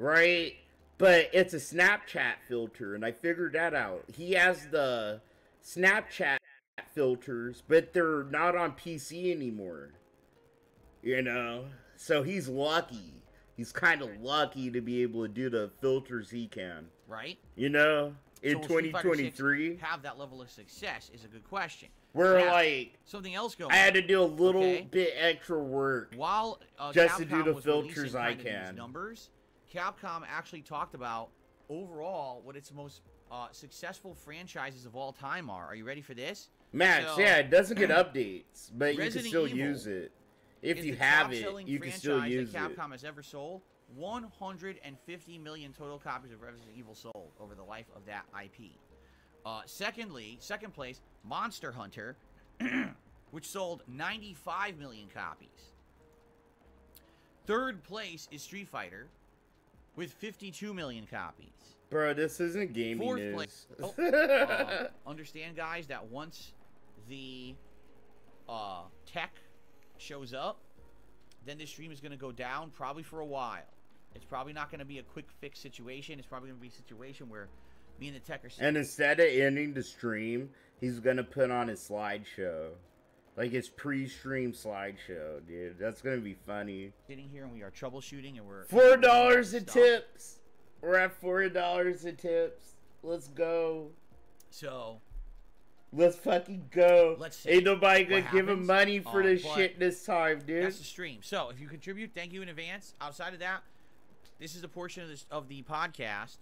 right? But it's a Snapchat filter, and I figured that out. He has the Snapchat filters, but they're not on PC anymore. You know? So he's lucky. He's kind of lucky to be able to do the filters he can. Right? You know? In so 2023. Have that level of success is a good question. We're now, like... something else going I had to do a little okay? bit extra work while just Capcom to do the was filters I these can. numbers, Capcom actually talked about overall what its most successful franchises of all time are. Are you ready for this? Max, so, yeah, it doesn't get updates, but Resident you can still Evil use it. If you the have it, top-selling you can still use that it. Capcom has ever sold. 150 million total copies of Resident Evil sold over the life of that IP. Second place, Monster Hunter, which sold 95 million copies. Third place is Street Fighter, with 52 million copies. Bro, this isn't gaming Fourth news. place. Understand, guys, that once the tech shows up, then this stream is going to go down probably for a while. It's probably not going to be a quick fix situation. It's probably going to be a situation where me and the tech are sitting. And instead of ending the stream, he's going to put on his slideshow. Like his pre-stream slideshow, dude. That's going to be funny. Sitting here and we are troubleshooting and we're... $4 in tips. We're at $4 in tips. Let's go. So... let's fucking go. Let's see. Ain't nobody gonna give him money for this but shit this time, dude. That's the stream. So if you contribute, thank you in advance. Outside of that, this is a portion of the podcast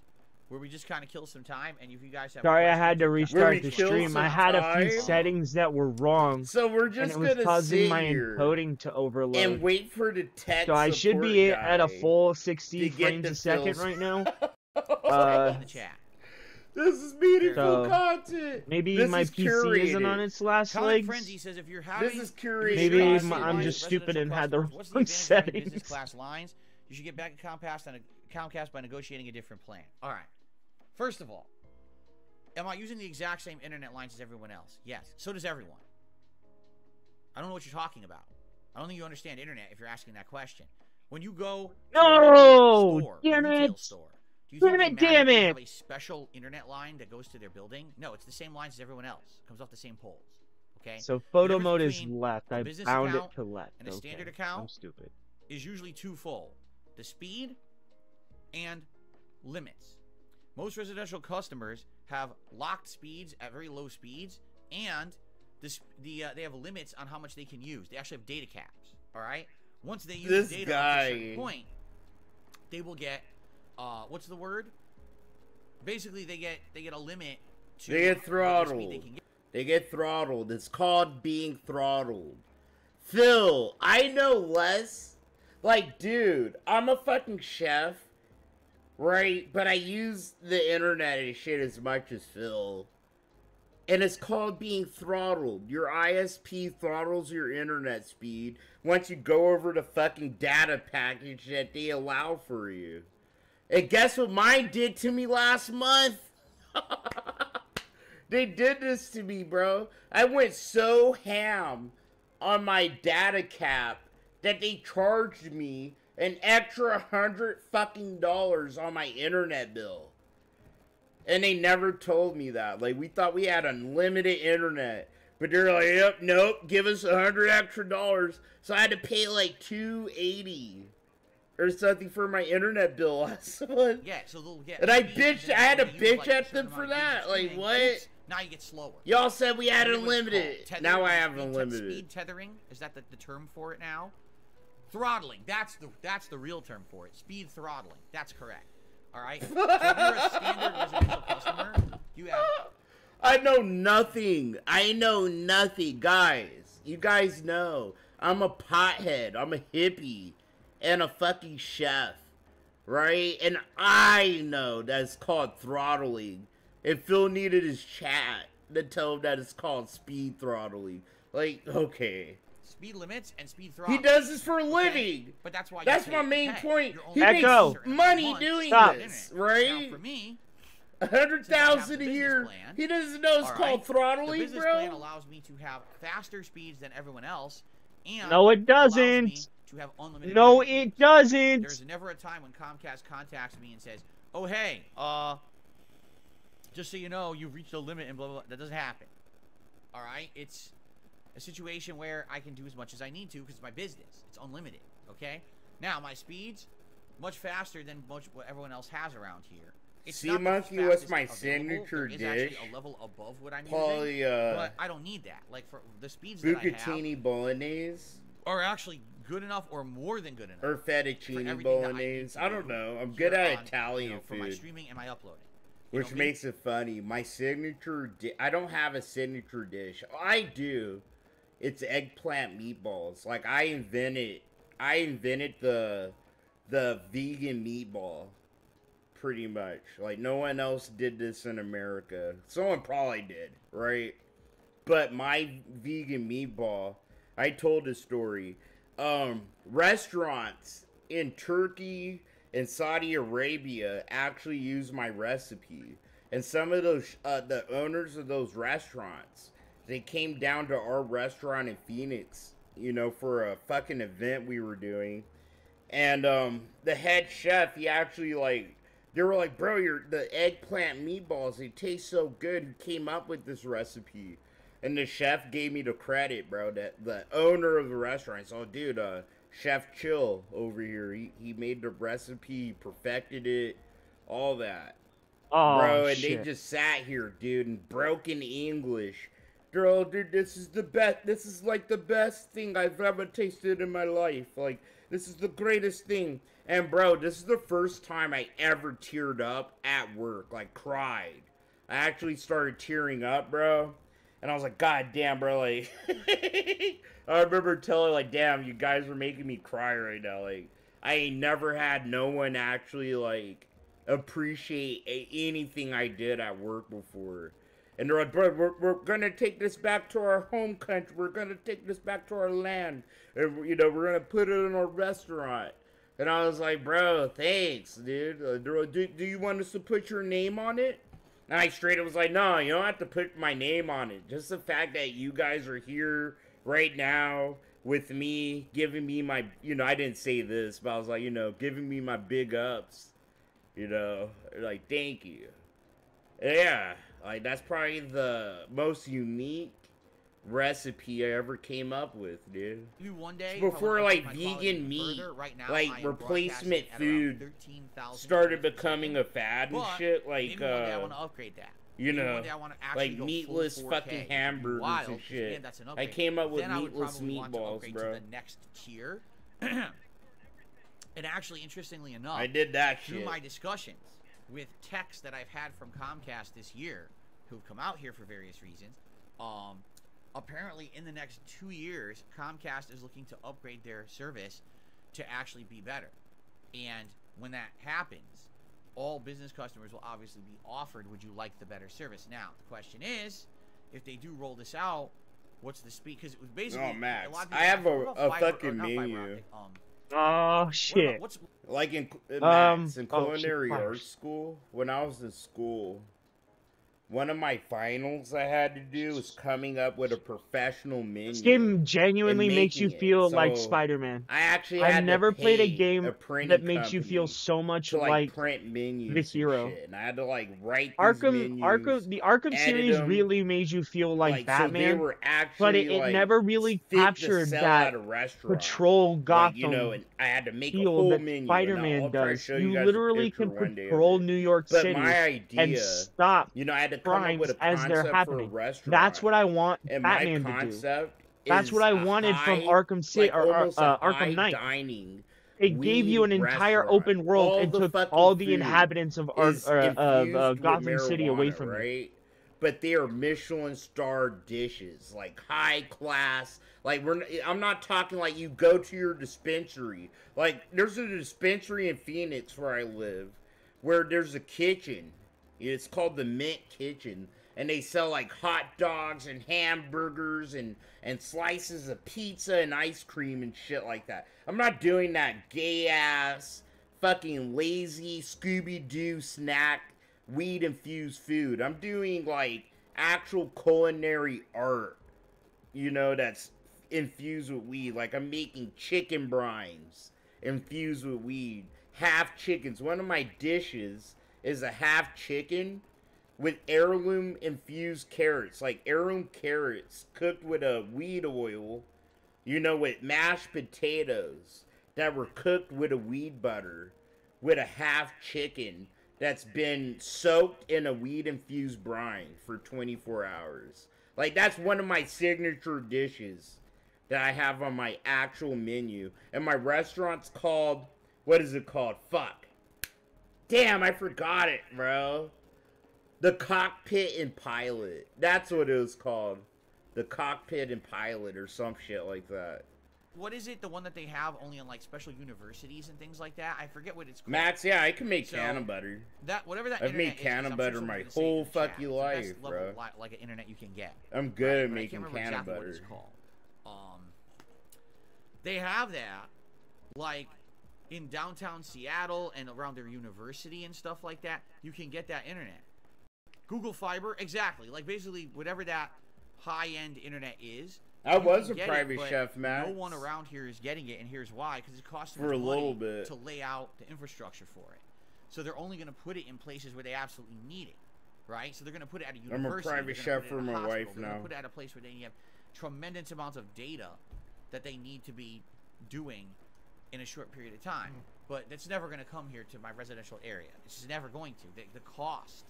where we just kind of kill some time. And if you guys have Sorry, I had to restart the kill stream. some I had a few time? settings that were wrong, So we're and just it was gonna causing sit my here encoding to overload. and wait for the tech So I should be support at a guy full to 60 get frames the a second fills. right now. in the chat. This is meaningful So, content. Maybe This my is PC isn't curated. on its last Colin legs. Frenzy says if you're having... This is curated. Maybe content, I'm dude. just stupid and had the What's wrong advantage of having business settings. class lines? You should get back at Comcast by negotiating a different plan. All right. First of all, am I using the exact same internet lines as everyone else? Yes. So does everyone. I don't know what you're talking about. I don't think you understand internet if you're asking that question. When you go to a No! store, Damn retail it! store, do you think Damn they it, damn magically it! have a special internet line that goes to their building? No, it's the same lines as everyone else. It comes off the same poles. Okay? So photo difference mode is between left. a I business bound it account to left. and a Okay. standard account I'm stupid. is usually twofold: the speed and limits. Most residential customers have locked speeds at very low speeds, and they have limits on how much they can use. They actually have data caps. All right. Once they use This data up to a certain guy. point, they will get what's the word? Basically, they get a limit to They get the speed throttled. they can get. They get throttled. It's called being throttled. Phil, I know less. Like, dude, I'm a fucking chef, right? But I use the internet and shit as much as Phil. And it's called being throttled. Your ISP throttles your internet speed once you go over the fucking data package that they allow for you. And guess what mine did to me last month? They did this to me, bro. I went so ham on my data cap that they charged me an extra $100 fucking on my internet bill. And they never told me that. Like, we thought we had unlimited internet. But they're like, yep, nope, give us $100 extra. So I had to pay like $280 or something for my internet bill last month. Yeah, so they'll get. And I speed, bitched, I had to they use, bitch like, a at certain them for amount of that. gigs Like, streaming. what? Oops, now you get slower. Y'all said we had You know what it's unlimited. called? Now I have Speed unlimited. Speed tethering, is that the term for it now? Throttling. That's the real term for it. Speed throttling. That's correct. All right. So if you're a standard residential customer, you have. I know nothing. I know nothing, guys. You guys know I'm a pothead. I'm a hippie and a fucking chef, right? And I know that's called throttling. And Phil needed his chat to tell him that it's called speed throttling. Like, okay. Speed limits and speed throttling. He does this for a living. But that's why. That's you my pay- main hey, point. you're He only makes Echo. money month doing Stop. this, Now, right? for me, 100,000 a business year. plan, He doesn't know it's all called right, throttling, the business bro. plan allows me to have faster speeds than everyone else, and No, it allows me doesn't. to have unlimited No, internet. it doesn't. There's never a time when Comcast contacts me and says, "Oh, hey, just so you know, you've reached the limit," and blah, blah, blah. That doesn't happen. All right? It's a situation where I can do as much as I need to because it's my business. It's unlimited, okay? Now, my speed's much faster than what everyone else has around here. It's Sea not the Monkey was fastest my available. signature There is dish. actually a level above what I'm Probably, using, but I don't need that. Like, for the speeds that I have Bucatini Bolognese. are actually good enough or more than good enough. Or for fettuccine everything that I need bolognese. to I don't do know. I'm here good at on, Italian for my food. streaming and my uploading. Which me? makes it funny. My signature I don't have a signature dish. I do. It's eggplant meatballs. Like I invented the vegan meatball. Pretty much. Like no one else did this in America. Someone probably did, right? But my vegan meatball, I told the story. Restaurants in Turkey and Saudi Arabia actually use my recipe. And some of those, the owners of those restaurants, they came down to our restaurant in Phoenix, you know, for a fucking event we were doing. And the head chef, he actually like, they were like, bro, the eggplant meatballs, they taste so good. Who came up with this recipe? And the chef gave me the credit, bro. That the owner of the restaurant. So, dude, Chef Chill over here, he made the recipe, perfected it, all that. Oh, Bro, and shit. they just sat here, dude, in broken English. Girl, dude, this is the best. This is like the best thing I've ever tasted in my life. Like, this is the greatest thing. And, bro, this is the first time I ever teared up at work. Like, cried. I actually started tearing up, bro. And I was like, God damn, bro, like, I remember telling, like, damn, you guys are making me cry right now. Like, I ain't never had no one actually, like, appreciate anything I did at work before. And they're like, bro, we're gonna take this back to our home country. We're gonna take this back to our land. And, you know, we're gonna put it in our restaurant. And I was like, bro, thanks, dude. Do you want us to put your name on it? And I straight up was like, no, you don't have to put my name on it. Just the fact that you guys are here right now with me, giving me my, you know, I didn't say this, but I was like, you know, giving me my big ups. You know, like, thank you. Yeah, like, that's probably the most unique recipe I ever came up with, dude. Maybe one day, Before, like, vegan meat, right now, like, replacement food started becoming a fad and shit, like, maybe one day I want to upgrade that. you Maybe know, one day I want to actually like go meatless full 4K, fucking which would be hamburgers wild, and 'cause, shit. again, that's an I upgrade. came up with Then I would meatless probably want to meatballs, upgrade bro. to the next tier. And actually, interestingly enough, I did that through shit. my discussions with techs that I've had from Comcast this year, who've come out here for various reasons, apparently in the next 2 years, Comcast is looking to upgrade their service to actually be better. And when that happens, all business customers will obviously be offered, would you like the better service? Now, the question is, if they do roll this out, what's the speed? Because it was basically... Oh, Max, a lot of people I have ask, a what about fucking not fiber menu. optic, Oh, what shit. about, what's Like in Max, in oh, shit, culinary fire. arts school, when I was in school, one of my finals I had to do was coming up with a professional menu. This game genuinely and makes you making it. feel like So, Spider-Man. I actually had I've never to played a pay game printing that makes you feel company so much to like print menus the and hero. shit. And I had to like write these Arkham, menus, the Arkham edit series them, really made you feel like so they Batman, were but actually it like never really fit to captured sell that at a restaurant. patrol Like, you know, Gotham and I had to make a feel whole that menu. And Spider-Man I'll try to does. show you You guys a literally picture can one day of patrol it. New York But City my and idea, stop you know, I had to come up with crimes a as they're concept for a happening. restaurant. That's what I want And Batman my to do. concept That's is what I a wanted from high, Arkham City like or almost a high Arkham Knight. dining It gave you weed an entire restaurant. open world All and the took fucking all the food inhabitants of is infused with Gotham City away marijuana, from you. right? But they are Michelin star dishes, like high class. Like I'm not talking like you go to your dispensary. Like there's a dispensary in Phoenix where I live, where there's a kitchen. It's called the Mint Kitchen, and they sell like hot dogs and hamburgers and slices of pizza and ice cream and shit like that. I'm not doing that gay ass fucking lazy Scooby-Doo snack weed infused food. I'm doing like actual culinary art, you know, that's infused with weed. Like, I'm making chicken brines infused with weed. Half chickens. One of my dishes is a half chicken with heirloom infused carrots. Like, heirloom carrots cooked with a weed oil, you know, with mashed potatoes that were cooked with a weed butter, with a half chicken that's been soaked in a weed infused brine for 24 hours. Like, that's one of my signature dishes that I have on my actual menu. And my restaurant's called, what is it called? Fuck. Damn, I forgot it, bro. The Cockpit and Pilot. That's what it was called. The Cockpit and Pilot or some shit like that. What is it? The one that they have only in like special universities and things like that? I forget what it's called. Max, yeah, I can make cannon butter. That whatever that. I've made cannon butter my whole fucking life, bro. Like an internet you can get. I'm good at making cannon butter. What it's called. They have that, like in downtown Seattle and around their university and stuff like that. You can get that internet. Google Fiber, exactly. Like basically whatever that high-end internet is. I was a private chef, Max. No one around here is getting it, and here's why: because it costs for a little bit to lay out the infrastructure for it. So they're only going to put it in places where they absolutely need it, right? So they're going to put it at a university. I'm a private chef for my wife now. They're going to put it at a place where they have tremendous amounts of data that they need to be doing in a short period of time. But that's never going to come here to my residential area. It's just never going to. The cost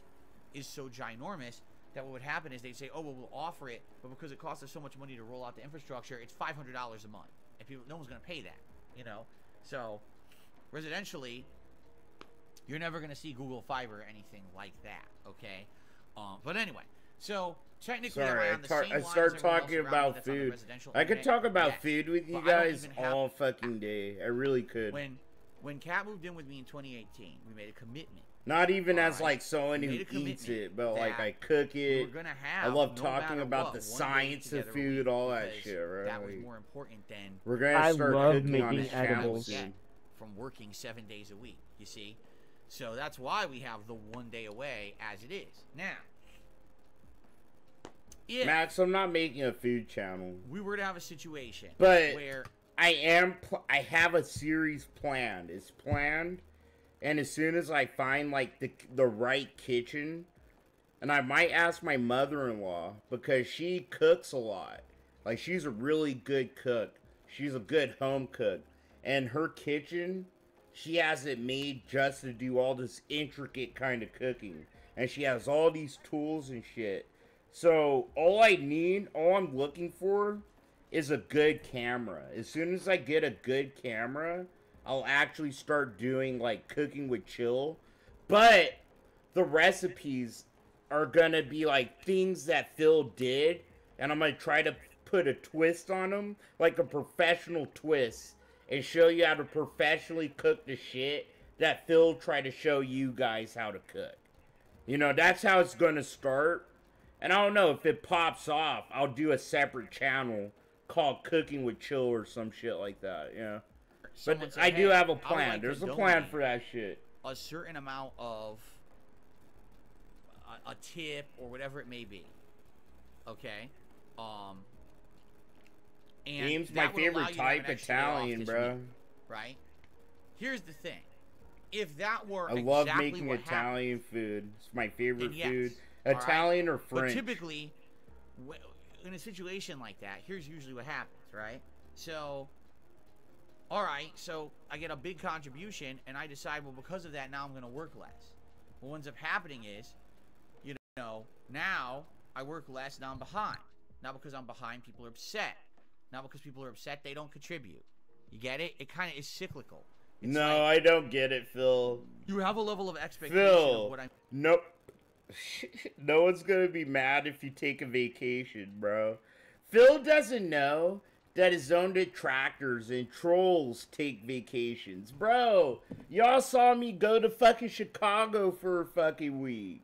is so ginormous that what would happen is they'd say, oh, well, we'll offer it, but because it costs us so much money to roll out the infrastructure, it's $500 a month. And people, no one's going to pay that, you know? So, residentially, you're never going to see Google Fiber or anything like that, okay? But anyway, so technically, I start talking about food. I could talk about food with you guys all fucking day. I really could. When Kat moved in with me in 2018, we made a commitment. Not even as like someone who eats it, but like I cook it. I love talking about the science of food, all that shit, right? That was more important than we're gonna start cooking on this channel from working 7 days a week. You see, so that's why we have the 1 day away as it is now. If Max, I'm not making a food channel. We were to have a situation, but where I have a series planned. It's planned. And as soon as I find, like, the right kitchen, and I might ask my mother-in-law, because she cooks a lot. Like, she's a really good cook. She's a good home cook. And her kitchen, she has it made just to do all this intricate kind of cooking. And she has all these tools and shit. So, all I'm looking for is a good camera. As soon as I get a good camera, I'll actually start doing, like, cooking with chill. But the recipes are gonna be, like, things that Phil did. And I'm gonna try to put a twist on them. Like a professional twist. And show you how to professionally cook the shit that Phil tried to show you guys how to cook. You know, that's how it's gonna start. And I don't know, if it pops off, I'll do a separate channel called Cooking with Chill or some shit like that, you know? But I do have a plan. There's a plan for that shit. A certain amount of a tip or whatever it may be. Okay? And Aim's my favorite type, Italian, bro. Right? Here's the thing. If that were I love making Italian food. It's my favorite food. Italian or French. But typically, in a situation like that, here's usually what happens, right? So, alright, so I get a big contribution, and I decide, well, because of that, now I'm going to work less. What ends up happening is, you know, now I work less, now I'm behind. Now because I'm behind, people are upset. Now because people are upset, they don't contribute. You get it? It kind of is cyclical. It's no, I don't get it, Phil. You have a level of expectation Phil, of what I'm... Nope. No one's gonna be mad if you take a vacation, bro. Phil doesn't know that his own detractors and trolls take vacations. Bro, y'all saw me go to fucking Chicago for a fucking week.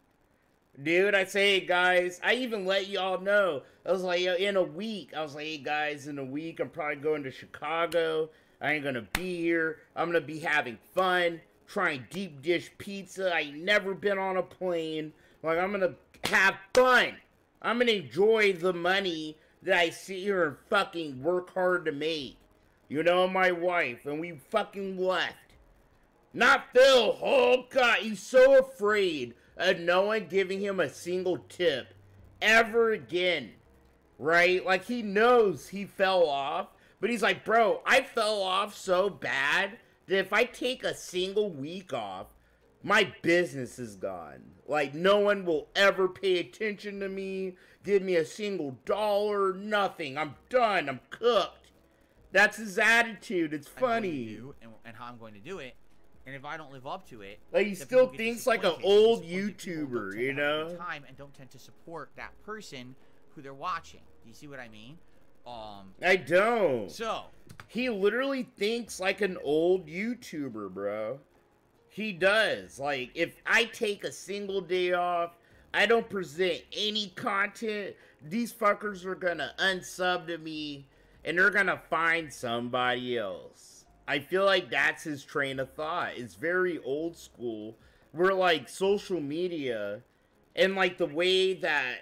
Dude, I say, hey, guys, I even let y'all know. I was like, in a week, I was like, hey, guys, in a week, I'm probably going to Chicago. I ain't gonna be here. I'm gonna be having fun, trying deep dish pizza. I ain't never been on a plane. Like, I'm gonna have fun. I'm gonna enjoy the money that I sit here and fucking work hard to make. You know, my wife, and we fucking left. Not Phil. Oh, God. He's so afraid of no one giving him a single tip ever again. Right? Like, he knows he fell off. But he's like, bro, I fell off so bad that if I take a single week off, my business is gone. Like, no one will ever pay attention to me, give me a single dollar, nothing. I'm done. I'm cooked. That's his attitude. It's funny. And how I'm going to do it. And if I don't live up to it, like, he still thinks like an old YouTuber, you know? Time and don't tend to support that person who they're watching. Do you see what I mean? I don't. So he literally thinks like an old YouTuber, bro. He does. Like, if I take a single day off, I don't present any content, these fuckers are gonna unsub to me and they're gonna find somebody else. I feel like that's his train of thought. It's very old school. Where like social media and like the way that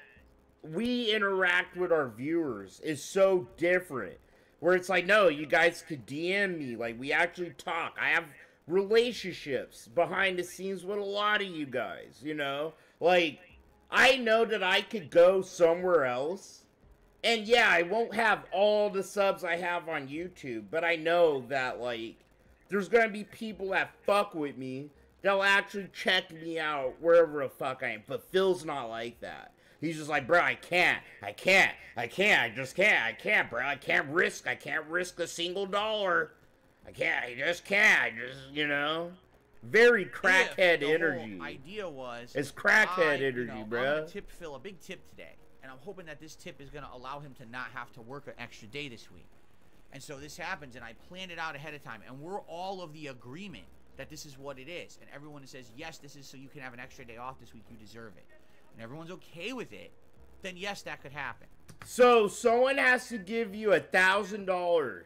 we interact with our viewers is so different. Where it's like, no, you guys could DM me. Like, we actually talk. I have relationships behind the scenes with a lot of you guys, you know? Like, I know that I could go somewhere else. And yeah, I won't have all the subs I have on YouTube. But I know that, like, there's gonna be people that fuck with me that'll actually check me out wherever the fuck I am. But Phil's not like that. He's just like, bro, I can't, bro. I can't risk a single dollar. I just can't, you know? Very crackhead energy. The whole idea was, it's crackhead energy, bro. I'm gonna tip Phil a big tip today. And I'm hoping that this tip is gonna allow him to not have to work an extra day this week. And so this happens, and I planned it out ahead of time. And we're all of the agreement that this is what it is. And everyone says, yes, this is so you can have an extra day off this week. You deserve it. And everyone's okay with it, then yes, that could happen. So someone has to give you $1,000.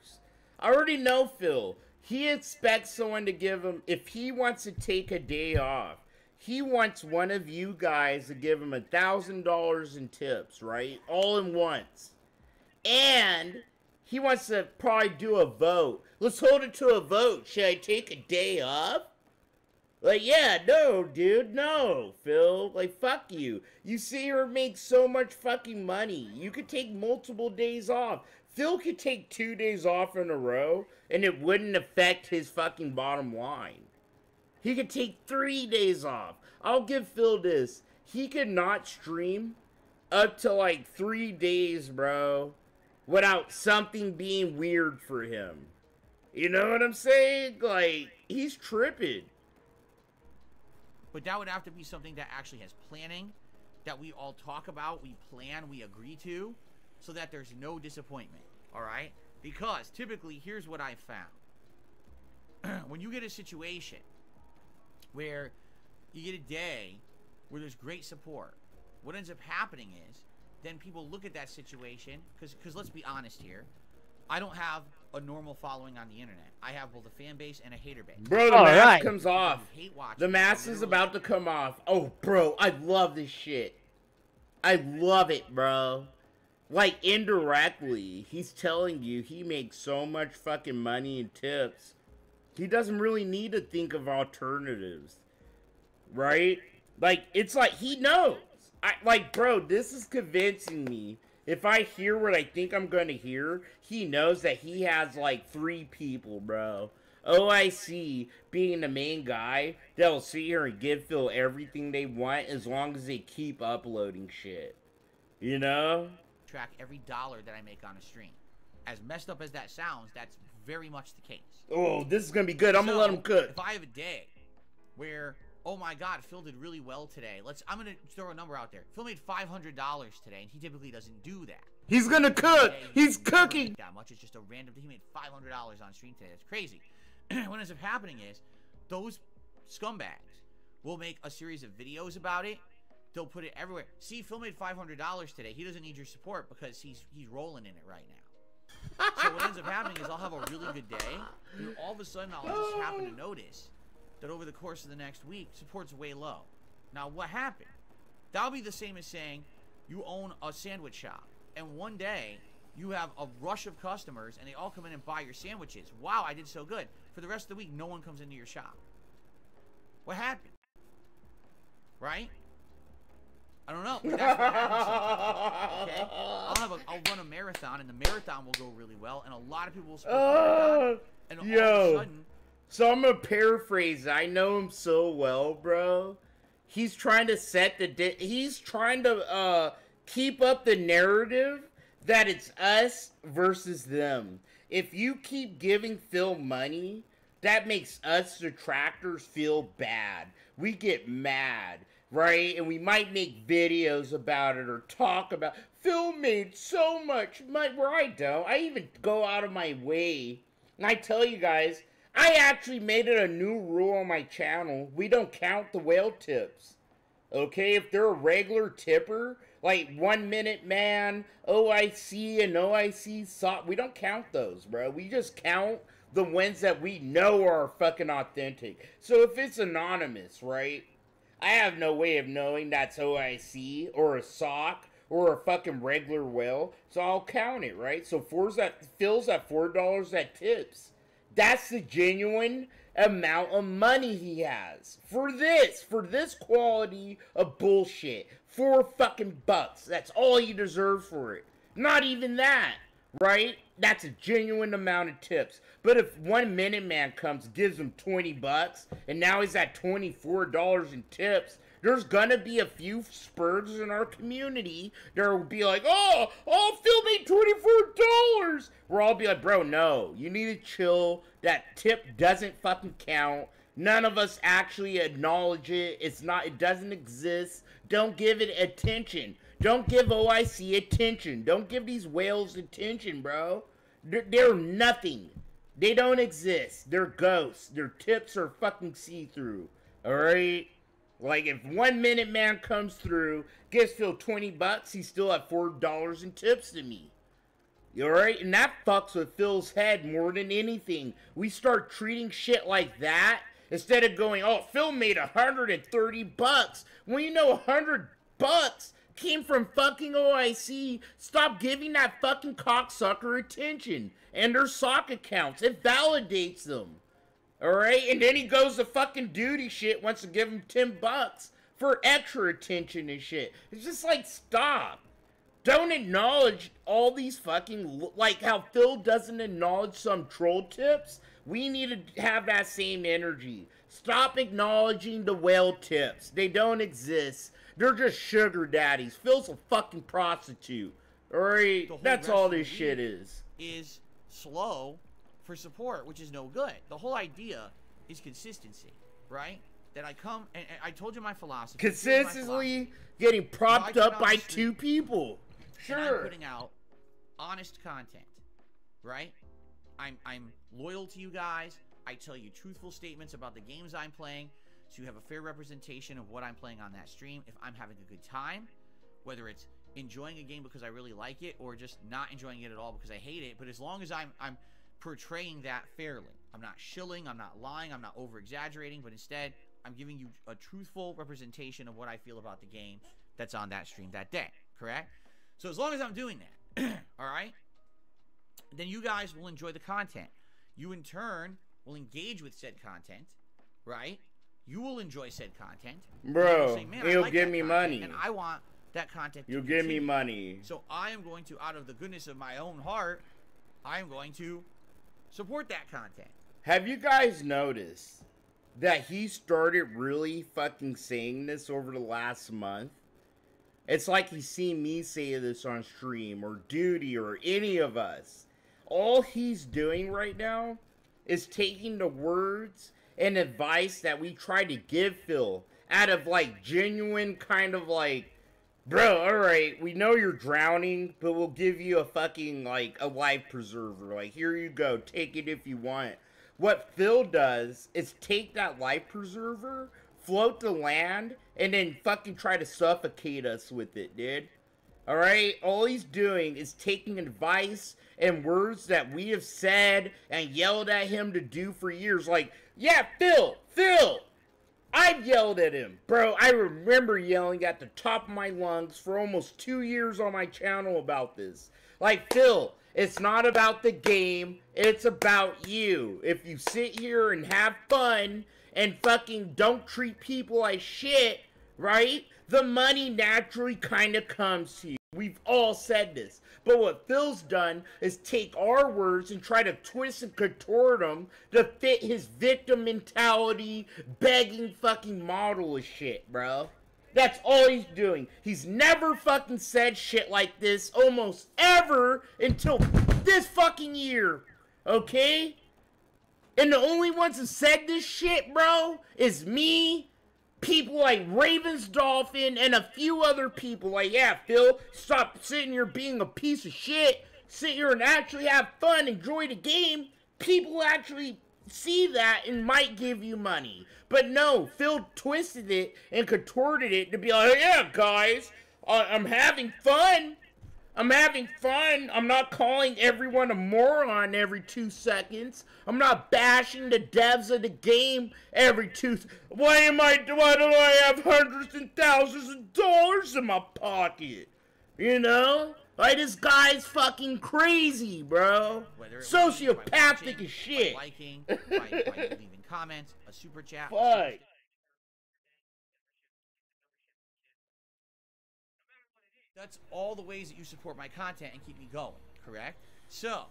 I already know Phil. He expects someone to give him, if he wants to take a day off, he wants one of you guys to give him $1,000 in tips, right? All in once. And he wants to probably do a vote. Let's hold it to a vote. Should I take a day off? Like, yeah, no, dude, no, Phil. Like, fuck you. You see her make so much fucking money. You could take multiple days off. Phil could take 2 days off in a row, and it wouldn't affect his fucking bottom line. He could take 3 days off. I'll give Phil this. He could not stream up to, like, 3 days, bro, without something being weird for him. You know what I'm saying? Like, he's tripping. But that would have to be something that actually has planning, that we all talk about, we plan, we agree to, so that there's no disappointment, all right? Because typically, here's what I've found. When you get a situation where you get a day where there's great support, what ends up happening is, then people look at that situation, because let's be honest here, I don't have a normal following on the internet. I have both a fan base and a hater base. Bro, the mask comes off. The mask is about to come off. Oh, bro, I love this shit. I love it, bro. Like, indirectly, he's telling you he makes so much fucking money in tips. He doesn't really need to think of alternatives. Right? Like, it's like, he knows. Like, bro, this is convincing me. If I hear what I think I'm gonna hear, he knows that he has, like, 3 people, bro. OIC being the main guy that'll sit here and give Phil everything they want as long as they keep uploading shit. You know? Track every dollar that I make on a stream. As messed up as that sounds, that's very much the case. Oh, this is gonna be good. I'm gonna let him cook. If I have a day where, oh my god, Phil did really well today. I'm gonna throw a number out there. Phil made $500 today, and he typically doesn't do that. He's gonna cook. He's cooking. That much. It's just a random. He made $500 on stream today. That's crazy. What ends up happening is those scumbags will make a series of videos about it. They'll put it everywhere. See, Phil made $500 today. He doesn't need your support because he's rolling in it right now. So what ends up happening is I'll have a really good day, and all of a sudden I'll just happen to notice that over the course of the next week, support's way low. Now, what happened? That'll be the same as saying you own a sandwich shop, and one day you have a rush of customers, and they all come in and buy your sandwiches. Wow, I did so good. For the rest of the week, no one comes into your shop. What happened? Right? I don't know. But that's what happens sometimes, okay? I'll run a marathon, and the marathon will go really well, and a lot of people will support the marathon, and all of a sudden... So I'm gonna paraphrase. I know him so well, bro. He's trying to he's trying to keep up the narrative that it's us versus them. If you keep giving Phil money, that makes us detractors feel bad. We get mad, right? And we might make videos about it or talk about Phil made so much money, where I don't. I even go out of my way, and I tell you guys, I actually made it a new rule on my channel. We don't count the whale tips. Okay, if they're a regular tipper, like 1 Minute Man, OIC, and OIC Sock, we don't count those, bro. We just count the ones that we know are fucking authentic. So if it's anonymous, right, I have no way of knowing that's OIC or a sock or a fucking regular whale, so I'll count it, right? So Phil's at $4 at tips. That's the genuine amount of money he has for this quality of bullshit. $4 fucking bucks. That's all he deserves for it. Not even that, right? That's a genuine amount of tips. But if 1 Minute Man comes, gives him 20 bucks, and now he's at $24 in tips, there's gonna be a few spurs in our community that will be like, oh, Phil made $24. We'll all be like, bro, no, you need to chill. That tip doesn't fucking count. None of us actually acknowledge it. It doesn't exist. Don't give it attention. Don't give OIC attention. Don't give these whales attention, bro. They're nothing. They don't exist. They're ghosts. Their tips are fucking see-through. Alright? Like, if 1 Minute Man comes through, gives Phil 20 bucks, he's still at $4 in tips to me. You alright? And that fucks with Phil's head more than anything. We start treating shit like that, instead of going, oh, Phil made 130 bucks. When you know 100 bucks came from fucking OIC, stop giving that fucking cocksucker attention. And their sock accounts. It validates them. Alright? And then he goes to fucking duty shit, wants to give him 10 bucks for extra attention and shit. It's just like, stop. Don't acknowledge all these fucking, like how Phil doesn't acknowledge some troll tips. We need to have that same energy. Stop acknowledging the whale tips. They don't exist. They're just sugar daddies. Phil's a fucking prostitute. Alright? That's all this shit is. Is slow for support, which is no good. The whole idea is consistency, right? That I come, and I told you my philosophy. Consistently getting propped up by two people. Sure. And I'm putting out honest content, right? I'm loyal to you guys. I tell you truthful statements about the games I'm playing, so you have a fair representation of what I'm playing on that stream. If I'm having a good time, whether it's enjoying a game because I really like it, or just not enjoying it at all because I hate it, but as long as I'm portraying that fairly. I'm not shilling, I'm not lying, I'm not over-exaggerating, but instead, I'm giving you a truthful representation of what I feel about the game that's on that stream that day, correct? So as long as I'm doing that, alright, then you guys will enjoy the content. You, in turn, will engage with said content, right? You will enjoy said content. Bro, say, you'll like give me money. And I want that content to You'll give me continue. money. So I am going to, out of the goodness of my own heart, I am going to support that content. Have you guys noticed that he started really fucking saying this over the last month? It's like he's seen me say this on stream, or Duty, or any of us. All he's doing right now is taking the words and advice that we try to give Phil out of, like, genuine kind of, like, bro, alright, we know you're drowning, but we'll give you a fucking, like, a life preserver. Like, here you go, take it if you want. What Phil does is take that life preserver, float to land, and then fucking try to suffocate us with it, dude. Alright? All he's doing is taking advice and words that we have said and yelled at him to do for years. Like, yeah, Phil! I've yelled at him. Bro, I remember yelling at the top of my lungs for almost 2 years on my channel about this. Like, Phil, it's not about the game, it's about you. If you sit here and have fun and fucking don't treat people like shit, right? The money naturally kind of comes to you. We've all said this. But what Phil's done is take our words and try to twist and contort them to fit his victim mentality, begging fucking model of shit, bro. That's all he's doing. He's never fucking said shit like this almost ever until this fucking year. Okay? And the only ones that said this shit, bro, is me, people like Ravens Dolphin, and a few other people. Like, yeah, Phil, stop sitting here being a piece of shit. Sit here and actually have fun, enjoy the game. People actually see that and might give you money. But no, Phil twisted it and contorted it to be like, yeah, guys, I'm having fun. I'm having fun. I'm not calling everyone a moron every 2 seconds. I'm not bashing the devs of the game every Why do I have hundreds and thousands of dollars in my pocket? You know? Like, this guy's fucking crazy, bro. Sociopathic as shit. By liking, by leaving comments, a super chat. Fuck. That's all the ways that you support my content and keep me going, correct? So,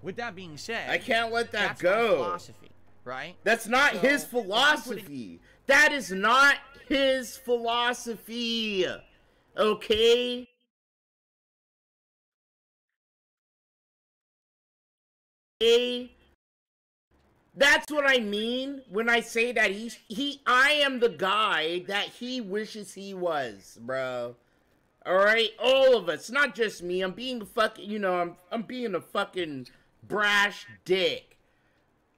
with that being said, I can't let that that's go. my philosophy, right? That's not his philosophy. That is not his philosophy. Okay? That's what I mean when I say that I am the guy that he wishes he was, bro. Alright? All of us. Not just me. I'm being fucking, you know, I'm being a fucking brash dick.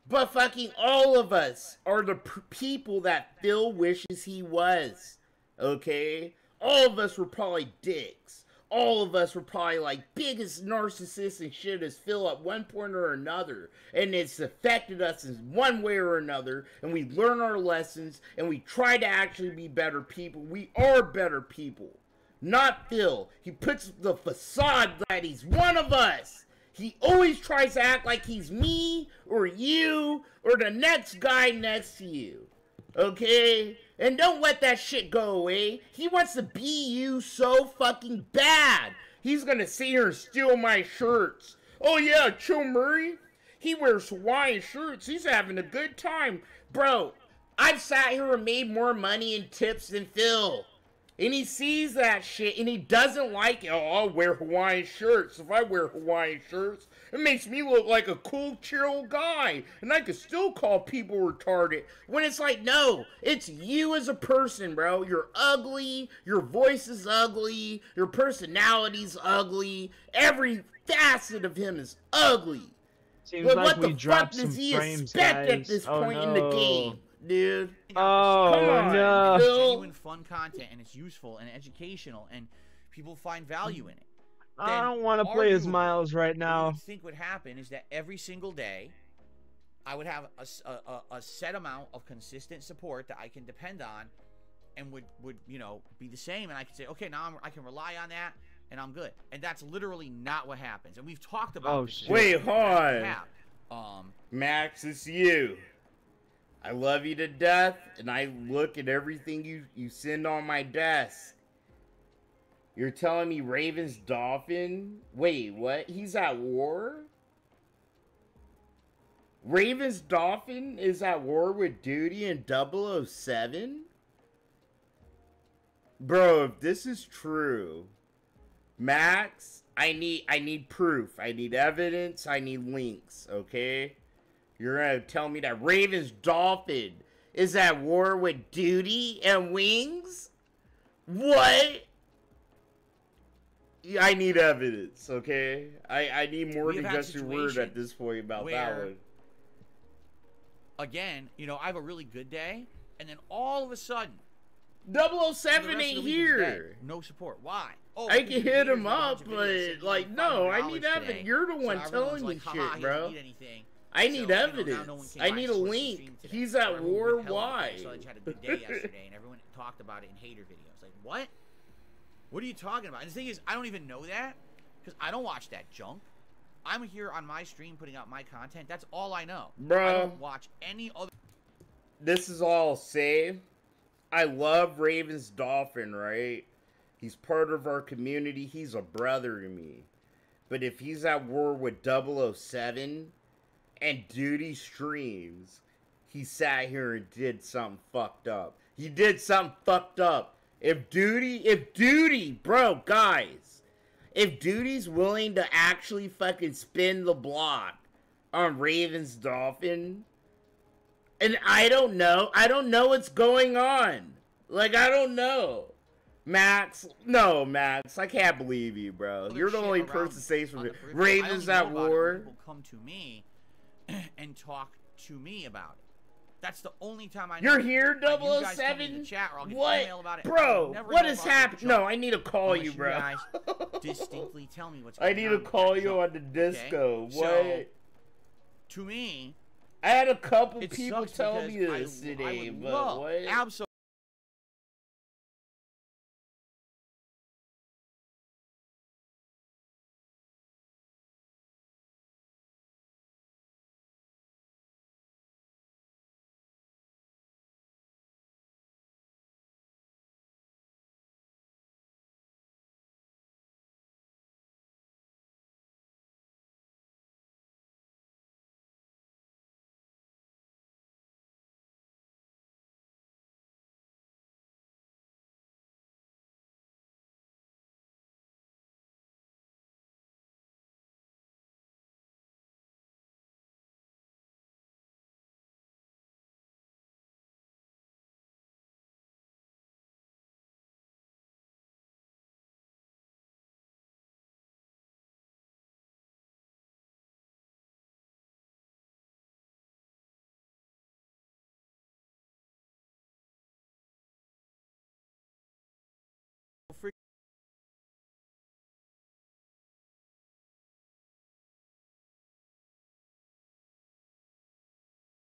But fucking all of us are the people that Phil wishes he was. Okay? All of us were probably dicks. All of us were probably like biggest narcissists and shit as Phil at one point or another. And it's affected us in one way or another. And we learn our lessons and we try to actually be better people. We are better people. Not Phil. He puts the facade that he's one of us. He always tries to act like he's me or you or the next guy next to you. Okay? And don't let that shit go away. He wants to be you so fucking bad. He's gonna sit here and steal my shirts. Oh yeah, Chill Murray? He wears Hawaiian shirts. He's having a good time. Bro, I've sat here and made more money in tips than Phil. And he sees that shit and he doesn't like it. Oh, I'll wear Hawaiian shirts. If I wear Hawaiian shirts, it makes me look like a cool, chill guy. And I could still call people retarded. When it's like, no, it's you as a person, bro. You're ugly. Your voice is ugly. Your personality's ugly. Every facet of him is ugly. Seems But like what we the fuck dropped does some he frames, expect guys. at this Oh, point in the no. game, dude? Oh, Come on, no. Phil. Genuine fun content and it's useful and educational and people find value in it. I don't want to play as arguably, Miles right What you now. would think would happen is that every single day, I would have a set amount of consistent support that I can depend on, and would you know be the same, and I could say, okay, now I can rely on that, and I'm good. And that's literally not what happens. And we've talked about Oh, this. shit. Wait, before. hold on. We have. Max, it's you. I love you to death, and I look at everything you send on my desk. You're telling me Ravens Dolphin? Wait, what? He's at war? Ravens Dolphin is at war with Duty and 007? Bro, if this is true, Max, I need proof. I need evidence. I need links, okay? You're gonna tell me that Ravens Dolphin is at war with Duty and Wings? What? I need evidence, okay? I need more We than have had just your word at this point about that where- one. Again, you know, I have a really good day, and then all of a sudden, 007 the rest of ain't the week is dead. here. No support. Why? Oh, I because can hit Peter's him a bunch up, of videos saying but he like, made no, I 500 need today. evidence. You're the So one everyone's telling me like, haha, shit, he bro. doesn't need anything. I need So, evidence. now no one came I by need and a watched the link. stream today. He's So at everyone war. withheld it. Why? So I just had a good day yesterday, and everyone talked about it in hater videos. Like, what? What are you talking about? And the thing is, I don't even know that because I don't watch that junk. I'm here on my stream putting out my content. That's all I know. Bro. I don't watch any other. This is all I'll say. I love Ravens Dolphin, right? He's part of our community. He's a brother to me. But if he's at war with 007 and Duty streams, he sat here and did something fucked up. He did something fucked up. If Duty, bro, guys, if Duty's willing to actually fucking spin the block on Ravens Dolphin, and I don't know what's going on. Like, I don't know. Max, I can't believe you, bro. You're the only person safe from it. Ravens at war. People come to me and talk to me about it. That's the only time I know. You're here, You guys tell me in 007? the chat, or I'll get What? an email about it. Bro, what is happening? No, I need to call Unless you, bro. guys distinctly tell me what's going I on. need to with call that you junk. on the disco. Okay? What? So, to me, I had a couple it people sucks tell because me this I today, would but love, what? absolutely.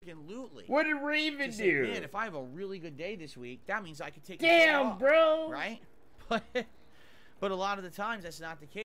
Lootly. What did Raven To say, do? man, if I have a really good day this week, that means I could take Damn, off, bro. right? But a lot of the times that's not the case.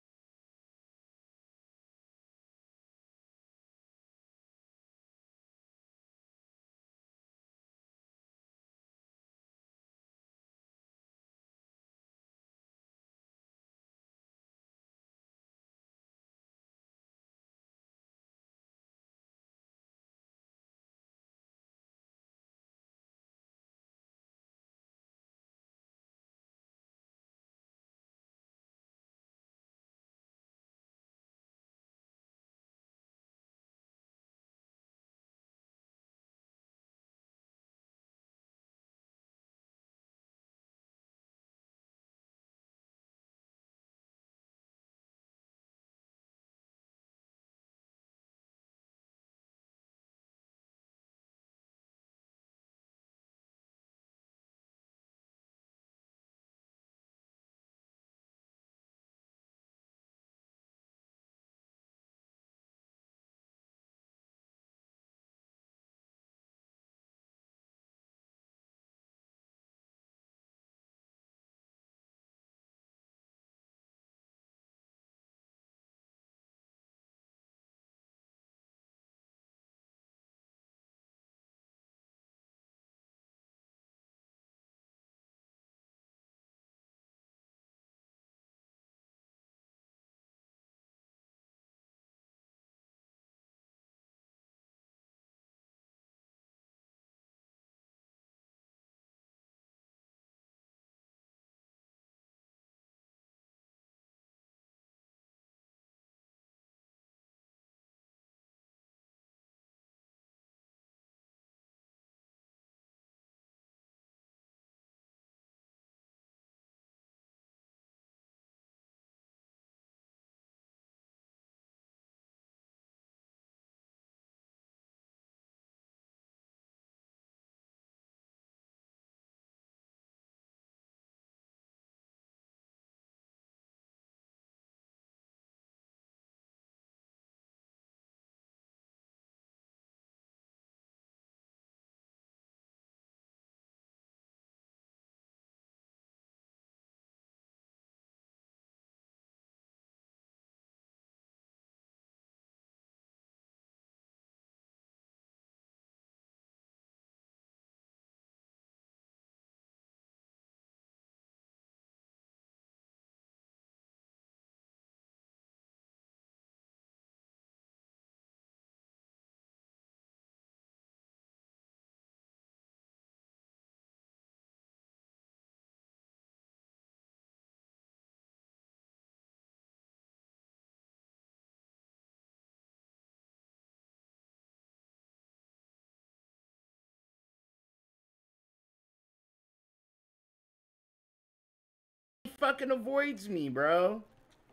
fucking avoids me, bro.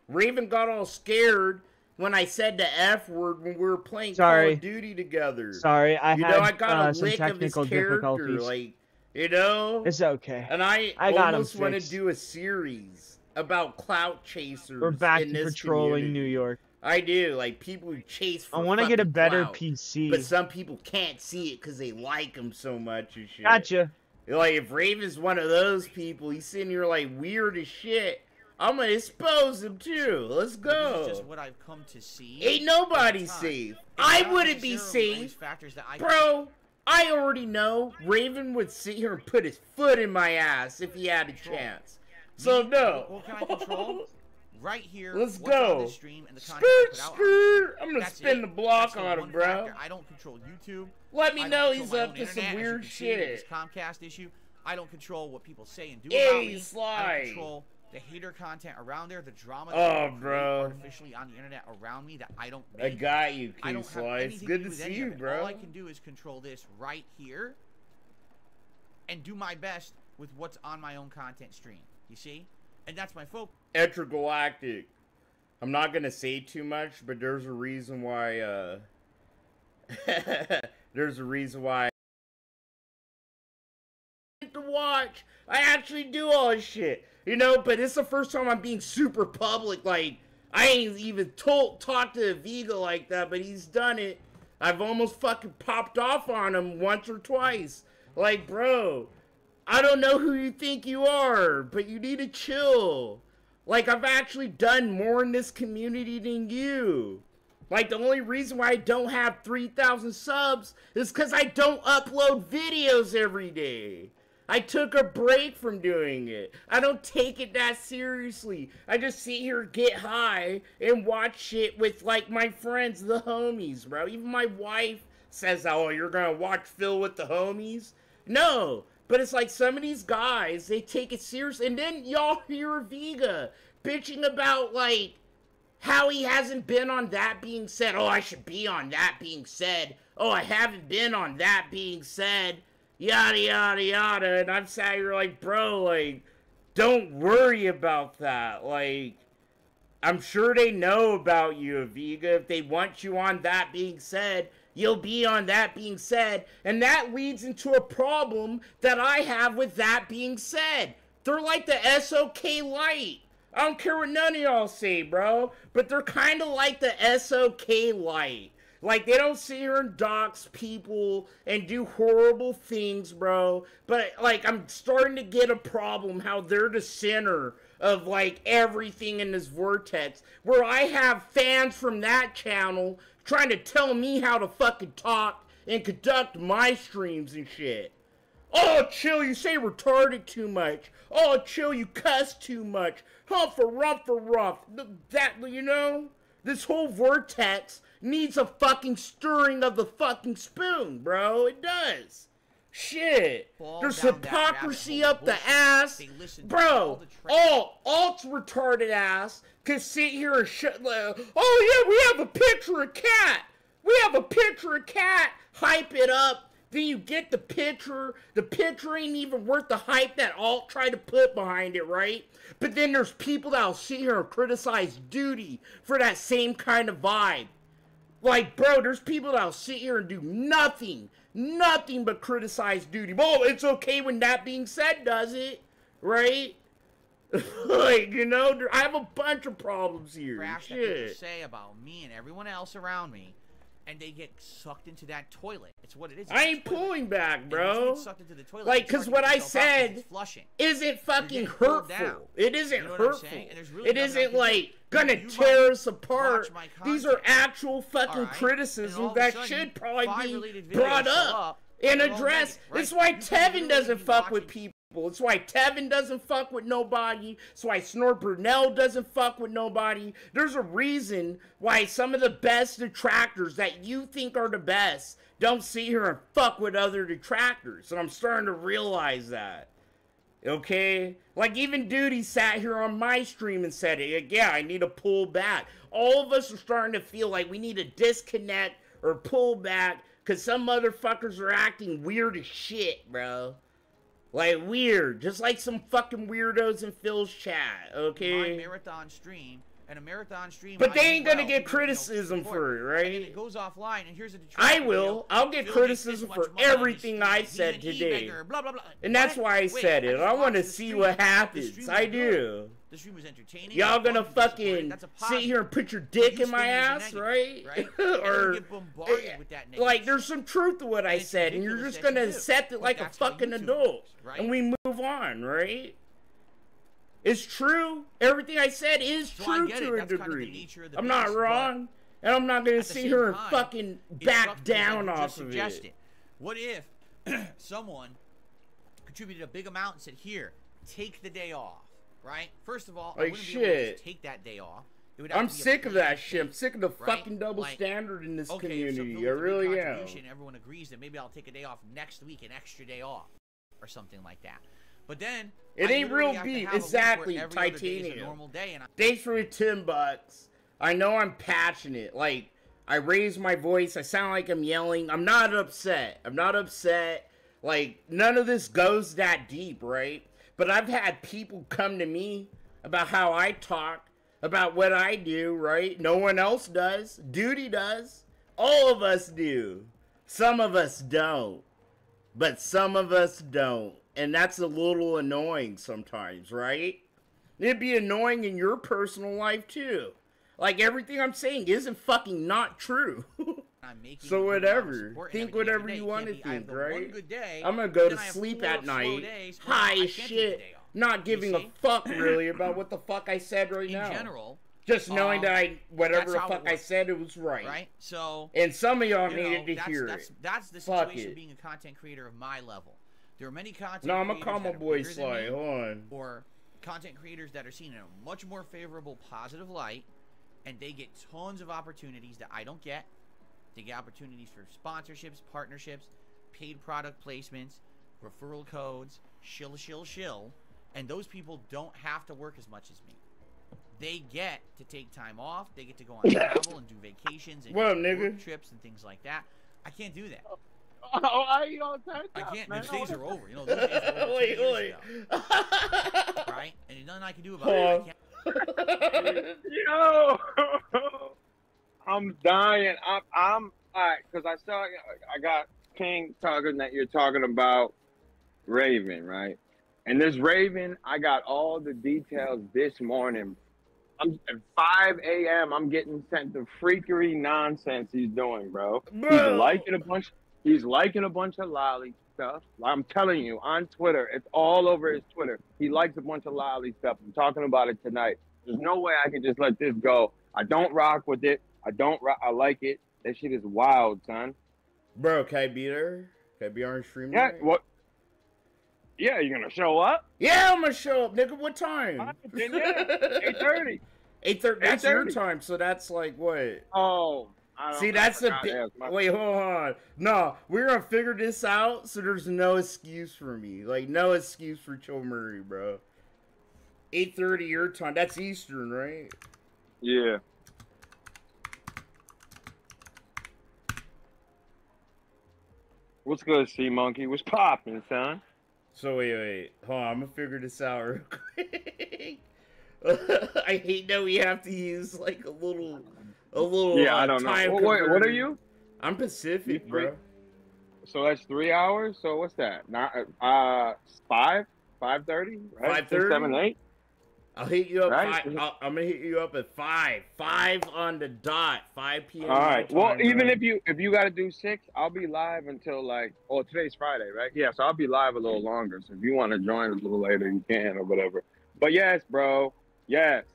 Raven got all scared when I said the F word when we were playing Call of Duty together. Sorry, I you had know, I got a some lick of his technical character, difficulties. like, you know? It's okay. And I got almost him want to fixed. do a series about clout chasers. We're back in to this patrolling community. New York. I do, like, people who chase for I want to get a better clout, PC. but some people can't see it because they like him so much and shit. Gotcha. Like, if Raven's one of those people, he's sitting here, like, weird as shit, I'm gonna expose him, too. Let's go. This is just what I've come to see. Ain't nobody safe. I wouldn't be safe. Bro, I already know Raven would sit here and put his foot in my ass if he had a chance. So, no. What can I control? Right here. Let's what's on go. this stream and the content I put out. Skirt. I'm gonna That's spin it. the block That's the on one him, bro. factor. I don't control YouTube. Let me I don't know control he's my up own to some internet, as you weird can see with shit. This Comcast issue. I don't control what people say and do Hey, about me. I Sly. don't control the hater content around there, the drama that Oh, people bro. create artificially on the internet around me that I don't make. I got you, I Q don't have Sly. It's anything good to to do with see any you, of it. bro. All I can do is control this right here and do my best with what's on my own content stream. You see? And that's my focus. Etragalactic. I'm not gonna say too much, but there's a reason why, there's a reason why to watch. I actually do all this shit, you know, but it's the first time I'm being super public. Like, I ain't even talked to Vega like that, but he's done it. I've almost fucking popped off on him once or twice. Like, bro, I don't know who you think you are, but you need to chill. Like, I've actually done more in this community than you. Like, the only reason why I don't have 3,000 subs is because I don't upload videos every day. I took a break from doing it. I don't take it that seriously. I just sit here, get high, and watch shit with, like, my friends, the homies, bro. Even my wife says, oh, you're gonna watch Phil with the homies? No. But it's like some of these guys, they take it serious. And then y'all hear Vega bitching about, like, how he hasn't been on That Being Said. Oh, I should be on That Being Said. Oh, I haven't been on That Being Said. Yada, yada, yada. And I'm sat here like, bro, like, don't worry about that. Like, I'm sure they know about you, Vega. If they want you on That Being Said, you'll be on That Being Said. And that leads into a problem that I have with That Being Said. They're like the SOK Light. I don't care what none of y'all say, bro. But they're kind of like the SOK Light. Like, they don't sit here and dox people and do horrible things, bro. But, like, I'm starting to get a problem how they're the center of, like, everything in this vortex. Where I have fans from that channel trying to tell me how to fucking talk and conduct my streams and shit. Oh, chill, you say retarded too much. Oh, chill, you cuss too much. Humph-a-rumph-a-rumph. That, you know? This whole vortex needs a fucking stirring of the fucking spoon, bro. It does. Shit. There's hypocrisy up the ass. Bro, alt's retarded ass can sit here and oh yeah, we have a picture of cat. We have a picture of cat. Hype it up. Then you get the picture. The picture ain't even worth the hype that alt tried to put behind it, right? But then there's people that'll sit here and criticize Duty for that same kind of vibe. Like, bro, there's people that'll sit here and do nothing but criticize Duty. Well, it's okay when That Being Said does it, right? Like, you know, I have a bunch of problems here. Trash that people say about me and everyone else around me, and they get sucked into that toilet. It's what it is. I ain't pulling back, bro. Sucked into the toilet, like, because what I said isn't fucking hurtful. It isn't hurtful. It isn't, like, gonna tear us apart. These are actual fucking criticisms that should probably be brought up and addressed. That's why Tevin doesn't fuck with people. It's why Tevin doesn't fuck with nobody. It's why Snort Brunel doesn't fuck with nobody. There's a reason why some of the best detractors that you think are the best don't sit here and fuck with other detractors. And I'm starting to realize that. Okay? Like, even Duty sat here on my stream and said, yeah, I need to pull back. All of us are starting to feel like we need to disconnect or pull back because some motherfuckers are acting weird as shit, bro. Like, weird. Just like some fucking weirdos in Phil's chat, My okay? marathon stream, and a marathon stream. But I they do ain't gonna well, get people, criticism for it, right? And then it goes offline, and here's a Detroit I video. will. I'll get Phil makes this criticism much for money on his everything stream. I He's said an today. e-beggar, blah, blah, blah. And What? that's why I Wait, said it. just I want to watched the see stream. what The happens. stream I was good. do. The stream was entertaining. Y'all It was gonna fun, people supported. fucking That's a sit positive. here and put your But dick you in my spin it as a ass, negative, right? And then Or get bombarded with that negative like, shit. there's some truth to what I And it's said, and you're ridiculous just that you gonna do. accept it But like a that's how fucking YouTube adult, is, right? and we move on, right? It's true. Everything I said is So I true get to it. a That's kind of the degree. nature of the I'm not beast, but wrong, and I'm not gonna at the sit same here and time, fucking it back sucks because down like you off just of suggested. it. What if someone contributed a big amount and said, "Here, take the day off." Right? First of all, I Like, wouldn't be able to shit. just take that day off. It would have I'm to be a sick of that planned shit. I'm thing, sick of the right? fucking double Like, standard in this okay, if some community. Phil I with a big really am. contribution, everyone agrees that maybe I'll take a day off next week, an extra day off, or something like that. But then It I ain't literally real have to beef. have a week where Exactly, every other day is a titanium. normal day, and Thanks for the $10. I know I'm passionate. Like, I raise my voice. I sound like I'm yelling. I'm not upset. I'm not upset. Like, none of this goes that deep, right? But I've had people come to me about how I talk, about what I do, right? No one else does. Duty does. All of us do. Some of us don't. But some of us don't. And that's a little annoying sometimes, right? It'd be annoying in your personal life too. Like, everything I'm saying isn't fucking not true. I'm making So a good amount of whatever. support and Think everything whatever every day. you It want can't to be, I have think, the one right? good day, I'm gonna go then to I have sleep 4 at slow night, days when I high can't as take the shit, day off. not You giving a see? fuck really about what the fuck I said right In now. general, Just knowing that I, whatever that's the how it fuck I works. said, it was right. right? So And some of y'all you know, needed to that's, hear that's, it. that's the Fuck situation it. being a content creator of my level. There are many content No, I'm gonna creators call my that are boy bigger than Sly. me, Hold on. or content creators that are seen in a much more favorable, positive light, and they get tons of opportunities that I don't get. They get opportunities for sponsorships, partnerships, paid product placements, referral codes, shill, and those people don't have to work as much as me. They get to take time off. They get to go on travel and do vacations and What up, work nigga? trips and things like that. I can't do that. Oh, I you all turned I up, can't. man. Those days are over. You know, those days are over 2 Wait, years wait. ago, right? And there's nothing I can do about it. I can't. Yo, I'm dying. I'm alright because I got King talking that you're talking about Raven, right? And this Raven, I got all the details this morning. I'm at 5 a.m. I'm getting sent the freakery nonsense he's doing, bro. Bro. He's liking a bunch of lolly stuff. I'm telling you, on Twitter, it's all over his Twitter. He likes a bunch of lolly stuff. I'm talking about it tonight. There's no way I can just let this go. I don't rock with it. I like it. That shit is wild, son. Bro, can I be there? Can I be on stream Yeah, tonight? what? Yeah, you're gonna show up? Yeah, I'm gonna show up, nigga. What time? Alright, then yeah, 8:30. 8:30. That's your 8:30. time, so that's like what? Oh, I don't. See, I that's the forgot to ask my- wait. Hold on. No, we're gonna figure this out. So there's no excuse for me. Like no excuse for Joe Murray, bro. 8:30 your time. That's Eastern, right? Yeah. What's good, Sea Monkey? What's poppin', son? So wait. Hold on. I'm gonna figure this out real quick. I hate that we have to use like a little. Yeah, I don't know. time Wait, what are converter. you? I'm Pacific, You bro. So that's 3 hours. So what's that? Not 5:30, right? 5:30? 6, 7, 8. I'll hit you up. Right. I'm gonna hit you up at 5. 5 on the dot. 5 p.m. All right. my Well, time, even bro. if you got to do 6, I'll be live until like. Oh, today's Friday, right? Yeah. So I'll be live a little longer. So if you want to join a little later, you can or whatever. But yes, bro. Yes.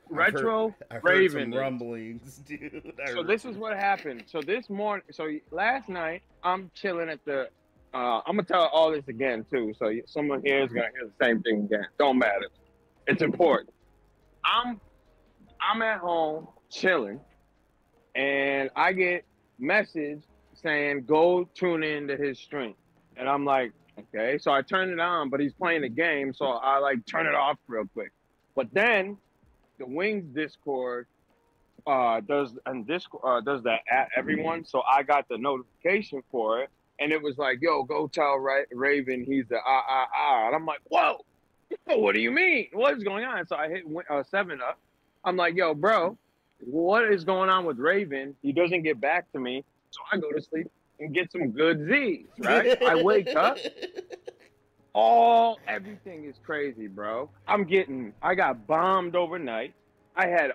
Retro I heard Raven. some rumblings, dude. So this is what happened. So this morning, so last night, I'm chilling at the. I'm gonna tell all this again too. So someone here is gonna hear the same thing again. Don't matter. It's important. I'm at home chilling, and I get message saying go tune into his stream, and I'm like, okay. So I turn it on, but he's playing the game, so I like turn it off real quick. But then the Wings Discord does that at everyone, so I got the notification for it, and it was like, yo, go tell Raven he's the and I'm like, whoa, what do you mean? What is going on? So I hit 7 Up. I'm like, yo, bro, what is going on with Raven? He doesn't get back to me. So I go to sleep and get some good Z's, right? I wake up. Everything is crazy, bro. I got bombed overnight. I had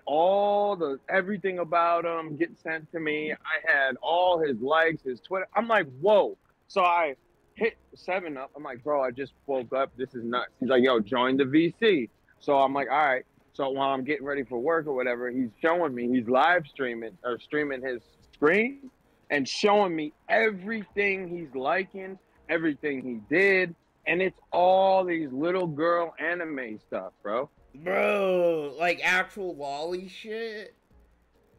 everything about him get sent to me. I had all his likes, his Twitter. I'm like, whoa. So I hit 7 Up. I'm like, bro, I just woke up. This is nuts. He's like, yo, join the VC. So I'm like, all right. So while I'm getting ready for work or whatever, he's showing me, he's live streaming or streaming his screen and showing me everything he's liking, everything he did. And it's all these little girl anime stuff, bro. Bro, like actual lolly shit?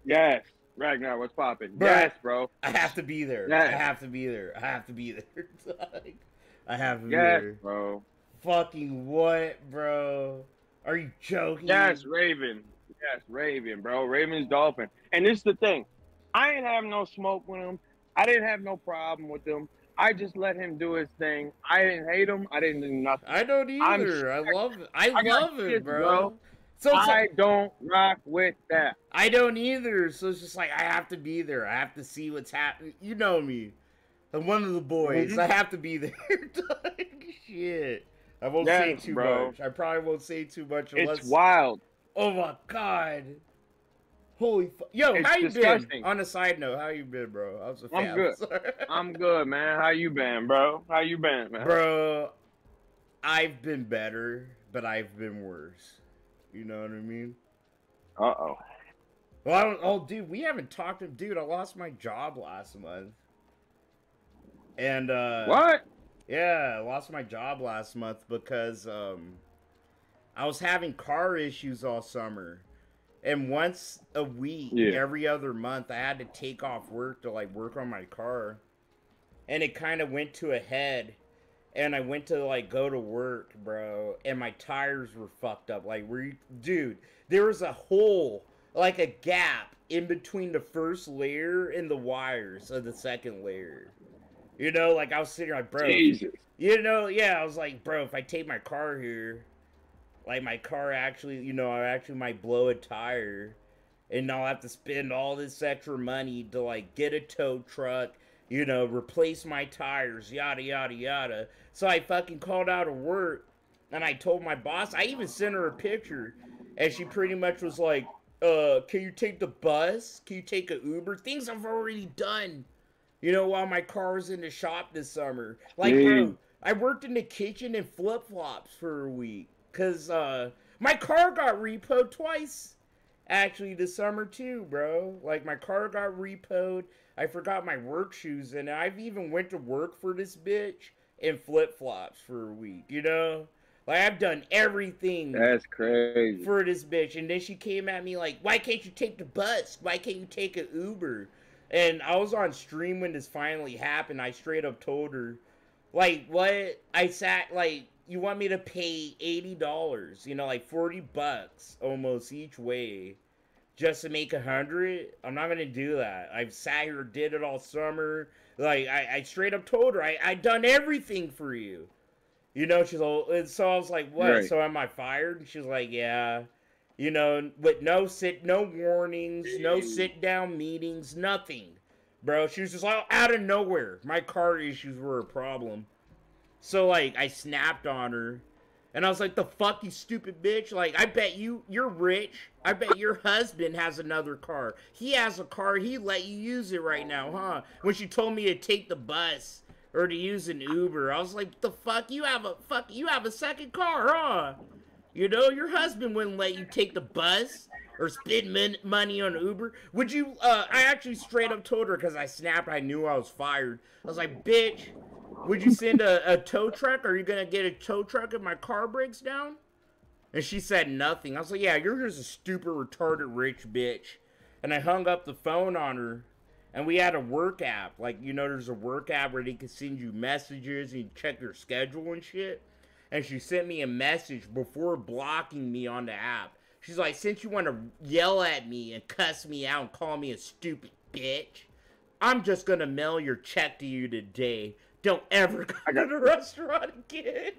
Yes. Ragnar, what's popping? Bro, yes, bro. I have to be there. Yes. I have to be there. I have to be there. I have to be yes, there. Bro. Fucking what, bro? Are you joking? Yes, Raven. Yes, Raven, bro. Raven's dolphin. And this is the thing. I ain't have no smoke with him. I didn't have no problem with him. I just let him do his thing. I didn't hate him. I didn't do nothing. I don't either. I love it. I love it, kids, bro. So I don't rock with that. I don't either. So it's just like I have to be there. I have to see what's happening. You know me. I'm one of the boys. I have to be there. Shit. I won't say too much. I probably won't say too much unless... It's wild. Oh my god. Holy fuck. Yo, it's how you disgusting. been? On a side note, how you been, bro? I was a fan. I'm good. I'm good, man. How you been, bro? How you been, man? Bro, I've been better, but I've been worse. You know what I mean? Uh-oh. Well, dude, we haven't talked to... Dude, I lost my job last month. And, What? Yeah, I lost my job last month because, I was having car issues all summer. And once a week, every other month, I had to take off work to, like, work on my car. And it kind of went to a head. And I went to, like, go to work, bro. And my tires were fucked up. Like, dude, there was a hole, like a gap, in between the first layer and the wires of the second layer. You know, like, I was sitting like, bro. Jesus. You know, yeah, I was like, bro, if I take my car here... Like, my car actually, you know, I actually might blow a tire. And I'll have to spend all this extra money to, like, get a tow truck, you know, replace my tires, yada, yada, yada. So I fucking called out of work. And I told my boss, I even sent her a picture. And she pretty much was like, can you take the bus? Can you take an Uber? Things I've already done. You know, while my car's in the shop this summer. Like, bro, I worked in the kitchen in flip-flops for a week. Because, my car got repoed twice, actually, this summer, too, bro. Like, my car got repoed. I forgot my work shoes, and I've even went to work for this bitch in flip-flops for a week, you know? Like, I've done everything. That's crazy. For this bitch. And then she came at me like, why can't you take the bus? Why can't you take an Uber? And I was on stream when this finally happened. I straight up told her, like, what? I sat, like... You want me to pay $80, you know, like $40 almost each way, just to make 100? I'm not gonna do that. I've sat here, did it all summer. Like, I straight up told her, I done everything for you. You know, she's all, and so I was like, what? Right. So am I fired? And she's like, yeah. You know, but no warnings, no sit down meetings, nothing. Bro, she was just like, out of nowhere. My car issues were a problem. So, like, I snapped on her, and I was like, the fuck, you stupid bitch? Like, I bet you're rich. I bet your husband has another car. He has a car. He let you use it right now, huh? When she told me to take the bus or to use an Uber, I was like, the fuck, you have a second car, huh? You know, your husband wouldn't let you take the bus or spend money on Uber. Would you, I actually straight up told her, because I snapped, I knew I was fired. I was like, bitch, would you send a tow truck? Are you going to get a tow truck if my car breaks down? And she said nothing. I was like, yeah, you're just a stupid, retarded, rich bitch. And I hung up the phone on her. And we had a work app. Like, you know, there's a work app where they can send you messages and you check your schedule and shit. And she sent me a message before blocking me on the app. She's like, since you want to yell at me and cuss me out and call me a stupid bitch, I'm just gonna mail your check to you today. Don't ever go to the restaurant again.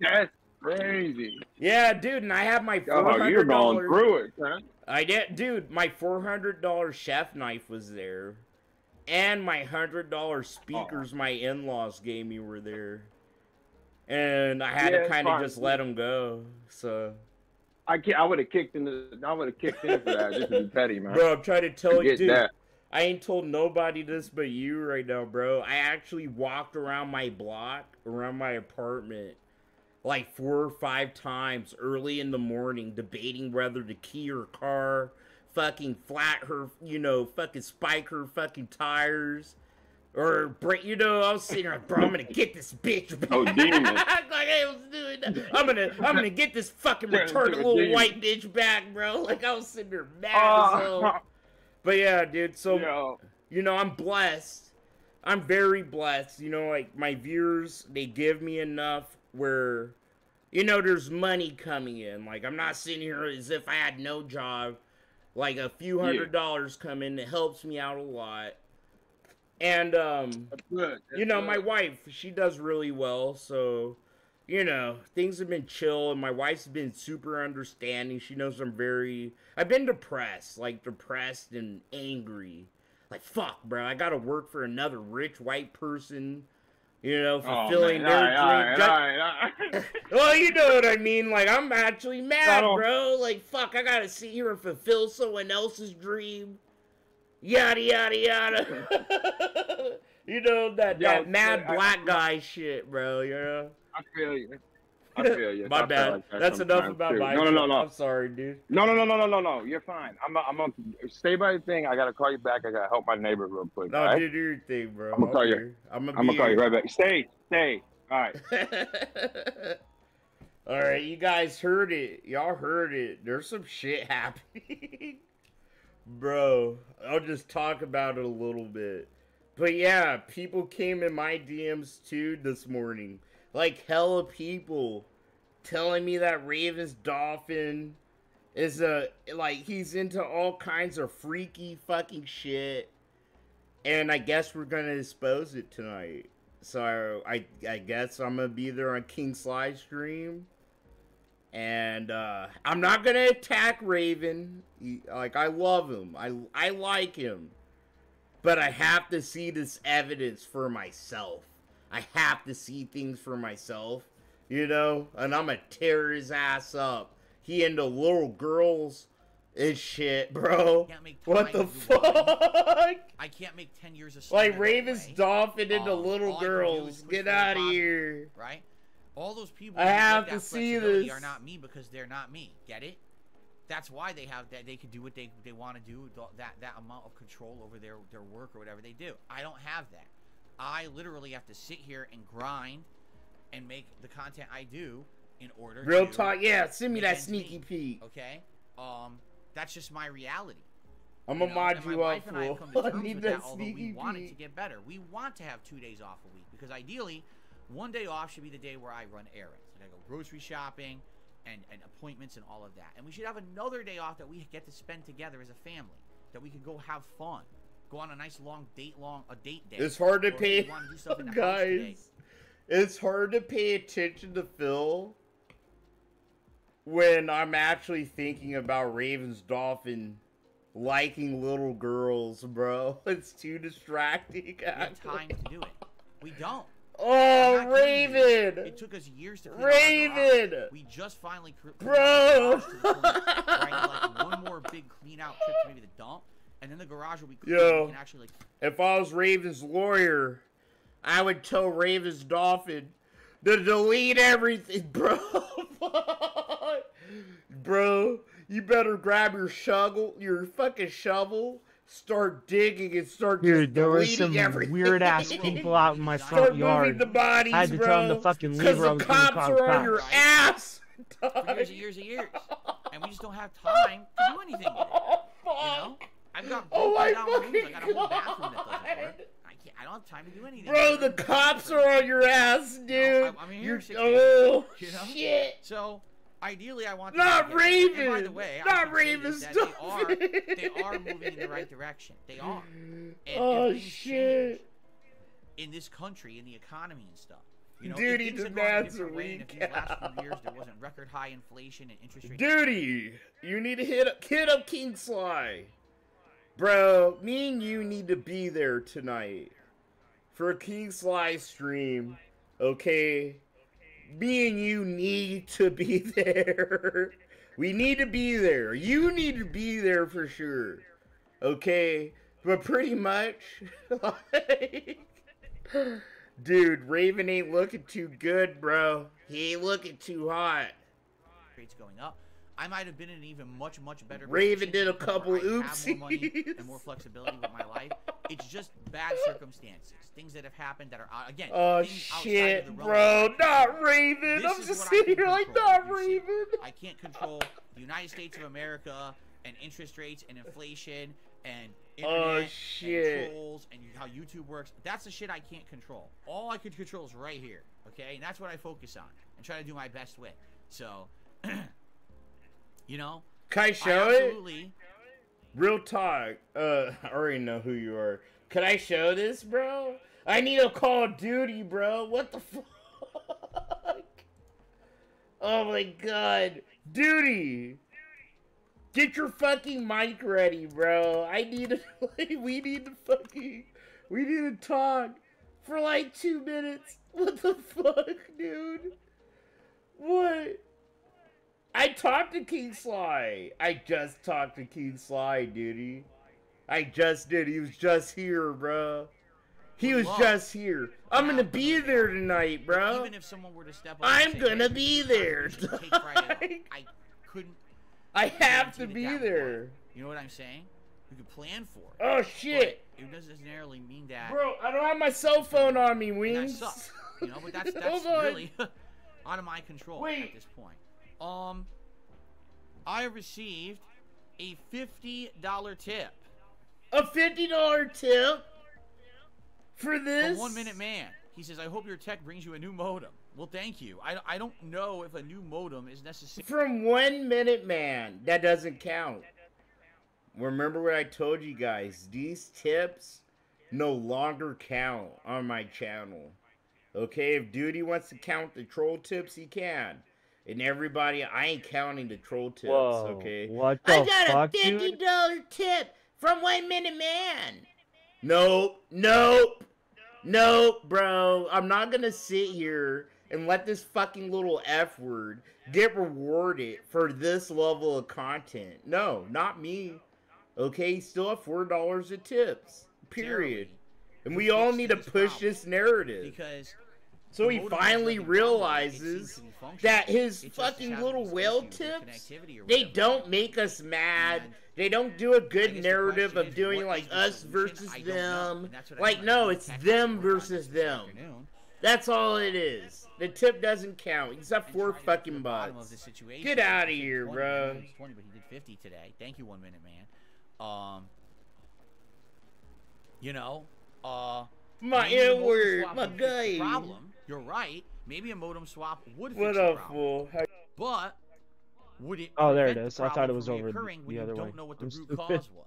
That's crazy. Yeah, dude, and I have my Oh, you're going $400. through it, huh? I did, dude. My $400 chef knife was there, and my $100 speakers my in-laws gave me were there, and I had to kind of just let them go. So I would have kicked in for that. Just to be petty, man. bro, I'm trying to tell you, dude. That. I ain't told nobody this but you right now, bro. I actually walked around my block, around my apartment, like 4 or 5 times early in the morning, debating whether to key her car, fucking flat her, fucking spike her fucking tires, or break. I was sitting there like, bro, I'm gonna get this bitch back. Oh, demon. Like I was doing that. I'm gonna get this fucking retarded little white bitch back, bro. Like I was sitting there mad as hell. But yeah, dude. So I'm blessed. I'm very blessed. Like my viewers, they give me enough where, there's money coming in. Like, I'm not sitting here as if I had no job. Like, a few $100s come in. It helps me out a lot. And, That's good. my wife, she does really well. So, things have been chill. And my wife's been super understanding. She knows I've been depressed. Like, depressed and angry. Like, fuck, bro. I gotta work for another rich white person. Fulfilling their dream. All right. Well, you know what I mean. Like, I'm actually mad, bro. Like, fuck, I gotta sit here and fulfill someone else's dream. Yada, yada, yada. that mad black guy shit, bro, I feel you. My bad. That's enough about my No. I'm sorry, dude. No. You're fine. I'm gonna stay by the thing. I gotta call you back. I gotta help my neighbor real quick. No, right? do your thing, bro. I'm gonna call you. I'm gonna call you right back. Stay. All right. All right, you guys heard it. Y'all heard it. There's some shit happening. Bro, I'll just talk about it a little bit. But yeah, people came in my DMs too this morning. Like, hella people telling me that Ravens Dolphin is he's into all kinds of freaky fucking shit. And I guess we're gonna expose it tonight. So I guess I'm gonna be there on King Sly stream. And I'm not gonna attack Raven. I love him. I like him. But I have to see this evidence for myself. I have to see things for myself, and I'm gonna tear his ass up. He into little girls and shit, bro. What the fuck? I can't make 10 years of like Ravens Dolphin into little girls. Get out of here. Right? All those people I have to see this. Are not me because they're not me. Get it? That's why they have that. They can do what they want to do. That amount of control over their work or whatever they do. I don't have that. I literally have to sit here and grind and make the content I do in order Real to talk, yeah, send me that sneaky peek. Okay? That's just my reality. I'm gonna mod you up, fool. I need that sneaky peek. We want it to get better. We want to have 2 days off a week because ideally, one day off should be the day where I run errands. Like I go grocery shopping and appointments and all of that. And we should have another day off that we get to spend together as a family. That we can go have fun. Go on a nice long date day. It's hard to pay, guys. It's hard to pay attention to Phil when I'm actually thinking about Ravens Dolphin liking little girls, bro. It's too distracting. We have time to do it. We don't. Oh, Raven! It took us years to clean Raven! We just finally bro! Like one more big clean out trip to maybe the dump. And then the garage will be clean. Yo, we can actually, if I was Raven's lawyer, I would tell Ravens Dolphin to delete everything, bro. Bro, you better grab your fucking shovel, start digging, and start Dude, there was some everything. weird ass people out in my front yard. The bodies, I had to tell them to fucking leave or I was gonna call the cops. On your ass. For years and years. And we just don't have time to do anything with it. Fuck. I've got my down rooms. fucking I got a whole bathroom that doesn't work. I don't have time to do anything. Bro, the cops are on your ass, dude. I'm here. Oh, you know? shit. So, Ideally, I want Not them to get better. And by Raven! the way, Not I should say Raven, this, that stop they are moving in the right direction. They are. And Oh, if things shit. change in this country, in the economy and stuff. You know, Duty if things had gone a demands a different way, and if these last recap. few years there wasn't record high inflation and interest rates. Duty, you need to hit up King Sly. Bro, me and you need to be there tonight for a King Sly stream, okay? Me and you need to be there. We need to be there. You need to be there for sure, okay? But pretty much, like, dude, Raven ain't looking too good, bro. He ain't looking too hot. Rates going up. I might have been in an even much better Raven position did a where couple I have more money oopsies. and more flexibility with my life. It's just bad circumstances, things that have happened that are again. Oh things outside of shit, the realm bro, of my not control. Raven. This I'm is just what I sitting can here like, control, not you see. Raven. I can't control the United States of America and interest rates and inflation and internet shit. and trolls and how YouTube works. That's the shit I can't control. All I could control is right here, okay? And that's what I focus on and try to do my best with. So, you know, Can I I show it? absolutely. Real talk. I already know who you are. Can I show this, bro? I need a Call of Duty, bro. What the fuck? Oh my god. Duty! Get your fucking mic ready, bro. I need to, we need to talk for like 2 minutes. What the fuck, dude? What? I talked to King Sly. I just talked to King Sly, dude. I just did. He was just here, bro. He was just here. I'm gonna be there tonight, bro. Even if someone were to step up, I'm and say, gonna "Hey, be this there. contribution will take Friday off," I couldn't. I have to guarantee be that there. would. You know what I'm saying? You could plan for it. Oh shit, But it doesn't necessarily mean that. bro! I don't have my cell phone on me, and that Wings. sucks. You know, but that's Hold on. really out of my control Wait. at this point. I received a $50 tip A $50 tip for this? from 1 Minute Man. He says, "I hope your tech brings you a new modem." Well, thank you. I don't know if a new modem is necessary. From 1 Minute Man. That doesn't count. Remember what I told you guys. These tips no longer count on my channel. Okay, if Duty wants to count the troll tips, he can. And everybody, I ain't counting the troll tips, Whoa, okay? what the I got fuck, a $50 dude? tip from 1 Minute Man. Nope, nope, nope, bro. I'm not gonna sit here and let this fucking little F word get rewarded for this level of content. No, not me. Okay, still have $4 of tips. Period. And we all need to push this narrative. Because So the he modem finally has nothing wrong with it. It seems realizes to be functional. that his It just fucking has little this whale issue with tips, connectivity or they whatever. don't make us mad. And They don't do a I good guess the narrative question of is, doing what like is the us solution? versus I don't know. them. And that's what I Like, mean, no, like, it's text them work on versus this them. afternoon. That's all it is. The tip doesn't count. Except And 4 try to get to fucking the bottom of bucks. the situation. Get outta He said here, 20, bro. he said 20, but he did 50 today. Thank you, 1 Minute Man. You know, My maybe the modem N-word, swap my would fix the guy. problem. You're right. Maybe a modem swap would fix What the up, problem. fool? How- But would it Oh, there it prevent is. the I thought it problem was from over reoccurring when the you other don't way. know what the I'm root stupid. cause was?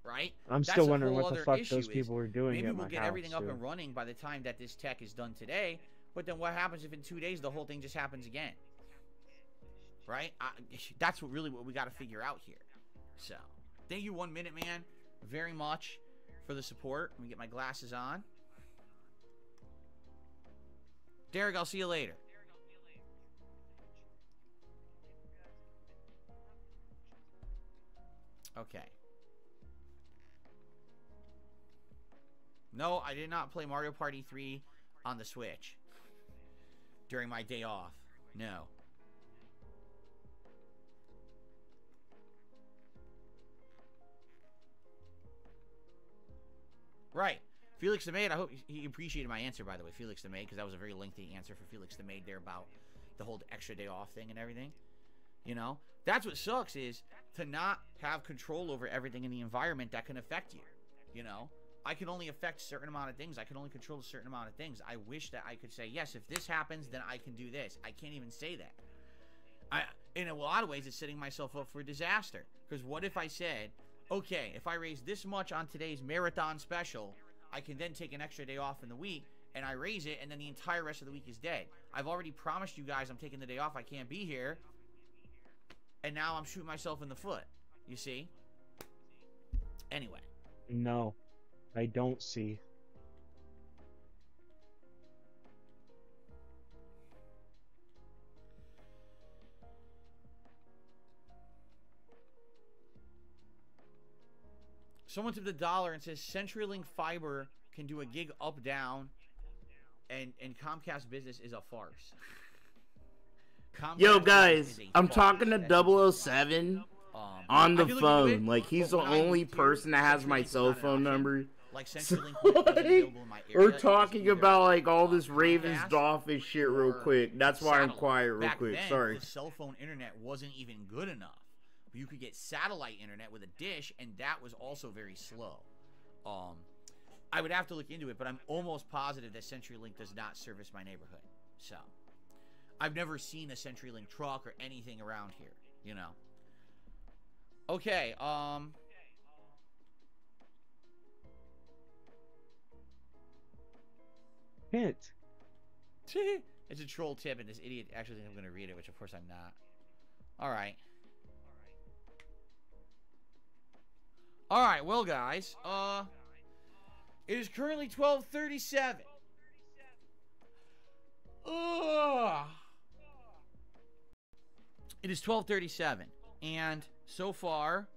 Right? I'm That's still a wondering whole what the other fuck issue those is people were doing maybe at we'll my get house, everything up too. and running by the time that this tech is done today, but then what happens if in 2 days the whole thing just happens again? Right? That's what we got to figure out here. So, thank you, 1 Minute Man, very much for the support. Let me get my glasses on. Derek, I'll see you later. Okay. No, I did not play Mario Party 3 on the Switch during my day off. No. Right. Felix the Maid, I hope he appreciated my answer, by the way, Felix the Maid, because that was a very lengthy answer for Felix the Maid there about the whole extra day off thing and everything. You know? That's what sucks, is to not have control over everything in the environment that can affect you. You know? I can only affect a certain amount of things. I can only control a certain amount of things. I wish that I could say, yes, if this happens, then I can do this. I can't even say that. In a lot of ways, it's setting myself up for disaster. Because what if I said, okay, if I raise this much on today's marathon special, I can then take an extra day off in the week, and I raise it, and then the entire rest of the week is dead. I've already promised you guys I'm taking the day off. I can't be here. And now I'm shooting myself in the foot. You see? Anyway. No, I don't see. Someone tipped $1 and says CenturyLink fiber can do a gig up down, and Comcast business is a farce. Yo guys, I'm talking to 007 on the phone. Like he's the only person that has my cell phone number. Like CenturyLink we're talking about like all this Ravens Dolphins shit real quick. That's why I'm quiet real quick. Sorry. The cell phone internet wasn't even good enough. You could get satellite internet with a dish, and that was also very slow. I would have to look into it, but I'm almost positive that CenturyLink does not service my neighborhood. So, I've never seen a CenturyLink truck or anything around here, you know. Okay, Hint. It's a troll tip, and this idiot actually thinks I'm going to read it, which of course I'm not. Alright. Alright, well guys, it is currently 12:37. It is 12:37, and so far,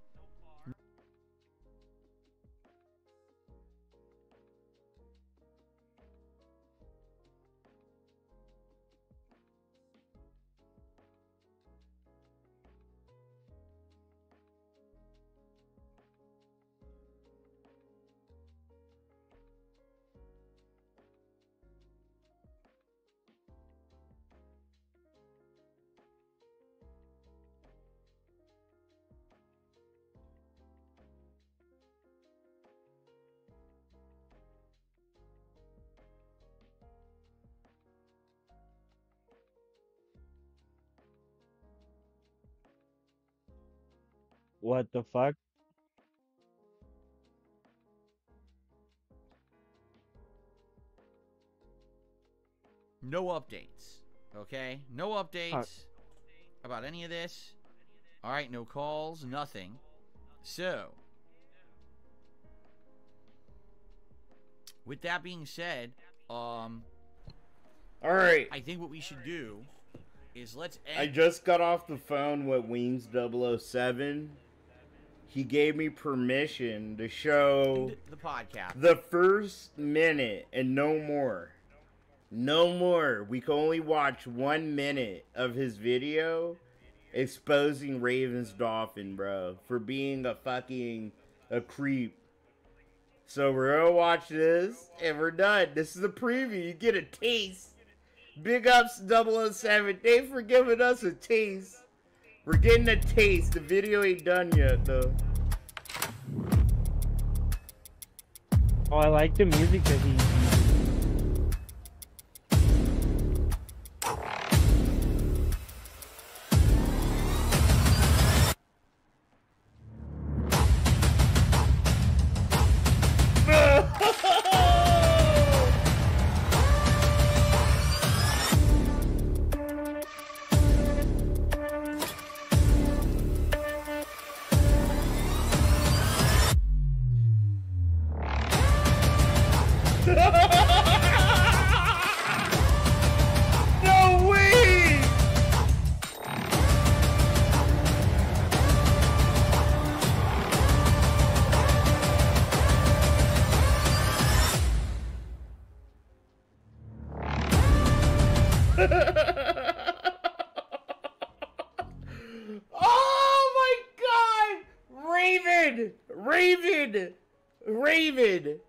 What the fuck? no updates. Okay? No updates about any of this. Alright, no calls, nothing. So, with that being said, alright. I think what we should do is let's end. I just got off the phone with Weems 007. He gave me permission to show the podcast. The first minute and no more. No more. We can only watch 1 minute of his video exposing Ravens Dolphin, bro, for being a creep. So we're gonna watch this and we're done. This is a preview. You get a taste. Big ups 007. They for giving us a taste. We're getting a taste. The video ain't done yet, though. Oh, I like the music that he used. No way! Oh my god! Raven! Raven! Raven!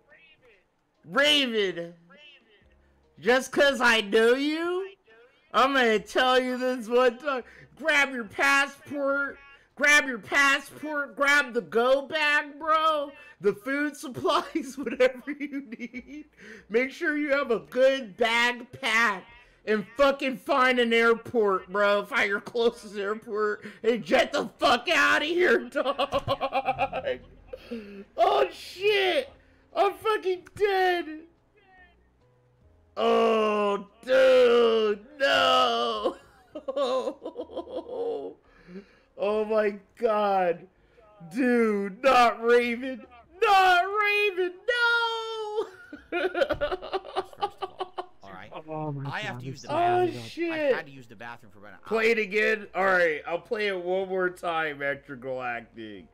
Raven! Just cause I know you, I'm gonna tell you this one time. Grab your passport, grab the go bag, bro. The food supplies, whatever you need. Make sure you have a good bag packed. and fucking find an airport, bro. Find your closest airport and jet the fuck out of here, dog. Oh shit! I'm fucking dead. Oh, dude, no. Oh my god. Dude, not Raven. Not Raven, no! Alright. Oh my I have to God, use the Oh bathroom. I shit. had to use the bathroom for about an hour. Play it again? Alright, I'll play it one more time, Extra Galactic.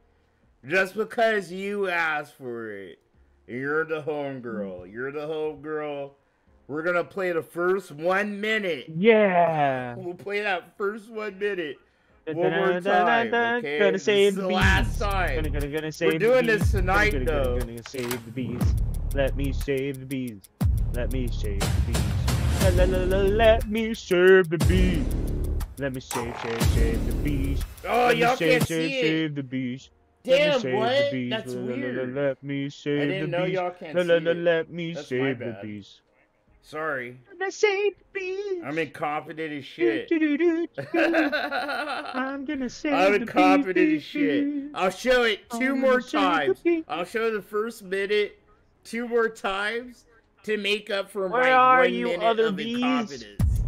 Just because you asked for it. You're the homegirl. You're the homegirl. We're gonna play the first 1 minute. Yeah. We'll play that first 1 minute. One more time, okay? Gonna This save is the the bees. last time. Gonna save We're doing the bees. this tonight, gonna, though. Gonna save the bees. Let me save the bees. Let me save the bees. La, la, la, la, let me save the bees. Let me save the bees. Oh, Let me y'all save, can't save, see it. save the bees. Let me Damn, save what? the bees. That's La, la, la, weird. Let me I save the didn't know bees. y'all can't La, see la, la, it. let me That's my save the bad. bees. Sorry. Let me save the bees. I'm incompetent as shit. I'm gonna save I'm the incompetent bees. as shit. I'll show it two I'm more gonna save the times. bees. I'll show the first minute 2 more times to make up for Where my are 1 you, minute other of bees? incompetence.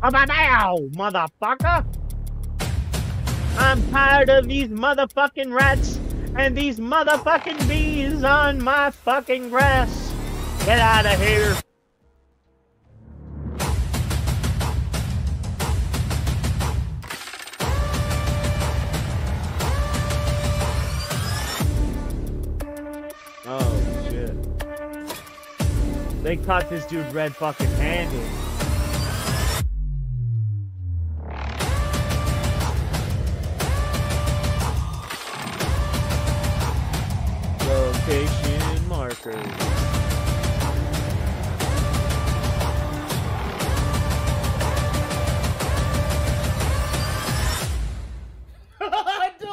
How about now, motherfucker? I'm tired of these motherfucking rats and these motherfucking bees on my fucking grass. Get out of here. Oh, shit. They caught this dude red fucking handed. Location markers.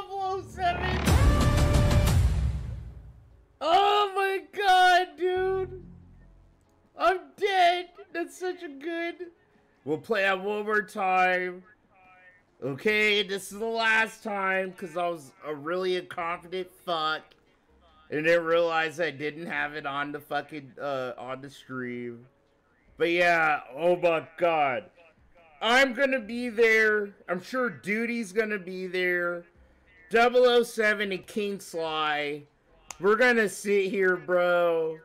.007. Oh my god, dude. I'm dead. That's such a good. We'll play that one more time. Okay, this is the last time because I was a really incompetent fuck and didn't realize I didn't have it on the fucking on the stream. But yeah, oh my god. I'm gonna be there. I'm sure Duty's gonna be there. 007 and King Sly. We're gonna sit here, bro,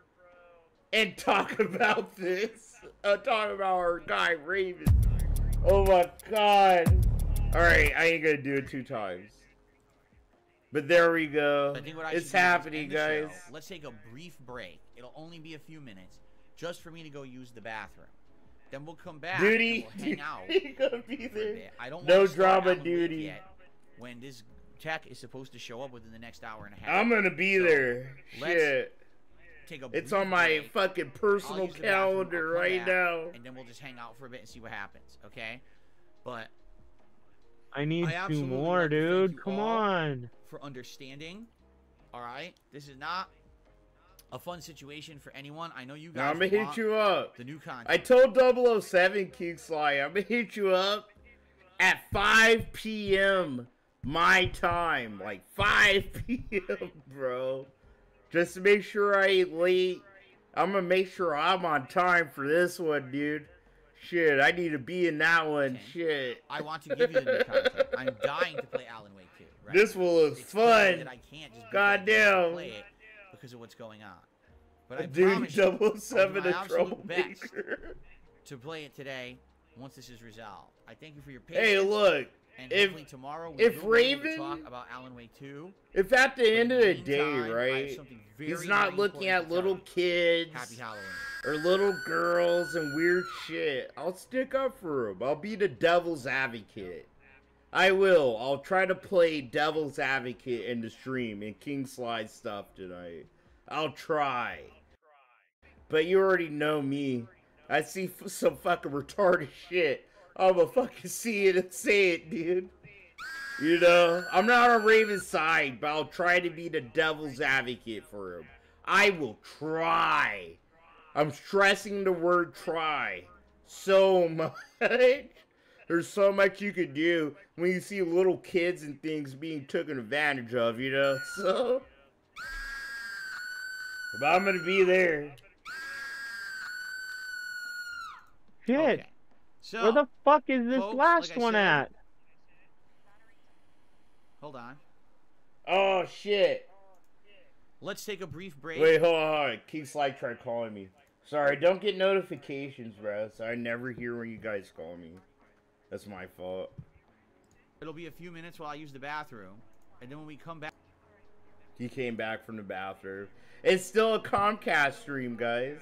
and talk about this. Talk about our guy Raven. Oh my god. Alright, I ain't gonna do it 2 times. But there we go. I think what I It's should do is happening, end the show. guys. Let's take a brief break. It'll only be a few minutes, just for me to go use the bathroom. Then we'll come back Duty, and we'll hang out. you gonna be for a there. bit. I don't No wanna start drama, Alan Wake Duty. yet, when this tech is supposed to show up within the next hour and a half. I'm gonna be So, there. let's Shit. Take a It's brief on my break. fucking I'll personal use the bathroom, calendar I'll come right back, now. and then we'll just hang out for a bit and see what happens. Okay? But I need I 2 absolutely more, like to thank dude. you Come all on. for understanding. All right, this is not a fun situation for anyone. I know you guys. I'm gonna hit want you up. the new content. I told 007 King Sly I'm gonna hit you up at 5 p.m. my time. Like 5 p.m., bro. Just to make sure I ain't late. I'm gonna make sure I'm on time for this one, dude. Shit, I need to be in that one. Okay. Shit. I want to give you the new content. I'm dying to play Alan Wake 2. Right? This will look It's crazy fun. that I can't just Goddamn. play it because of what's going on. But I Dude, promise you, I'll do 007 my a absolute best troublemaker. to play it today once this is resolved. I thank you for your patience. Hey, look. And if- hopefully tomorrow we if will be able to Raven- talk about Alan Wake 2. If at the But end in of the meantime, day, I have right, something he's very, not very looking important at to little tell you. kids Happy Halloween. or little girls and weird shit, I'll stick up for him. I'll be the devil's advocate. I will. I'll try to play devil's advocate in the stream and King Slide stuff tonight. I'll try. But you already know me. I see some fucking retarded shit. I'ma fucking see it and say it, dude. You know, I'm not on Raven's side, but I'll try to be the devil's advocate for him. I will try. I'm stressing the word try so much. There's so much you could do when you see little kids and things being taken advantage of, you know? So, but I'm gonna be there. Shit. Okay. So, Where the fuck is this folks, last like I one said- at? hold on. Oh shit! Let's take a brief break. Wait, hold on. Keith Slide tried calling me. Sorry, don't get notifications, bro. So I never hear when you guys call me. That's my fault. It'll be a few minutes while I use the bathroom, and then when we come back. He came back from the bathroom. It's still a Comcast stream, guys.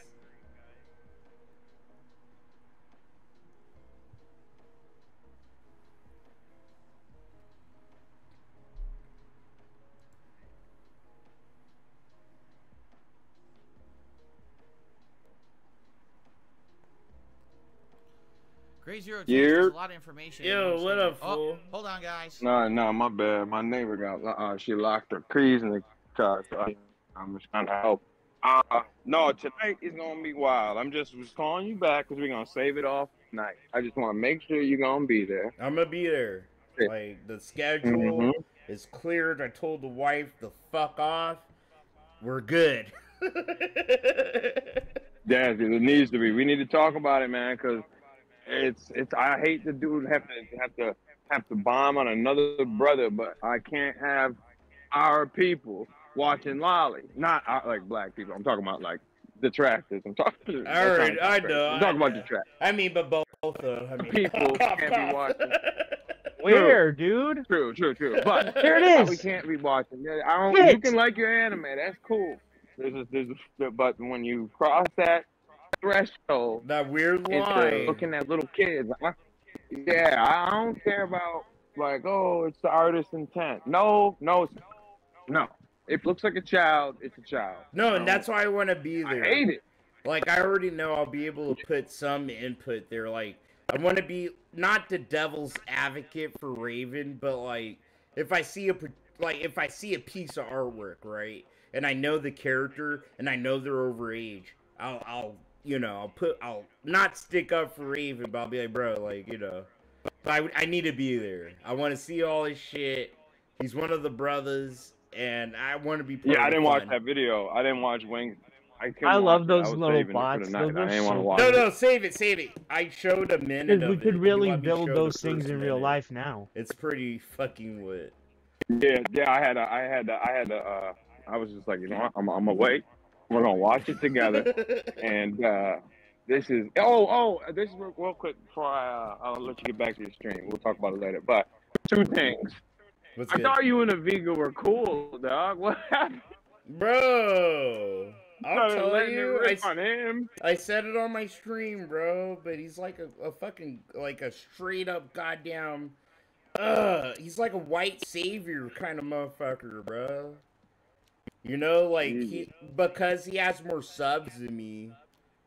Gray Zero Yeah. There's a lot of information. in Yo, one what up, segment. fool? Hold on, guys. No, my bad. My neighbor got she locked her keys in the car, so I'm just trying to help. No, tonight is gonna be wild. I'm just was calling you back because we're gonna save it off tonight. I just want to make sure you're gonna be there. I'm gonna be there. Yeah. Like, the schedule Mhm. is cleared. I told the wife to fuck off. We're good. Yeah, it needs to be. We need to talk about it, man, because it's. I hate to have to bomb on another brother, but I can't have our people watching Lolly. Not like black people. I'm talking about like detractors. I'm talking. Alright, I know. I'm talking about detractors. I mean, but both though. I mean, People can't be watching. Where, dude? True. But There it is. we can't be watching. Yeah, I don't. Shit. You can like your anime. That's cool. But when you cross that threshold, that weird into line. looking at little kids, I don't care about like, oh, it's the artist's intent. No. It looks like a child. It's a child. No, and that's why I want to be I there. hate it. Like, I already know I'll be able to put some input there. Like, I want to be not the devil's advocate for Raven, but like, if I see a piece of artwork, right, and I know the character and I know they're overage, I'll not stick up for Raven, but I'll be like, bro, like, you know, but I need to be there. I want to see all his shit. He's one of the brothers, and I want to be part Yeah, I of the didn't watch fun. that video. I didn't watch Wing. I love those little bots. I Those are didn't want to so- watch No, it. save it. I showed a minute Because of we it. could If you really let me build show those the things first in real minute. life now. It's pretty fucking lit. Yeah. I was just like, you know what? I'm gonna wait. We're gonna watch it together. And this is this is real quick before I'll let you get back to your stream. We'll talk about it later. But two things. What's I good? thought you and Aviga were cool, dog. What happened? Bro, I'll Started tell letting it you, rip on him. I said it on my stream, bro, but he's like a fucking, like a straight up goddamn, he's like a white savior kind of motherfucker, bro. You know, like, because he has more subs than me,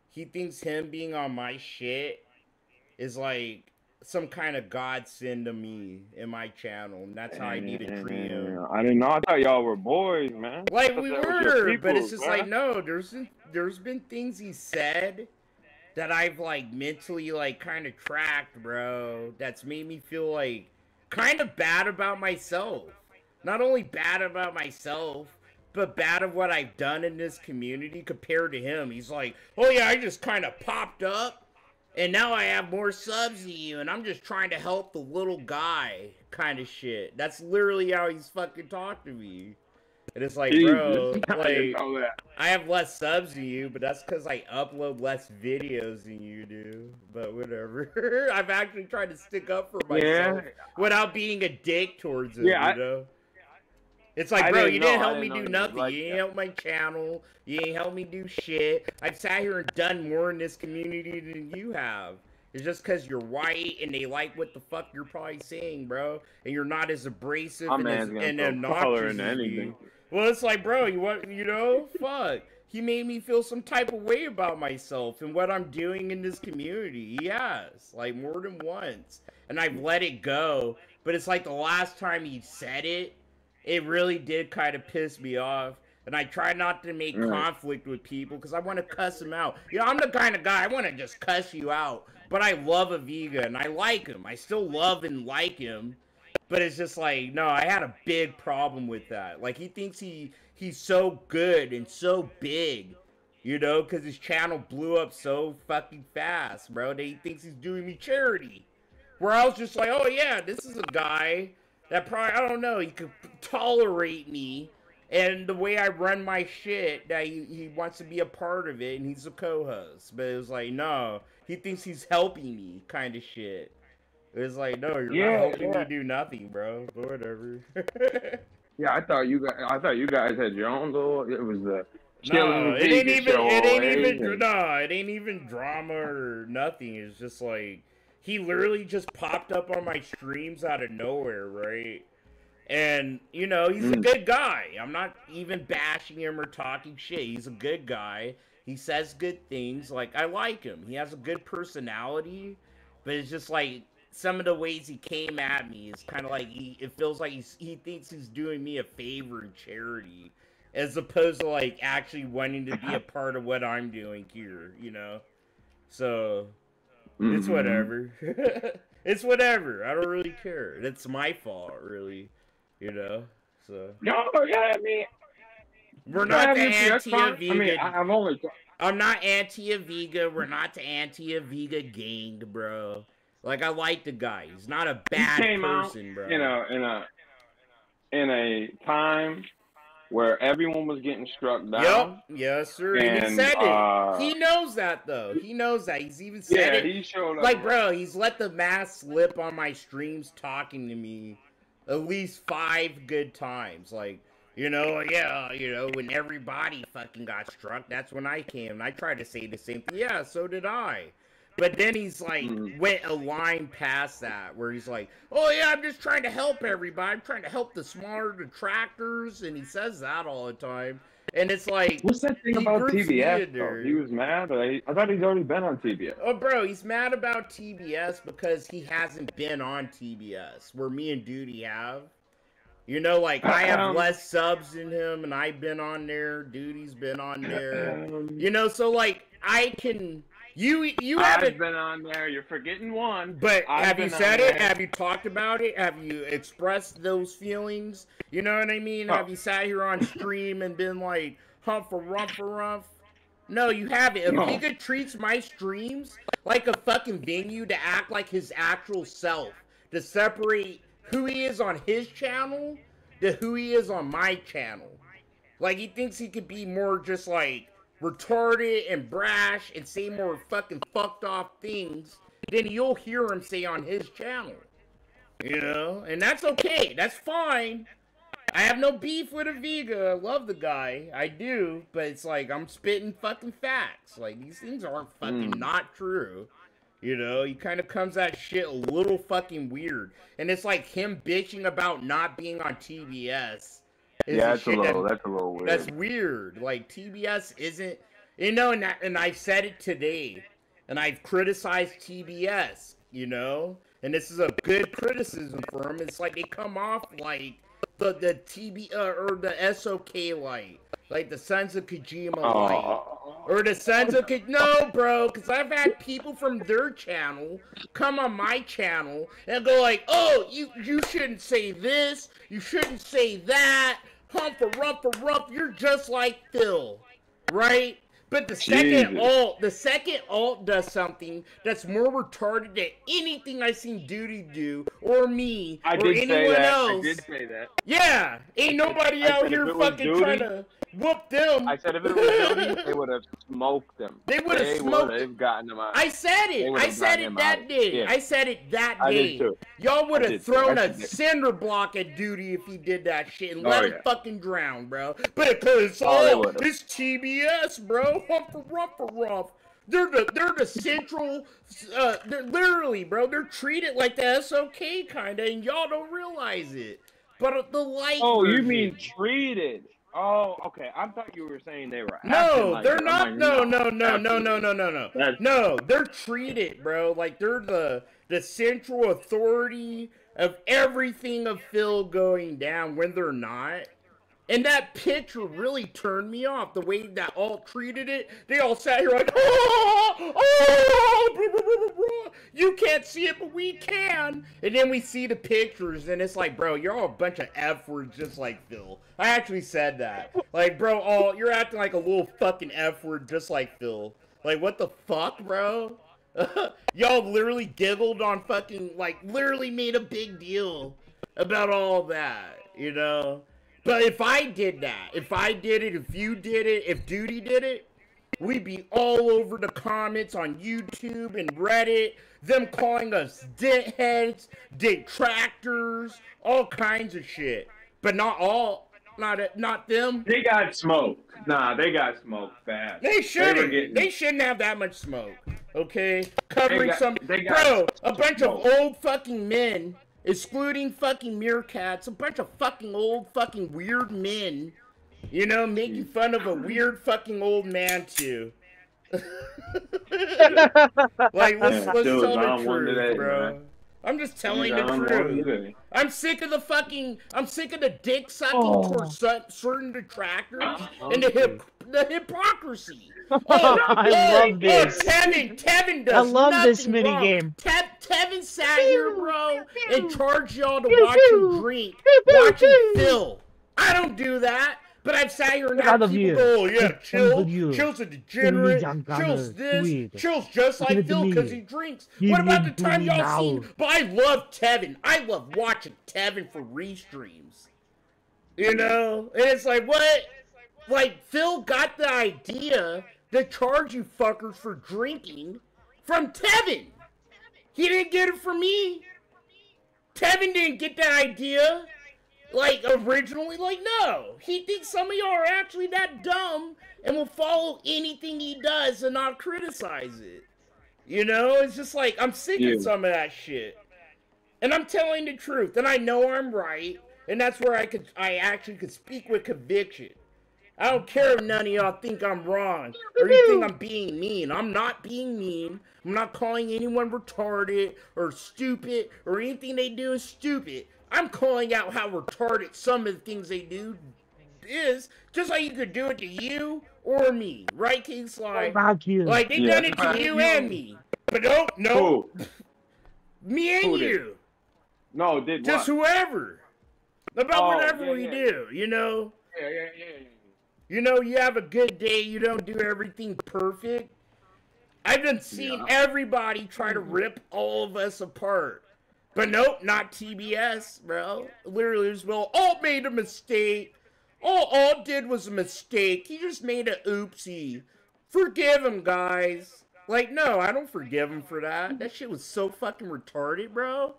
he thinks him being on my shit is like some kind of godsend to me in my channel, and that's how I need to treat him. I didn't know. I thought y'all were boys, man. I Like, thought we that was your were, but it's peoples, just man. like, no, there's been things he said that I've, like, mentally, like, kind of tracked, bro, that's made me feel, like, kind of bad about myself. Not only bad about myself, but bad of what I've done in this community compared to him. He's like, oh yeah, I just kind of popped up, and now I have more subs than you, and I'm just trying to help the little guy kind of shit. That's literally how he's fucking talked to me. And it's like, bro, Jesus. I didn't like, know that. I have less subs than you, but that's because I upload less videos than you do. But whatever. I've actually tried to stick up for myself without being a dick towards him, Yeah, you know? It's like, bro, you didn't help me do nothing. You didn't help my channel. You ain't help me do shit. I've sat here and done more in this community than you have. It's just because you're white and they like what the fuck you're probably saying, bro. And you're not as abrasive My and man's as gonna and throw color obnoxious into as anything. you. Well, it's like, bro, you know, fuck. He made me feel some type of way about myself and what I'm doing in this community. He has, like, more than once. And I've let it go. But it's like the last time he said it, it really did kind of piss me off. And I try not to make Right. conflict with people because I want to cuss them out. You know, I'm the kind of guy, I want to just cuss you out. But I love Aviga, and I like him. I still love and like him. But it's just like, no, I had a big problem with that. Like, he thinks he's so good and so big, you know, because his channel blew up so fucking fast, bro. That he thinks he's doing me charity. Where I was just like, oh, yeah, this is a guy that probably, I don't know, he could tolerate me. And the way I run my shit, that he wants to be a part of it, and he's a co-host. But it was like, no, he thinks he's helping me, kind of shit. It was like, no, you're not helping me do nothing, bro. But whatever. Yeah, I thought you guys had your own little. It was the No, it Chilling ain't Vegan even. show, It ain't eh? even. No, it ain't even drama or nothing. It's just like he literally just popped up on my streams out of nowhere, right? And, you know, he's a good guy. I'm not even bashing him or talking shit. He's a good guy. He says good things. Like, I like him. He has a good personality. But it's just like, some of the ways he came at me is kind of like, it feels like he thinks he's doing me a favor and charity. As opposed to, like, actually wanting to be a part of what I'm doing here, you know? So, it's whatever. It's whatever. I don't really care. It's my fault, really. You know, so No, yeah, I mean, we're not the that's fine. anti-Aviga. I mean, I've only. I'm not anti-Aviga. We're not the anti-Aviga gang, bro. Like, I like the guy. He's not a bad person, bro. You know, in a time where everyone was getting struck down. Yep. Yes, sir. And he said it. He knows that, though. He knows that. He's even said it. He showed up. Like, bro, he's let the mask slip on my streams talking to me at least 5 good times. Like, you know, yeah, you know, when everybody fucking got struck, that's when I came. And I tried to say the same thing. Yeah, so did I. But then he's like, went a line past that, where he's like, oh yeah, I'm just trying to help everybody. I'm trying to help the smaller detractors. And he says that all the time. And it's like, what's that thing he about groups me TBS? in Though? there. He was mad. I thought he's already been on TBS. Oh, bro, he's mad about TBS because he hasn't been on TBS, where me and Duty have. You know, like, I have less subs than him, and I've been on there. Duty's been on there. You know, so, like, I can... You haven't... I've been on there. You're forgetting one. But have you said it? There. Have you talked about it? Have you expressed those feelings? You know what I mean? Have you sat here on stream and been like, hump or rump? No, you haven't. If Aviga treats my streams like a fucking venue to act like his actual self, to separate who he is on his channel to who he is on my channel. Like, he thinks he could be more just like retarded and brash and say more fucking fucked off things than you'll hear him say on his channel. You know? And that's okay. That's fine. I have no beef with Aviga. I love the guy. I do. But it's like, I'm spitting fucking facts. Like, these things aren't fucking not true. You know? He kind of comes at shit a little fucking weird. And it's like him bitching about not being on TBS. Yeah, that's a little weird. That's weird. Like, TBS isn't... You know, and I've said it today. And I've criticized TBS, you know? And this is a good criticism for him. It's like they come off like the TB or the SOK light. Like the Sons of Kojima light. Or the Sons of No, bro, because I've had people from their channel come on my channel and go like, oh, you shouldn't say this, you shouldn't say that, hump or rump, you're just like Phil, right? But the second alt does something that's more retarded than anything I've seen Duty do, or me, or anyone else. I did say that. Yeah, ain't nobody out here fucking trying to whoop them. I said if it was Duty, they would have smoked them. They would have gotten them out. I said it. I said it that day. Yeah. I said it that day. I did too. Y'all would have thrown a cinder block at Duty if he did that shit and let him fucking drown, bro. But because it's TBS, bro. Rump. They're the central. They're literally, bro. They're treated like the SOK kinda, and y'all don't realize it. But the light. Oh, version. you mean treated? Oh, okay. I thought you were saying they were. No, like they're it. not. Like, No. No, they're treated, bro. Like they're the central authority of everything of Phil going down when they're not. And that picture really turned me off. The way that all treated it, they all sat here like, oh, blah, blah, blah, blah, blah. You can't see it, but we can. And then we see the pictures, and it's like, bro, you're all a bunch of F words just like Phil. I actually said that. Like, bro, you're acting like a little fucking F word just like Phil. Like, what the fuck, bro? Y'all literally giggled on fucking, like, literally made a big deal about all that, you know? But if I did that, if I did it, if you did it, if Duty did it, we'd be all over the comments on YouTube and Reddit, them calling us dickheads, detractors, all kinds of shit. But not all, not them. They got smoked. Nah, they got smoked fast. They shouldn't. They shouldn't have that much smoke. Okay? Covering bro, a bunch of old fucking men, excluding fucking meerkats, a bunch of fucking old fucking weird men, you know, making fun of a weird fucking old man too. Like, let's tell the truth, bro. Man. I'm just telling the truth. I'm sick of the dick sucking towards certain detractors and the hypocrisy. I love this. Tevin does I love nothing this mini wrong. game. Tevin sat here, bro, and charged y'all to watch him drink, watching Phil. I don't do that. But I've sat here and had people go, oh yeah, Chill's a degenerate, Chill's this, Chill's just like Phil because he drinks. What about the time y'all seen, but I love Tevin. I love watching Tevin for restreams. You know? And it's like, what? Like, Phil got the idea to charge you fuckers for drinking from Tevin. He didn't get it from me. Tevin didn't get the idea. Like, originally, like, no. He thinks some of y'all are actually that dumb and will follow anything he does and not criticize it. You know? It's just like, I'm sick of some of that shit. And I'm telling the truth. And I know I'm right. And that's where I actually could speak with conviction. I don't care if none of y'all think I'm wrong or you think I'm being mean. I'm not being mean. I'm not calling anyone retarded or stupid or anything they do is stupid. I'm calling out how retarded some of the things they do is, just like you could do it to you or me, right, King Sly? Like, they done it to you and me. But no. Me and you. No, did just what? Whoever. About whatever we do, you know? Yeah. You know, you have a good day, you don't do everything perfect. I've been seeing everybody try to rip all of us apart. But nope, not TBS, bro. Literally, as well, all made a mistake. All did was a mistake. He just made a oopsie. Forgive him, guys. Like, no, I don't forgive him for that. That shit was so fucking retarded, bro.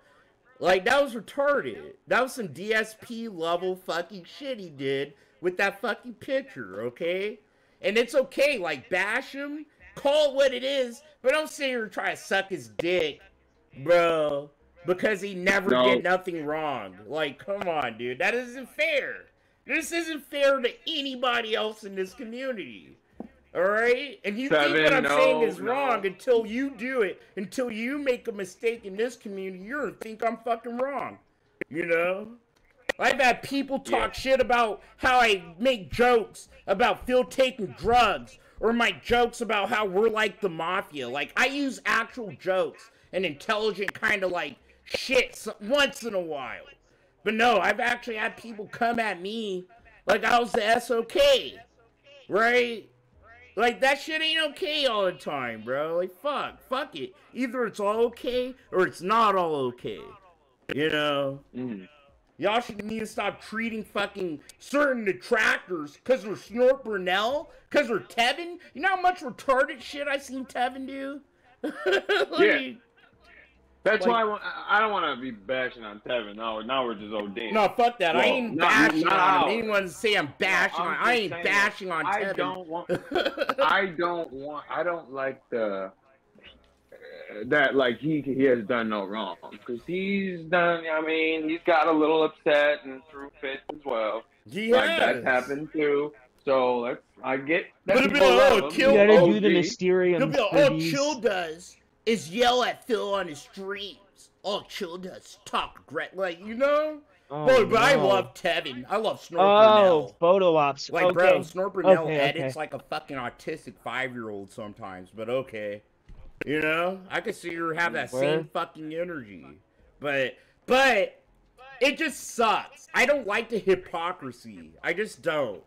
Like, that was retarded. That was some DSP level fucking shit he did with that fucking picture, okay? And it's okay, like, bash him, call it what it is, but don't sit here and try to suck his dick, bro. Because he never did nothing wrong. Like, come on, dude. That isn't fair. This isn't fair to anybody else in this community. Alright? And you think what I'm saying is wrong until you do it. Until you make a mistake in this community, you're gonna think I'm fucking wrong. You know? I've had people talk shit about how I make jokes about Phil taking drugs. Or my jokes about how we're like the mafia. Like, I use actual jokes and intelligent kind of like shit once in a while. But no, I've actually had people come at me like I was the SOK, right? Like, that shit ain't okay all the time, bro. Like, fuck it. Either it's all okay or it's not all okay, you know? Y'all should need to stop treating fucking certain detractors because they're Snort Brunel, because they're Tevin. You know how much retarded shit I seen Tevin do? Like, that's why I don't want to be bashing on Tevin. Now we're just ODing. No, fuck that. I ain't bashing on him. Anyone say I'm bashing on him. I ain't bashing on Tevin. I don't like that, like, he has done no wrong. Because he's done, I mean, he's got a little upset and threw fits as well. Like, that's happened too. So, I get that. But it'll be like, Kill, you gotta do the Mysterium. It'll be like, all Chill does is yell at Phil on his streams. All Chill does talk great, like, you know? But I no. love Tevin. I love Snort Oh, Brunel. photo ops. Like, okay. bro, Snort Brunel Okay, edits okay. like a fucking autistic 5-year-old sometimes, but okay. You know? I could see her have that same fucking energy. But it just sucks. I don't like the hypocrisy. I just don't.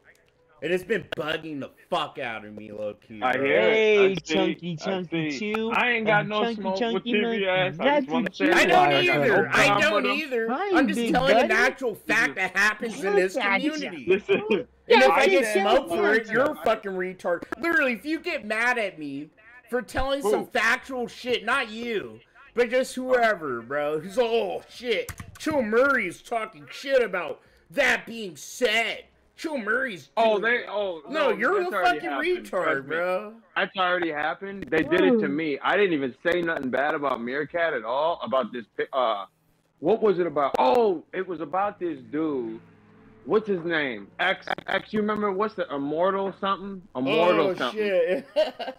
And it's been bugging the fuck out of me, low-key. I bro. hear Hey, it. chunky chew. I ain't got and no chunky, smoke chunky with milk. TBS. I That's just want to what say you I that. don't are, got either. no I problem don't with 'em. either. Hi, I'm just big telling an buddy. actual fact that happens in this community. Listen, And if I get said- smoked for it, I- you're a fucking retard. Literally, if you get mad at me for telling some factual shit, not you, but just whoever, bro, who's like, oh shit, Chill Murray's talking shit about that being said. Chill Murray's. no, you're a that's already fucking happened. Trust retard, me. bro. That's already happened. They did it to me. I didn't even say nothing bad about Meerkat at all. About this, what was it about? Oh, it was about this dude. What's his name? X. You remember what's the Immortal something? Immortal something. Shit.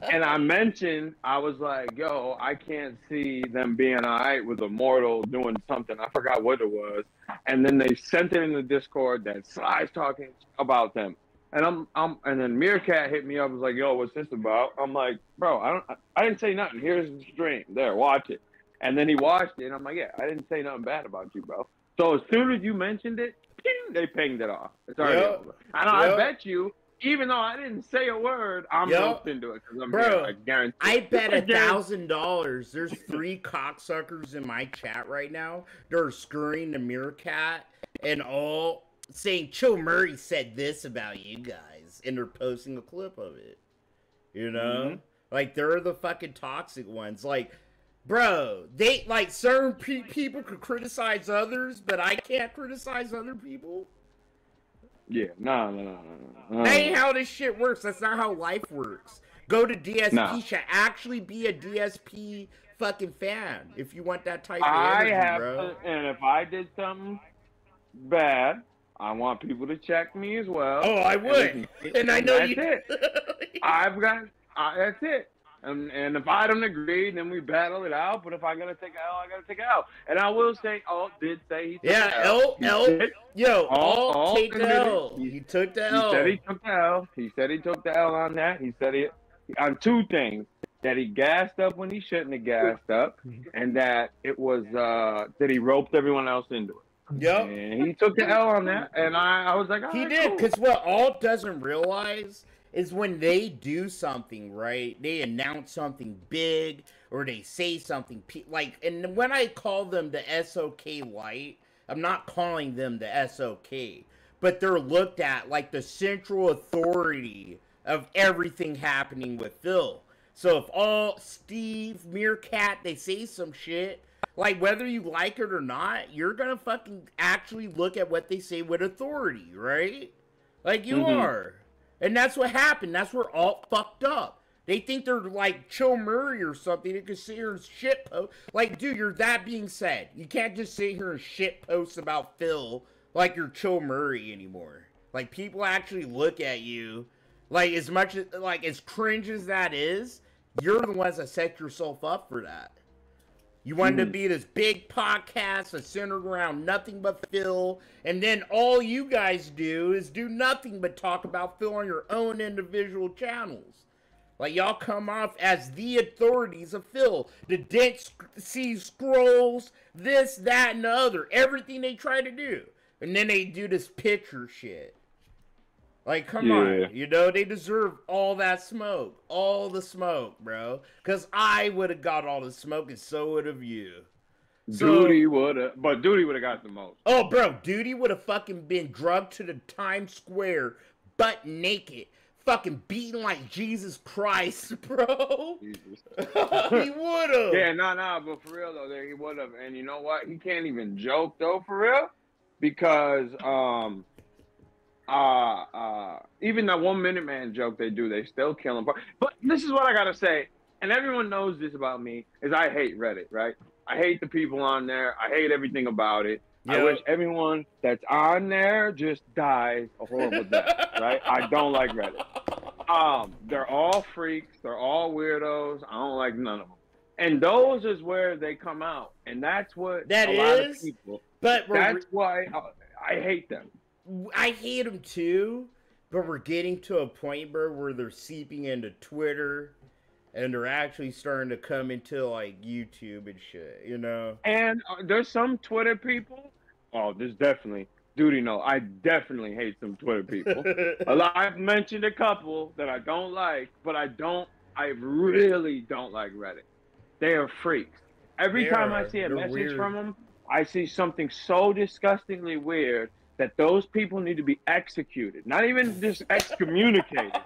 And I mentioned, I was like, yo, I can't see them being all right with Immortal doing something. I forgot what it was. And then they sent it in the Discord that Sly's talking about them. And and then Meerkat hit me up, was like, yo, what's this about? I'm like, bro, I didn't say nothing. Here's the stream. There, watch it. And then he watched it, and I'm like, yeah, I didn't say nothing bad about you, bro. So as soon as you mentioned it, ping, they pinged it off. It's already over. And I bet you, even though I didn't say a word, I'm roped into it because I'm here. I guarantee. I bet $1,000 there's 3 cocksuckers in my chat right now. They're scurrying the Meerkat and all saying Chill Murray said this about you guys, and they're posting a clip of it. You know, like they're the fucking toxic ones. Like, bro, they like certain people could criticize others, but I can't criticize other people. Yeah, no. That ain't how this shit works. That's not how life works. Go to DSP. Should actually be a DSP fucking fan if you want that type of energy, bro. And if I did something bad, I want people to check me as well. Oh, I would. And I know you. That's it. That's it. And if I don't agree, then we battle it out. But if I gotta take L, I gotta take L. And I will say, Alt did say he took L. Alt take the L. He took the L. He said he took the L. He said he took the L on that. He said it on 2 things. That he gassed up when he shouldn't have gassed up. And that it was, that he roped everyone else into it. Yep. And he took the L on that. And I was like, all he right, did. Because what Alt doesn't realize is when they do something, right? They announce something big or they say something like, and when I call them the SOK Light, I'm not calling them the SOK, but they're looked at like the central authority of everything happening with Phil. So if all Steve, Meerkat, they say some shit, like whether you like it or not, you're gonna fucking actually look at what they say with authority, right? Like you are. And that's what happened. That's where Alt fucked up. They think they're like Chill Murray or something. They can sit here and shit post. Like, dude, you're that being said. You can't just sit here and shit post about Phil like you're Chill Murray anymore. Like, people actually look at you. Like, as much as, like, as cringe as that is, you're the ones that set yourself up for that. You wanted to be this big podcast that's centered around nothing but Phil, and then all you guys do is do nothing but talk about Phil on your own individual channels. Like, y'all come off as the authorities of Phil. The Dead Sea Scrolls, this, that, and the other. Everything they try to do. And then they do this picture shit. Like, come on. You know, they deserve all that smoke. All the smoke, bro. Because I would have got all the smoke, and so would have you. Duty would have, but Duty would have got the most. Oh, bro, Duty would have fucking been drugged to the Times Square, butt naked, fucking beaten like Jesus Christ, bro. He would have. Yeah, no, but for real though, he would have. And you know what? He can't even joke though, for real, because even that 1 Minute Man joke they do, they still kill him. But this is what I gotta say, and everyone knows this about me, is I hate Reddit, right? I hate the people on there. I hate everything about it. Yep. I wish everyone that's on there just dies a horrible death, right? I don't like Reddit. They're all freaks. They're all weirdos. I don't like none of them. And those is where they come out. And that's what a lot of people But That's why I hate them. I hate them too. But we're getting to a point, bro, where they're seeping into Twitter, and they're actually starting to come into like YouTube and shit. You know. And there's some Twitter people. Oh, there's definitely. Duty, no, I definitely hate some Twitter people. I've mentioned a couple that I don't like, but I really don't like Reddit. They are freaks. Every time I see a message from them, I see something so disgustingly weird that those people need to be executed. Not even just excommunicated.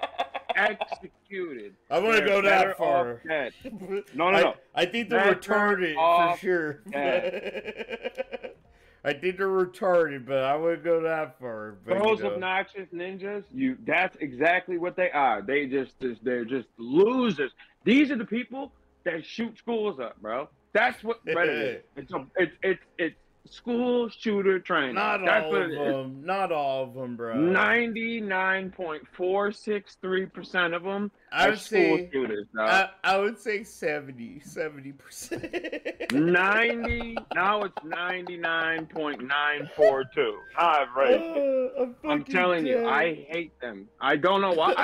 Executed. I want to go that far. No. I think they're retarded for sure. I think they're retarded, but I wouldn't go that far. But, those obnoxious ninjas, that's exactly what they are. They're just losers. These are the people that shoot schools up, bro. That's what Reddit is. It's school shooter training. Not all of them. Not all of them, bro. 99.463% of them are school shooters, dog. I would say 70%. 90. Now it's 99.942. I've raised it. I'm telling you, I hate them. I don't know why.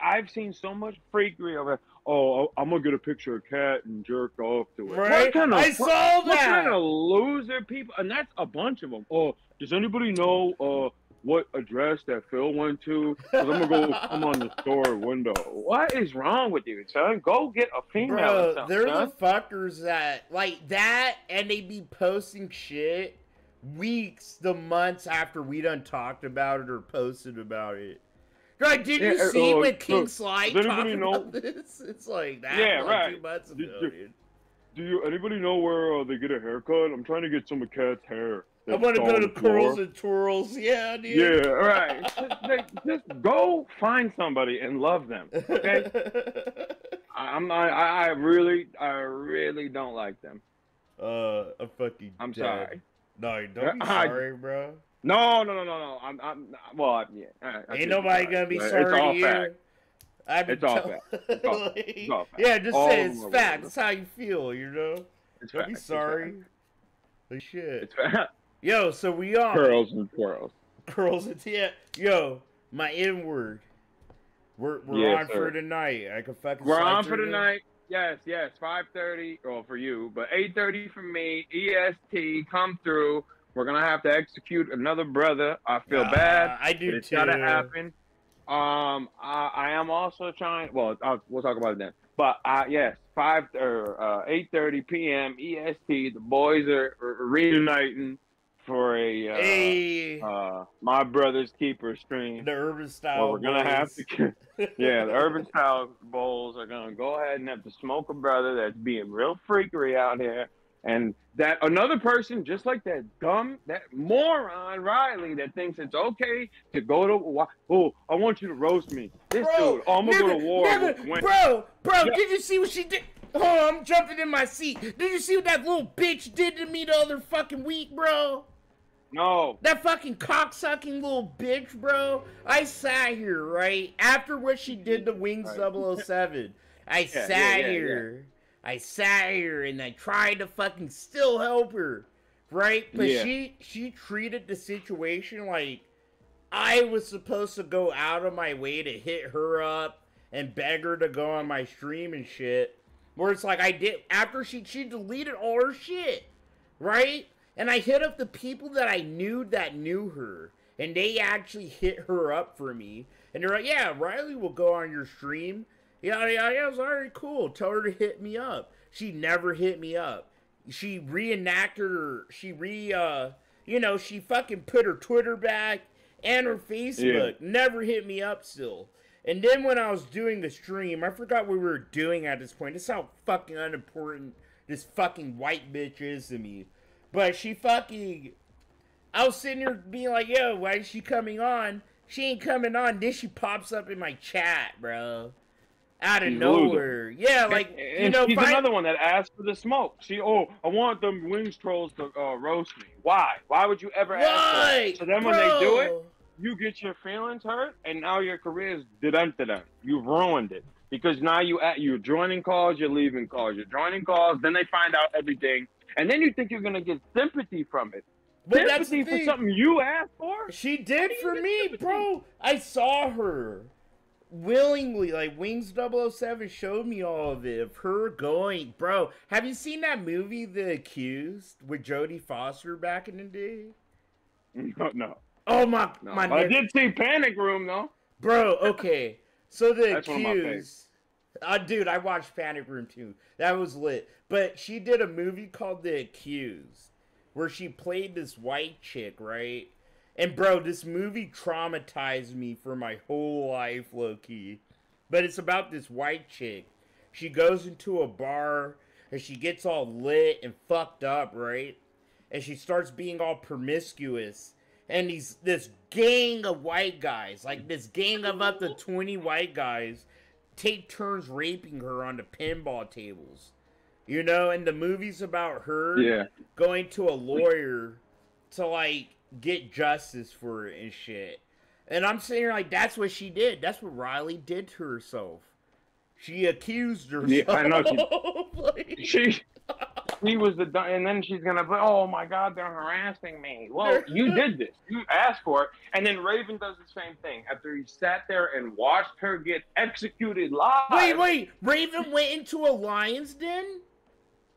I've seen so much freakery over. Oh, I'm gonna get a picture of Cat and jerk off to it. Right? I saw that. What kind of loser people? And that's a bunch of them. Oh, does anybody know what address that Phil went to? Because I'm gonna go come on the store window. What is wrong with you, son? Go get a female. Bro, they're the fuckers that like that, and they be posting shit weeks, months after we done talked about it or posted about it. Right, did you see when King Sly talked about this? It's like that. Yeah, right. 2 months ago, dude. Do anybody know where they get a haircut? I'm trying to get some of Cat's hair. I want to go to Curls and Twirls. Yeah, dude. Yeah, right. just go find somebody and love them. Okay. I really don't like them. I'm sorry. No, don't be sorry, bro. No. Ain't nobody gonna be sorry to you. It's all fact. Yeah, just say it's fact. That's how you feel, you know. Don't be sorry. Like shit. It's fact. Yo, so we on Curls and Twirls. Yo, my N word. We're on for tonight. I can fucking. We're on for tonight. Yes. 5:30. Well, for you, but 8:30 for me. EST, come through. We're gonna have to execute another brother. I feel bad. I do it's too. It's gotta happen. I am also trying. Well, we'll talk about it then. But yes, 8:30 p.m. EST. The boys are reuniting for a My Brother's Keeper stream. The Urban Style. Well, we're gonna have to. Yeah, the Urban Style Bulls are gonna go ahead and have to smoke a brother that's being real freakery out here. And that another person, just like that moron Riley, that thinks it's okay to go to, I want you to roast me. This dude, I'm gonna go to war. Bro, did you see what she did? Oh, I'm jumping in my seat. Did you see what that little bitch did to me the other fucking week, bro? No. That fucking cocksucking little bitch, bro. I sat here, right? After what she did to Wings 007, I sat here. I sat here and I tried to fucking still help her, right? But she treated the situation like I was supposed to go out of my way to hit her up and beg her to go on my stream and shit. Where it's like I did after she deleted all her shit, right? And I hit up the people that I knew that knew her, and they actually hit her up for me. And they're like, yeah, Riley will go on your stream. Yeah, it was already cool. Tell her to hit me up. She never hit me up. She reenacted her. She fucking put her Twitter back and her Facebook. Yeah. Never hit me up still. And then when I was doing the stream, I forgot what we were doing at this point. This is how fucking unimportant this fucking white bitch is to me. But I was sitting here being like, yo, why is she coming on? She ain't coming on. Then she pops up in my chat, bro. Out of nowhere. Yeah, like, she's another one that asked for the smoke. I want them Wings trolls to roast me. Why? Why would you ever ask for it? So then when they do it, you get your feelings hurt, and now your career is done. You've ruined it. Because now you're joining calls, you're leaving calls. You're joining calls, then they find out everything, and then you think you're gonna get sympathy from it. But that's Sympathy the for thing. something you asked for? She did for me, bro. I saw her willingly. Like, Wings 007 showed me all of it, of her going. Bro, have you seen that movie, The Accused, with Jodie Foster back in the day? No. Oh, my But I did see Panic Room, though. Bro, okay. So The That's one of my Accused. Dude, I watched Panic Room too. That was lit. But she did a movie called The Accused, where she played this white chick, right? And bro, this movie traumatized me for my whole life, low-key. But it's about this white chick. She goes into a bar and she gets all lit and fucked up, right? And she starts being all promiscuous. And this gang of white guys, like this gang of up to 20 white guys, take turns raping her on the pinball tables. You know, and the movie's about her going to a lawyer to, like, get justice for it and shit. And I'm saying, like, that's what she did. That's what Riley did to herself. She accused herself. Yeah, I know. She was the, and then she's gonna be, oh my God, they're harassing me. Well, you did this. You asked for it. And then Raven does the same thing. After he sat there and watched her get executed live. Wait. Raven went into a lion's den?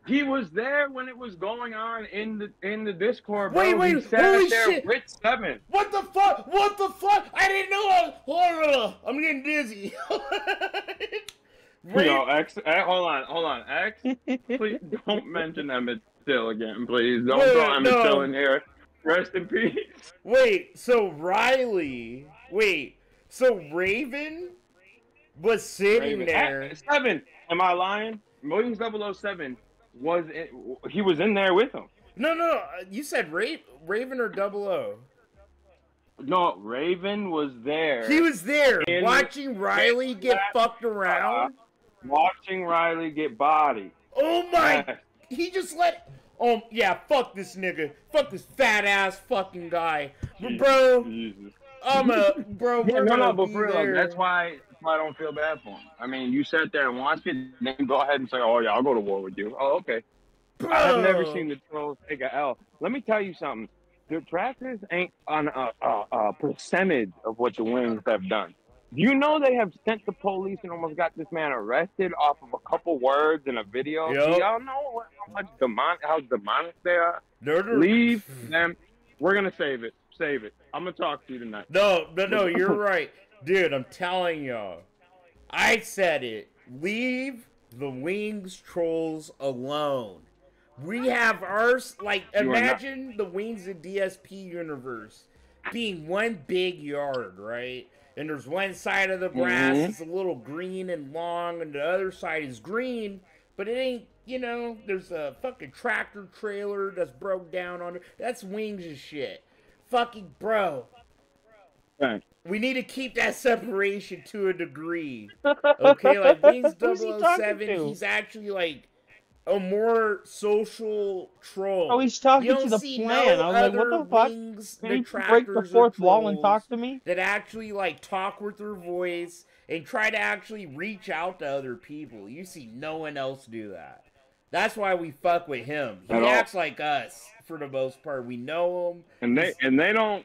He was there when it was going on in the Discord, bro. Wait, he sat holy there shit. with Seven. What the fuck? What the fuck? I didn't know. I'm getting dizzy. No, X, hold on. X, please don't mention Emmett Till again, please. Don't throw Emmett Till in here. Rest in peace. So Raven was sitting there. Seven, am I lying? Williams 007 he was in there with him. No, you said Raven or 00? No, Raven was there. He was there watching Riley get fucked around. Watching Riley get bodied. Oh my! He just let. Oh yeah, fuck this nigga. Fuck this fat ass fucking guy, bro. Jesus. Bro. But for real, that's why I don't feel bad for him. I mean, you sat there and watched it, and then go ahead and say, "Oh yeah, I'll go to war with you." Oh, okay. Bro. I've never seen the trolls take a L. Let me tell you something. The trackers ain't on a percentage of what the Wings have done. Do you know they have sent the police and almost got this man arrested off of a couple words in a video? Yep. Do y'all know how demonic they are? Leave them. We're gonna save it. I'm gonna talk to you tonight. No, you're right. Dude, I'm telling y'all. I said it. Leave the Wings trolls alone. We have ours, like, imagine the Wings and DSP universe being one big yard, right? And there's one side of the grass that's a little green and long, and the other side is green, but it ain't, there's a fucking tractor trailer that's broke down on it. That's Wings and shit. Fucking bro. Right. We need to keep that separation to a degree. Okay, like Wings 007, he's actually like a more social troll. Oh, he's talking to the plan. I was like, what the fuck? Can you break the fourth wall and talk to me? That actually like talk with their voice and try to actually reach out to other people. You see no one else do that. That's why we fuck with him. He acts like us for the most part. We know him. And they don't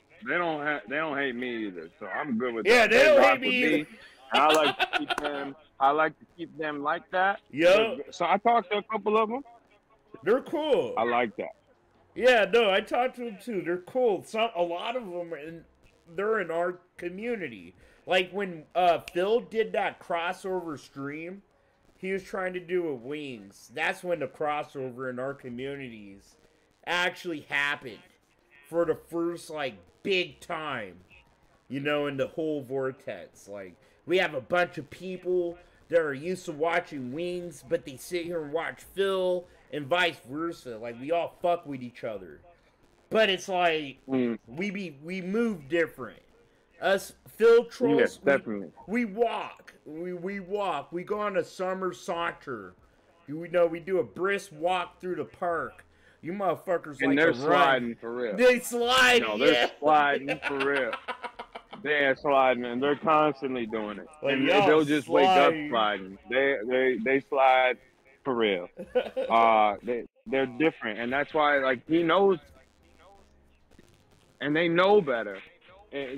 hate me either. So I'm good with that. Yeah, they don't hate me either. I like to keep them like that. Yo. So I talked to a couple of them. They're cool. I like that. Yeah, no, I talked to them too. They're cool. A lot of them they're in our community. Like when Phil did that crossover stream, he was trying to do with Wings. That's when the crossover in our communities actually happened for the first like big time, in the whole vortex. Like we have a bunch of people that are used to watching Wings, but they sit here and watch Phil, and vice versa. Like we all fuck with each other, but it's like we move different. Us Phil trolls, yes, definitely. We walk. We walk. We go on a summer saunter. We do a brisk walk through the park. You motherfuckers and like they're to sliding run. for real. They slide. No, they're sliding for real. They're sliding, and they're constantly doing it. Like, and they'll just wake up sliding. They slide for real. They're different, and that's why like he knows, and they know better.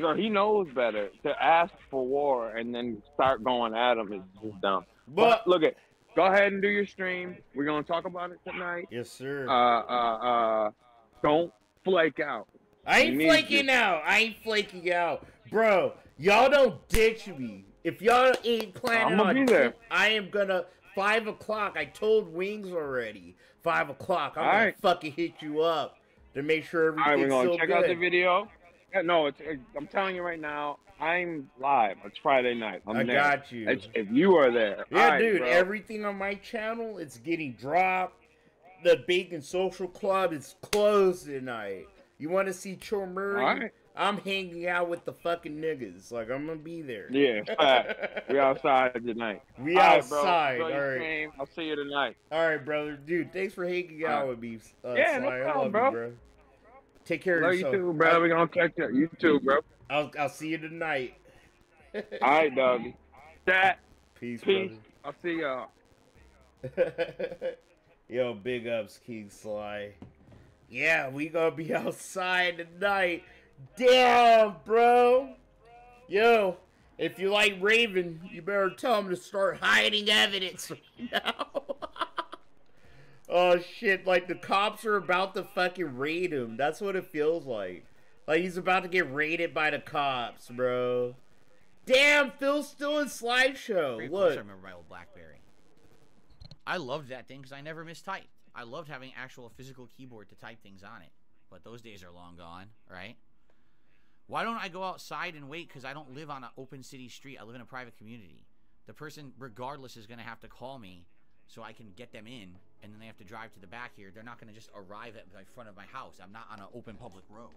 Or he knows better to ask for war and then start going at him is just dumb. But But look at, go ahead and do your stream. We're gonna talk about it tonight. yes, sir. Don't flake out. I We ain't need you. flaking out. I ain't flaking out, bro. Y'all don't ditch me. If y'all ain't planning I'm gonna on, be there. I am gonna 5 o'clock. I told Wings already. 5 o'clock. I'm All gonna right. fucking hit you up to make sure All right, we're everything's gonna still check good. out the video. Yeah, no, I'm telling you right now, I'm live. It's Friday night. I'm I there. got you. If you are there, Yeah, all right, dude. bro. Everything on my channel, it's getting dropped. The Bacon Social Club is closed tonight. You want to see Cho Murray? All right. I'm hanging out with the fucking niggas. Like, I'm gonna be there. Yeah, fact. We outside tonight. We All right, outside. bro. Enjoy All your right. stream. I'll see you tonight. All right, brother. Dude, thanks for hanging All out right. with me. Yeah, no Sly. I problem, love bro. you, bro. Take care Love of you yourself. too, bro. We're gonna check you. You too, bro. I'll see you tonight. All right, doggy. That. Peace, Peace. I'll see y'all. brother. Yo, big ups, King Sly. Yeah, we gonna be outside tonight. Damn, bro. Yo, if you like Raven, you better tell him to start hiding evidence right now. Oh shit, like the cops are about to fucking raid him. That's what it feels like. Like he's about to get raided by the cops, bro. Damn, Phil's still in slideshow. Pretty Look. close, I remember my old BlackBerry. I loved that thing because I never mistyped. I loved having actual physical keyboard to type things on it. But those days are long gone, right? Why don't I go outside and wait? Because I don't live on an open city street. I live in a private community. The person, regardless, is going to have to call me so I can get them in, and then they have to drive to the back here. They're not going to just arrive at the front of my house. I'm not on an open public road.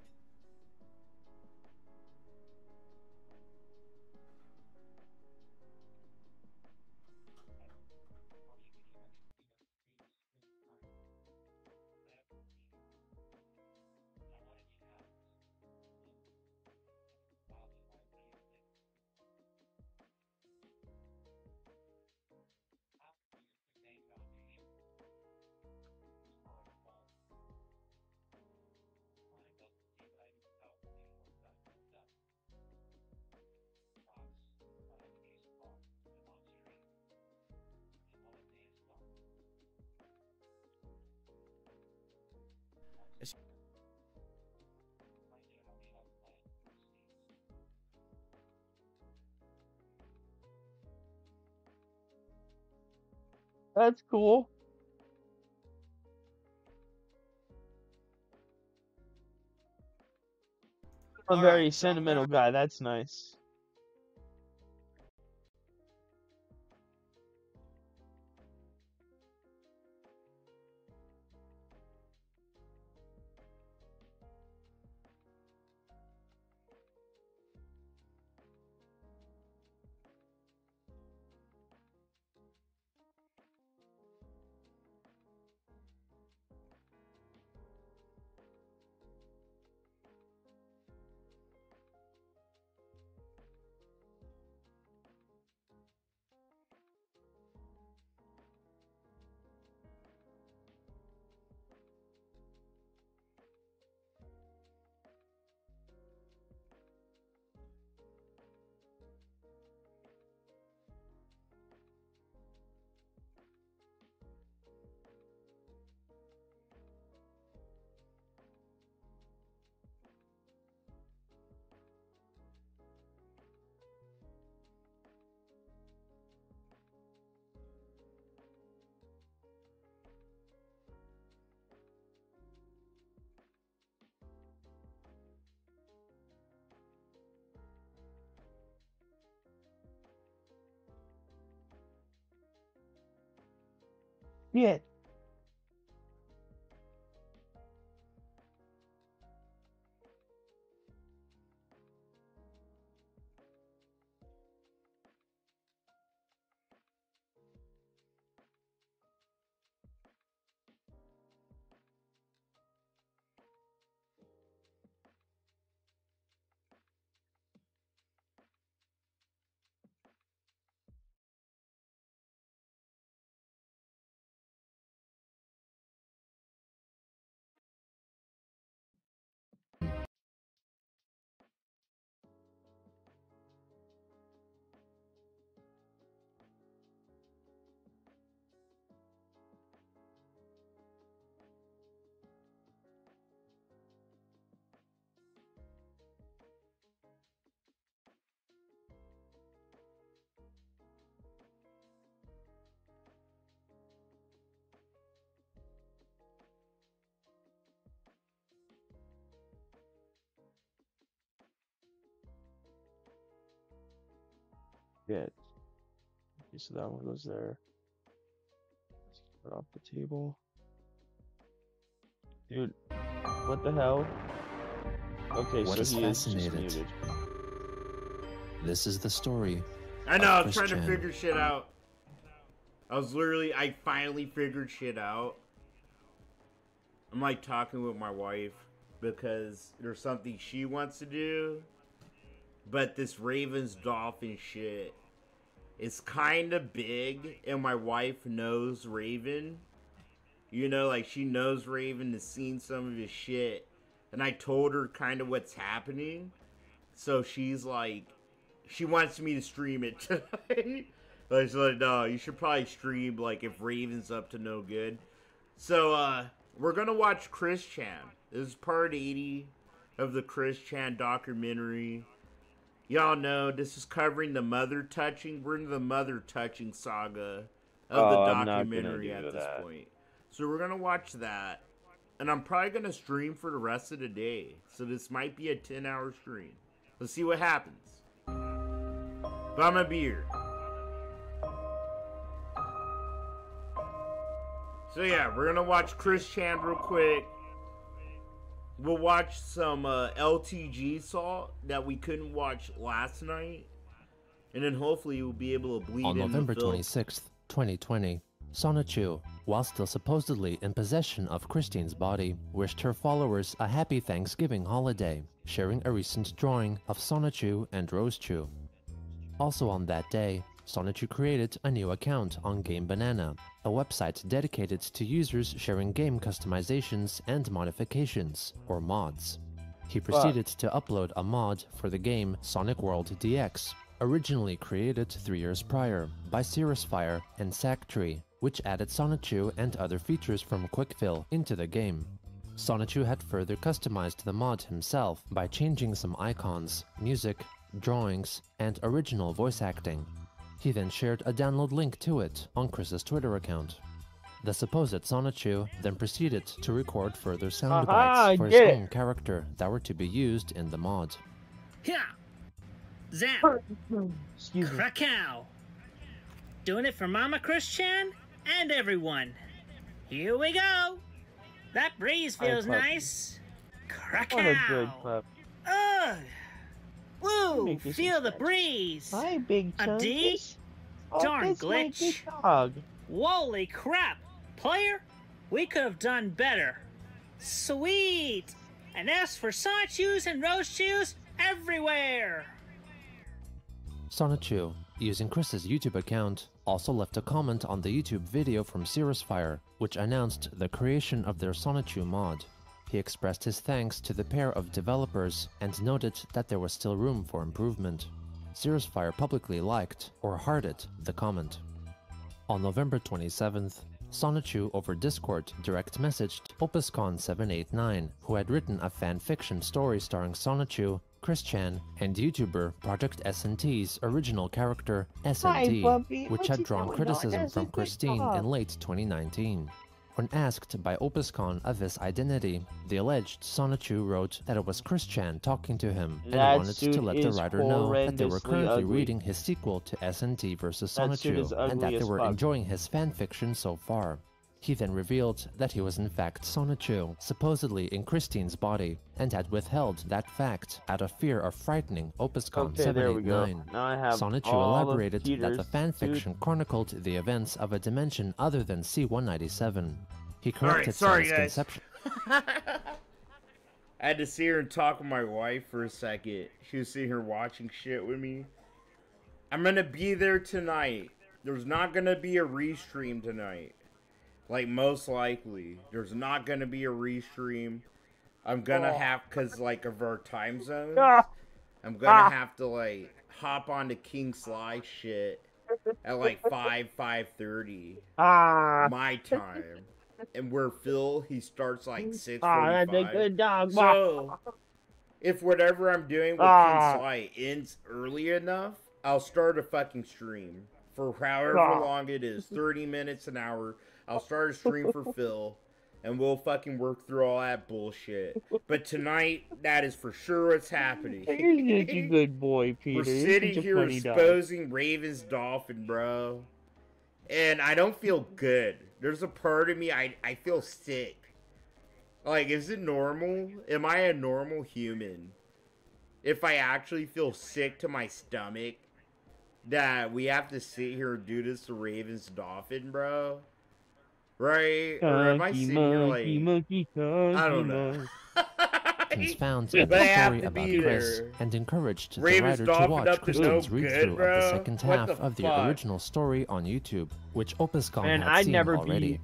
That's cool. A All very right, so I'm sentimental guy. That's nice. Shit. forget. Okay, so that one goes there. Let's put it off the table. Dude, what the hell? Okay, What so is he is just fascinated? muted. This is the story. I know, I of was trying to Christian. figure shit out. I finally figured shit out. I'm like talking with my wife because there's something she wants to do. But this Ravens Dolphin shit is kind of big, and my wife knows Raven. You know, like she knows Raven, has seen some of his shit. And I told her kind of what's happening. So she's like, she wants me to stream it tonight. Like, she's like, no, you should probably stream, like, if Raven's up to no good. So, we're gonna watch Chris Chan. This is part 80 of the Chris Chan documentary. Y'all know, this is covering the mother touching. We're in the mother touching saga of the I'm not gonna documentary do at this that. point. So we're gonna watch that. And I'm probably gonna stream for the rest of the day. So this might be a 10-hour stream. Let's see what happens. But I'm gonna be here. So yeah, we're gonna watch Chris Chan real quick. We'll watch some LTG Salt that we couldn't watch last night. And then hopefully we'll be able to bleed On in November the film. 26th, 2020, Sonichu, while still supposedly in possession of Christine's body, wished her followers a happy Thanksgiving holiday, sharing a recent drawing of Sonichu and Rosechu. Also on that day, Sonichu created a new account on Game Banana, a website dedicated to users sharing game customizations and modifications, or mods. He proceeded to upload a mod for the game Sonic World DX, originally created 3 years prior by Cirrus Fire and Sacktree, which added Sonichu and other features from Quickfill into the game. Sonichu had further customized the mod himself by changing some icons, music, drawings, and original voice acting. He then shared a download link to it on Chris's Twitter account. The supposed Sonichu then proceeded to record further sound Aha, bites for his get it. own character that were to be used in the mod. Yeah. Zap. Excuse me. Krakow. Doing it for Mama Chris Chan and everyone. Here we go. That breeze Hi, feels puppy. nice. Krakow. What a good pup. Ugh. Woo. Make this Feel the stretch. breeze. Hi, big A D? chunkus. Oh, Darn that's my glitch. big dog. Holy crap. Player, we could have done better. Sweet. And as for Sonichus and Rosechews everywhere. Sonichu, using Chris's YouTube account, also left a comment on the YouTube video from Cirrus Fire, which announced the creation of their Sonichu mod. He expressed his thanks to the pair of developers and noted that there was still room for improvement. Cirrus Fire publicly liked, or hearted, the comment. On November 27th, Sonichu over Discord direct messaged OpusCon789, who had written a fanfiction story starring Sonichu, Chris Chan, and YouTuber Project SNT's original character, SNT, puppy. which What had you drawn doing, criticism dog? from That's a Christine TikTok. in late 2019. When asked by OpusCon of his identity, the alleged Sonichu wrote that it was Chris Chan talking to him, and That wanted suit to let the is writer know that they were horrendously currently ugly. reading his sequel to SNT vs. That suit is Sonichu, and that ugly they as were fuck. enjoying his fanfiction so far. He then revealed that he was in fact Sonichu, supposedly in Christine's body, and had withheld that fact out of fear of frightening OpusCon Okay, there we go. 789. Now I have Sonichu all of elaborated that the Peter's fanfiction suit. chronicled the events of a dimension other than C-197. He Alright, corrected sorry, Son's guys. conception. I had to sit here and talk with my wife for a second. She was sitting here watching shit with me. I'm gonna be there tonight. There's not gonna be a restream tonight. Like, most likely. There's not gonna be a restream. I'm gonna have, cause, like, of our time zone. Ah, I'm gonna have to, like, hop onto King Sly shit at, like, 5:30 ah, my time. And where Phil, he starts, like, 6:45. ah, that's a good dog. So, if whatever I'm doing with Ah. King Sly ends early enough, I'll start a fucking stream for however Ah. long it is, 30 minutes, an hour. I'll start a stream for Phil, and we'll fucking work through all that bullshit. But tonight, that is for sure what's happening. You're such a good boy, Peter. We're You're sitting such a here funny dog. exposing Ravens Dolphin, bro. And I don't feel good. There's a part of me, I feel sick. Like, is it normal? Am I a normal human? If I actually feel sick to my stomach, that we have to sit here and do this to Ravens Dolphin, bro? Right? Or am I sitting here like... I don't know. Is found in But I the have story to about be Chris there. and encouraged the Ravens writer to Dolphin watch up to no Christian's read-through good, of the bro? second What half the of the fuck? original story on YouTube, which OpusCon And had I'd seen never already. be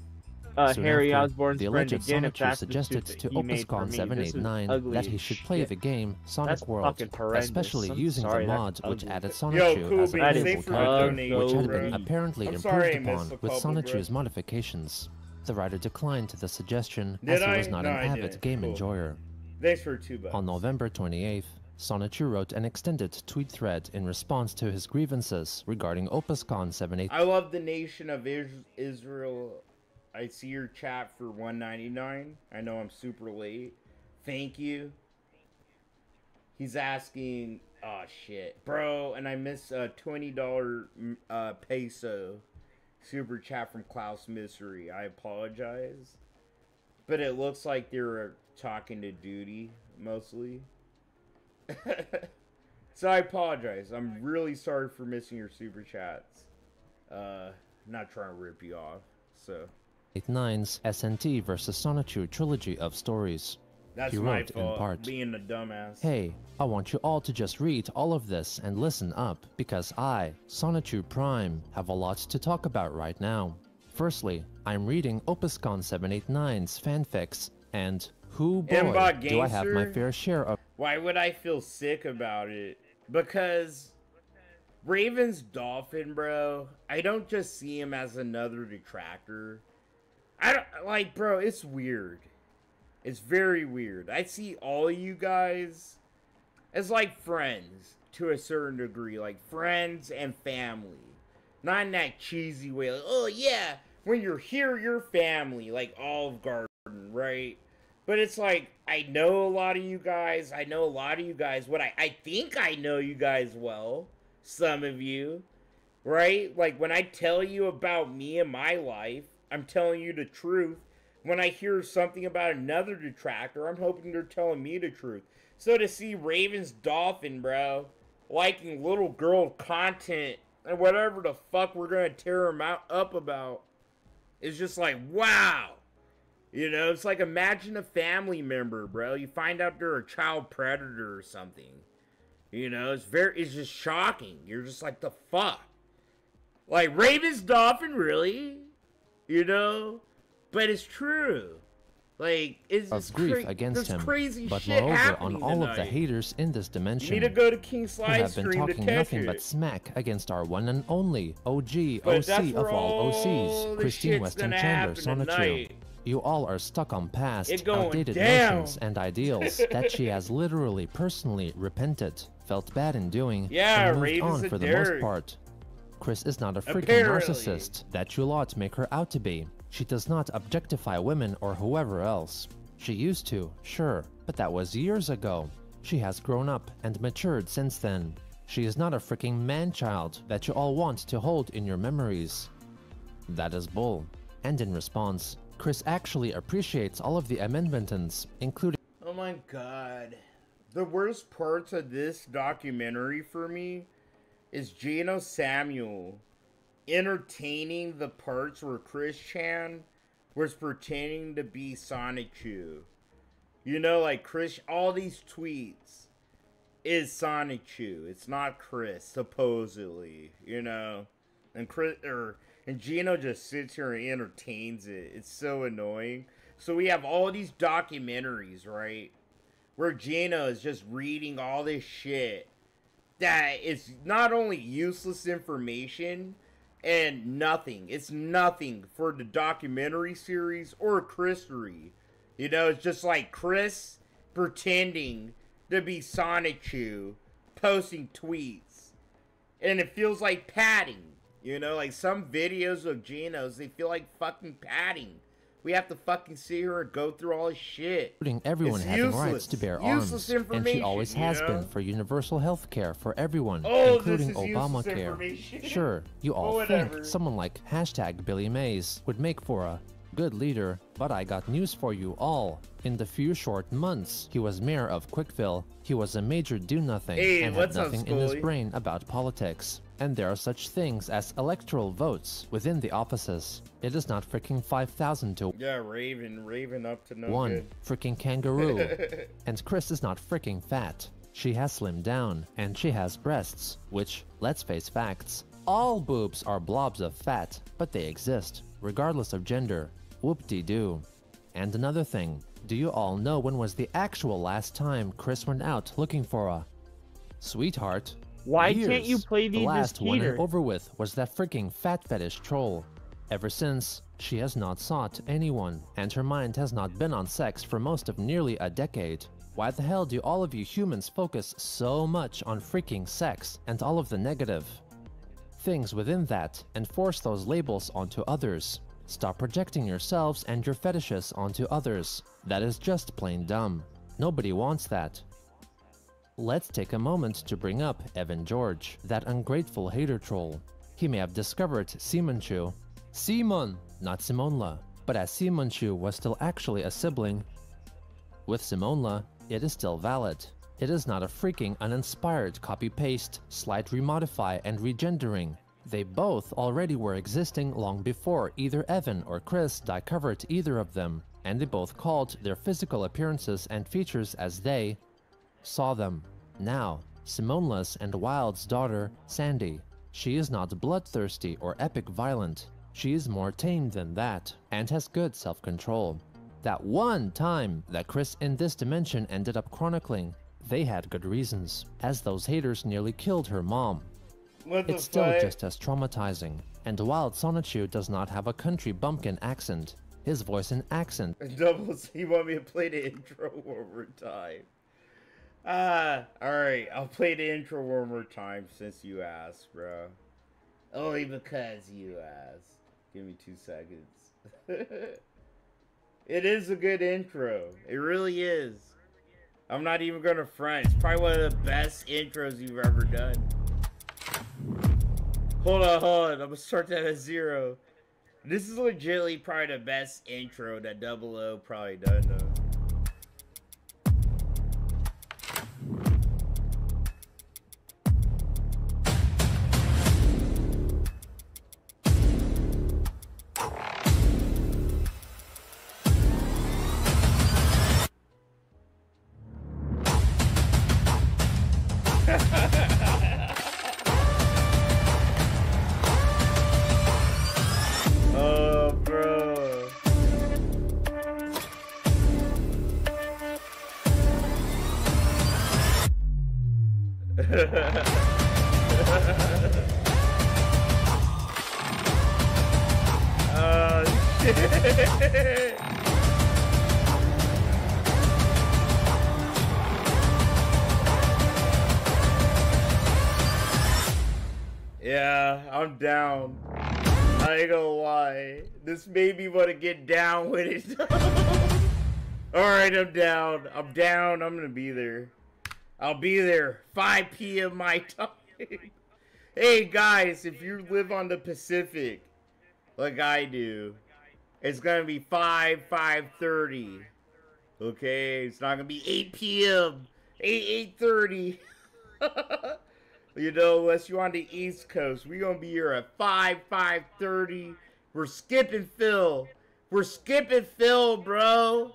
Soon Harry after, Osborn's the friend alleged again if Sonichu that's the suggested suit to that he made for OpusCon me. This is 789 ugly that he as should play shit. the game Sonic That's World, fucking horrendous. especially I'm using sorry, the that's mod which ugly. added Yo, Sonichu cool as a beans. That is playable Thanks for the character, donation, which had bro. been apparently I'm sorry I improved missed upon a with couple, Sonichu's bro. modifications. The writer declined the suggestion Did as he I? was not No, an I avid didn't. game Cool. enjoyer. Thanks for $2. On November 28th, Sonichu wrote an extended tweet thread in response to his grievances regarding OpusCon 789. I love the nation of Israel. I see your chat for $1.99. I know I'm super late. Thank you. He's asking, oh shit, bro, and I missed a $20 peso super chat from Klaus Misery. I apologize, but it looks like they're talking to Duty mostly. So I apologize. I'm really sorry for missing your super chats. Not trying to rip you off. So 89's SNT vs. Sonichu trilogy of stories. that's He my wrote in fault. part, Being a dumbass. Hey, I want you all to just read all of this and listen up, because I, Sonichu Prime, have a lot to talk about right now. Firstly, I'm reading OpusCon 789's fanfics, and whoo boy, Mbot do I have my Gangster? fair share of Why would I feel sick about it? Because Ravens Dolphin, bro, I don't just see him as another detractor. I don't, like, bro, it's weird. It's very weird. I see all of you guys as, like, friends to a certain degree. Like, friends and family. Not in that cheesy way. Like, oh, yeah, when you're here, you're family. Like Olive Garden, right? But it's like, I know a lot of you guys. I know a lot of you guys. What I think I know you guys well. Some of you. Right? Like, when I tell you about me and my life, I'm telling you the truth. When I hear something about another detractor, I'm hoping they're telling me the truth. So to see Ravens Dolphin, bro, liking little girl content and whatever the fuck we're gonna tear him up about, is just like, wow. You know, it's like, imagine a family member, bro. You find out they're a child predator or something. You know, it's just shocking. You're just like, the fuck? Like, Ravens Dolphin, really? You know? But it's true. Like, it's grief against there's him, crazy but shit moreover on happening all of the tonight. haters in this You dimension, need to go to King who Slice have been stream to talking catch nothing it. but smack against our one and only OG But OC that's of where all all OCs, the Christine shit's Weston gonna Chandler, happen Sonichu. tonight. You all are stuck on past, It going outdated down. notions and ideals that she has literally personally repented, felt bad in doing, Yeah, and moved Ravens on and for the most Derek. part. Chris is not a freaking Apparently. narcissist that you lot make her out to be. She does not objectify women or whoever else. She used to, sure, but that was years ago. She has grown up and matured since then. She is not a freaking man-child that you all want to hold in your memories. That is bull. And in response, Chris actually appreciates all of the amendments, including Oh my god. The worst parts of this documentary for me is Gino Samuel entertaining the parts where Chris Chan was pretending to be Sonichu. You know, like Chris, all these tweets is Sonichu. It's not Chris, supposedly, you know. And and Gino just sits here and entertains it. It's so annoying. So we have all these documentaries, right? Where Gino is just reading all this shit that is not only useless information and nothing. It's nothing for the documentary series or Christery. You know, it's just like Chris pretending to be Sonichu, posting tweets. And it feels like padding. You know, like some videos of Gino's, they feel like fucking padding We have to fucking see her and go through all his shit. Including everyone It's having useless. rights to bear Useless arms, and she always information, has you been know? for universal health care for everyone, Oh, including this is useless Obamacare. information. Sure, you all Whatever. think someone like hashtag Billy Mays would make for a good leader, but I got news for you all. In the few short months he was mayor of Quickville, he was a major do-nothing Hey, and had what's up, nothing in his Scully? brain about politics. And there are such things as electoral votes within the offices. It is not freaking 5,000 to Yeah, Raven up to no one good. freaking kangaroo. And Chris is not freaking fat. She has slimmed down, and she has breasts, which, let's face facts, all boobs are blobs of fat, but they exist, regardless of gender. Whoop-de-doo. And another thing, do you all know when was the actual last time Chris went out looking for a sweetheart? Why Years. can't you play these The as last one Peter? and over with was that freaking fat fetish troll. Ever since, she has not sought anyone, and her mind has not been on sex for most of nearly a decade. Why the hell do all of you humans focus so much on freaking sex and all of the negative things within that and force those labels onto others? Stop projecting yourselves and your fetishes onto others. That is just plain dumb. Nobody wants that. Let's take a moment to bring up Evan George, that ungrateful hater troll. He may have discovered Simonchu. Simon, not Simonla. But as Simonchu was still actually a sibling with Simonla, it is still valid. It is not a freaking uninspired copy-paste, slight remodify and regendering. They both already were existing long before either Evan or Chris discovered either of them, and they both called their physical appearances and features as they saw them. Now, Simonla's and Wild's daughter, Sandy. She is not bloodthirsty or epic violent. She is more tame than that, and has good self-control. That one time that Chris in this dimension ended up chronicling, they had good reasons, as those haters nearly killed her mom. What the It's still fuck? just as traumatizing. And Wild Sonichu does not have a country bumpkin accent. His voice and accent Doubles, you want me to play the intro one more time? Alright, I'll play the intro one more time since you asked, bro. Only because you asked. Give me 2 seconds. It is a good intro. It really is. I'm not even gonna front. It's probably one of the best intros you've ever done. Hold on. I'm gonna start that at 0. This is legitimately probably the best intro that Double O probably done though. Oh, bro. Oh, shit. Yeah, I'm down. I ain't gonna lie. This made me want to get down with it. Alright, I'm down. I'm gonna be there. I'll be there. 5 p.m. my time. Hey, guys, if you live on the Pacific, like I do, it's gonna be 5:30. Okay? It's not gonna be 8 p.m. 8:30. You know, unless you're on the East Coast, we're gonna be here at 5:30. We're skipping Phil. We're skipping Phil, bro.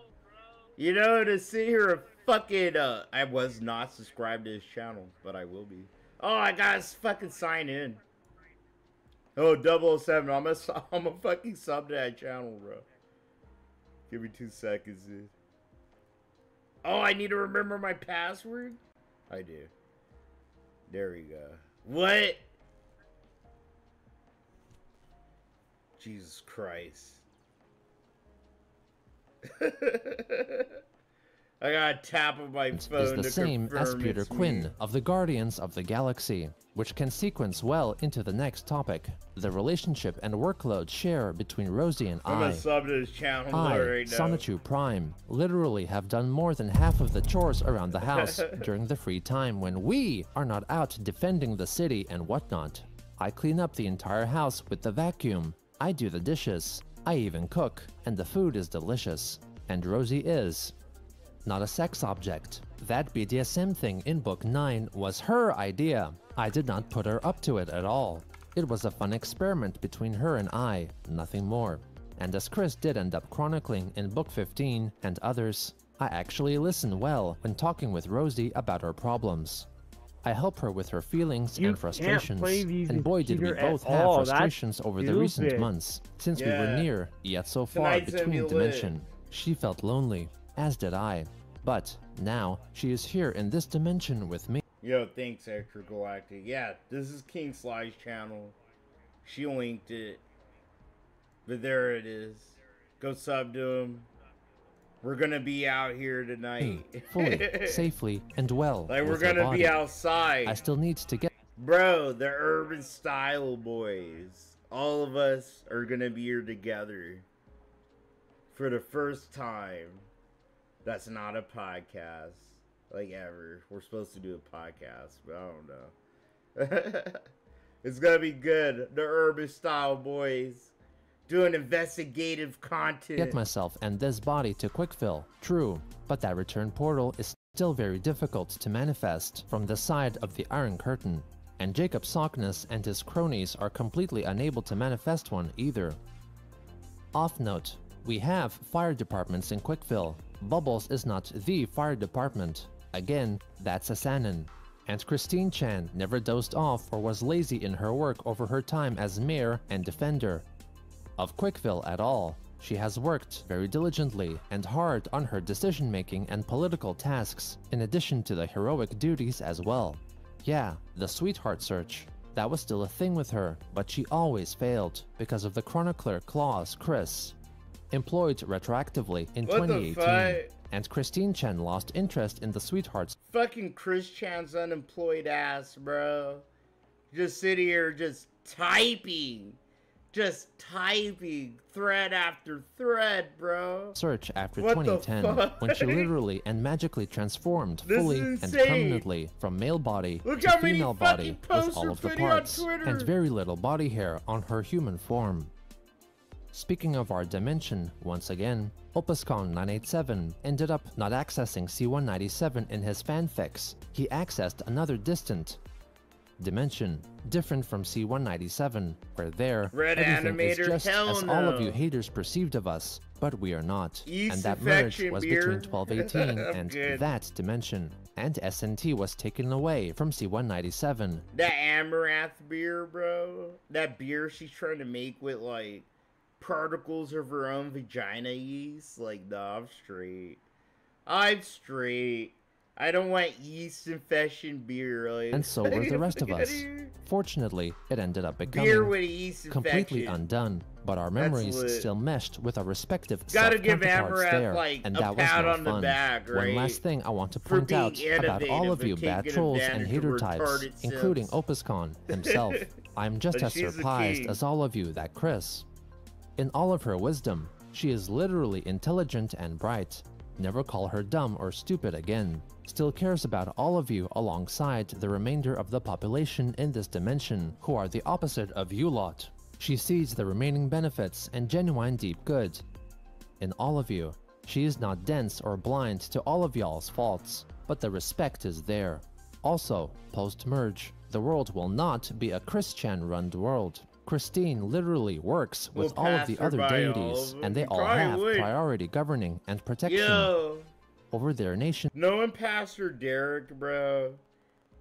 You know, to sit here and fucking, I was not subscribed to his channel, but I will be. Oh, I gotta fucking sign in. Oh, 007, I'm a fucking sub to that channel, bro. Give me 2 seconds, dude. Oh, I need to remember my password? I do. There we go. What? Jesus Christ. I gotta tap on my is phone the to same as confirm Peter it's Quinn me. of the Guardians of the Galaxy, which can sequence well into the next topic, the relationship and workload share between Rosie and I'm I. gonna sub to his channel I, right now. Sonichu Prime, literally have done more than half of the chores around the house during the free time when we are not out defending the city and whatnot. I clean up the entire house with the vacuum, I do the dishes, I even cook, and the food is delicious. And Rosie is not a sex object. That BDSM thing in book 9 was her idea. I did not put her up to it at all. It was a fun experiment between her and I, nothing more. And as Chris did end up chronicling in book 15 and others, I actually listen well when talking with Rosie about her problems. I help her with her feelings You and can't frustrations, play these and boy did we computer at both have all. That's frustrations over the recent stupid. months, since we were Yeah. near, yet so far Tonight's gonna be between lit. dimension. She felt lonely, as did I, but now she is here in this dimension with me. Yo, thanks, Extra Galactic. Yeah, this is King Sly's channel. She linked it. But there it is. Go sub to him. We're gonna be out here tonight. Fully, safely, and well. Like, we're with her gonna be body. outside. I still need to get Bro, the Urban Style Boys. All of us are gonna be here together. For the first time. That's not a podcast. Like, ever. We're supposed to do a podcast, but I don't know. It's gonna be good. The Urban Style Boys. Doing investigative content. myself and this body to quickfill. True, but that return portal is still very difficult to manifest from the side of the Iron Curtain, and Jacob Sockness and his cronies are completely unable to manifest one either. Off note, we have fire departments in Quickfill. Bubbles is not the fire department. Again, that's a Sanin. And Christine Chan never dozed off or was lazy in her work over her time as mayor and defender of Quickville at all. She has worked very diligently and hard on her decision-making and political tasks, in addition to the heroic duties as well. Yeah, the sweetheart search. That was still a thing with her, but she always failed because of the chronicler clause Chris. Employed retroactively in What the 2018, fuck? and Christine Chen lost interest in the sweethearts. Fucking Chris Chan's unemployed ass, bro. Just sit here, just typing. Just typing thread after thread, bro. Search after What the 2010, when she fuck? literally and magically transformed This is fully and insane. permanently from male body Look to how many female body fucking with posts all are of the putting on parts Twitter. and very little body hair on her human form. Speaking of our dimension, once again, OpusCon 987 ended up not accessing C197 in his fanfics. He accessed another distant dimension, different from C197, where there, Red everything is Animator, just hell as all of no. you haters perceived of us, but we are not. Yeast And that merge infection, was beer. between 1218 I'm and good. that dimension, and SNT was taken away from C197. That Amaranth beer, bro. That beer she's trying to make with, like, particles of her own vagina yeast. Like, nah, I'm straight. I'm straight. I don't want yeast infection beer. Like, And so were the rest of get us. here. Fortunately, it ended up Beer becoming with a yeast infection. completely undone, but our memories lit. still meshed with our respective Gotta give self-counterparts Amaranth, there, like, and a that was pat no on the fun. back, One right? last thing I want to For point being out about all innovative of you and bad taking trolls and advantage of hater types, retarded including simps. OpusCon himself. I'm just But as she's the surprised king. as all of you that Chris, in all of her wisdom, she is literally intelligent and bright. Never call her dumb or stupid again. Still cares about all of you alongside the remainder of the population in this dimension, who are the opposite of you lot. She sees the remaining benefits and genuine deep good in all of you. She is not dense or blind to all of y'all's faults, but the respect is there. Also, post-merge, the world will not be a Christian-run world. Christine literally works with We'll all of pass the her other by all deities, of them. and they You all probably have would. priority governing and protection Yo. over their nation. Knowing Pastor Derek, bro,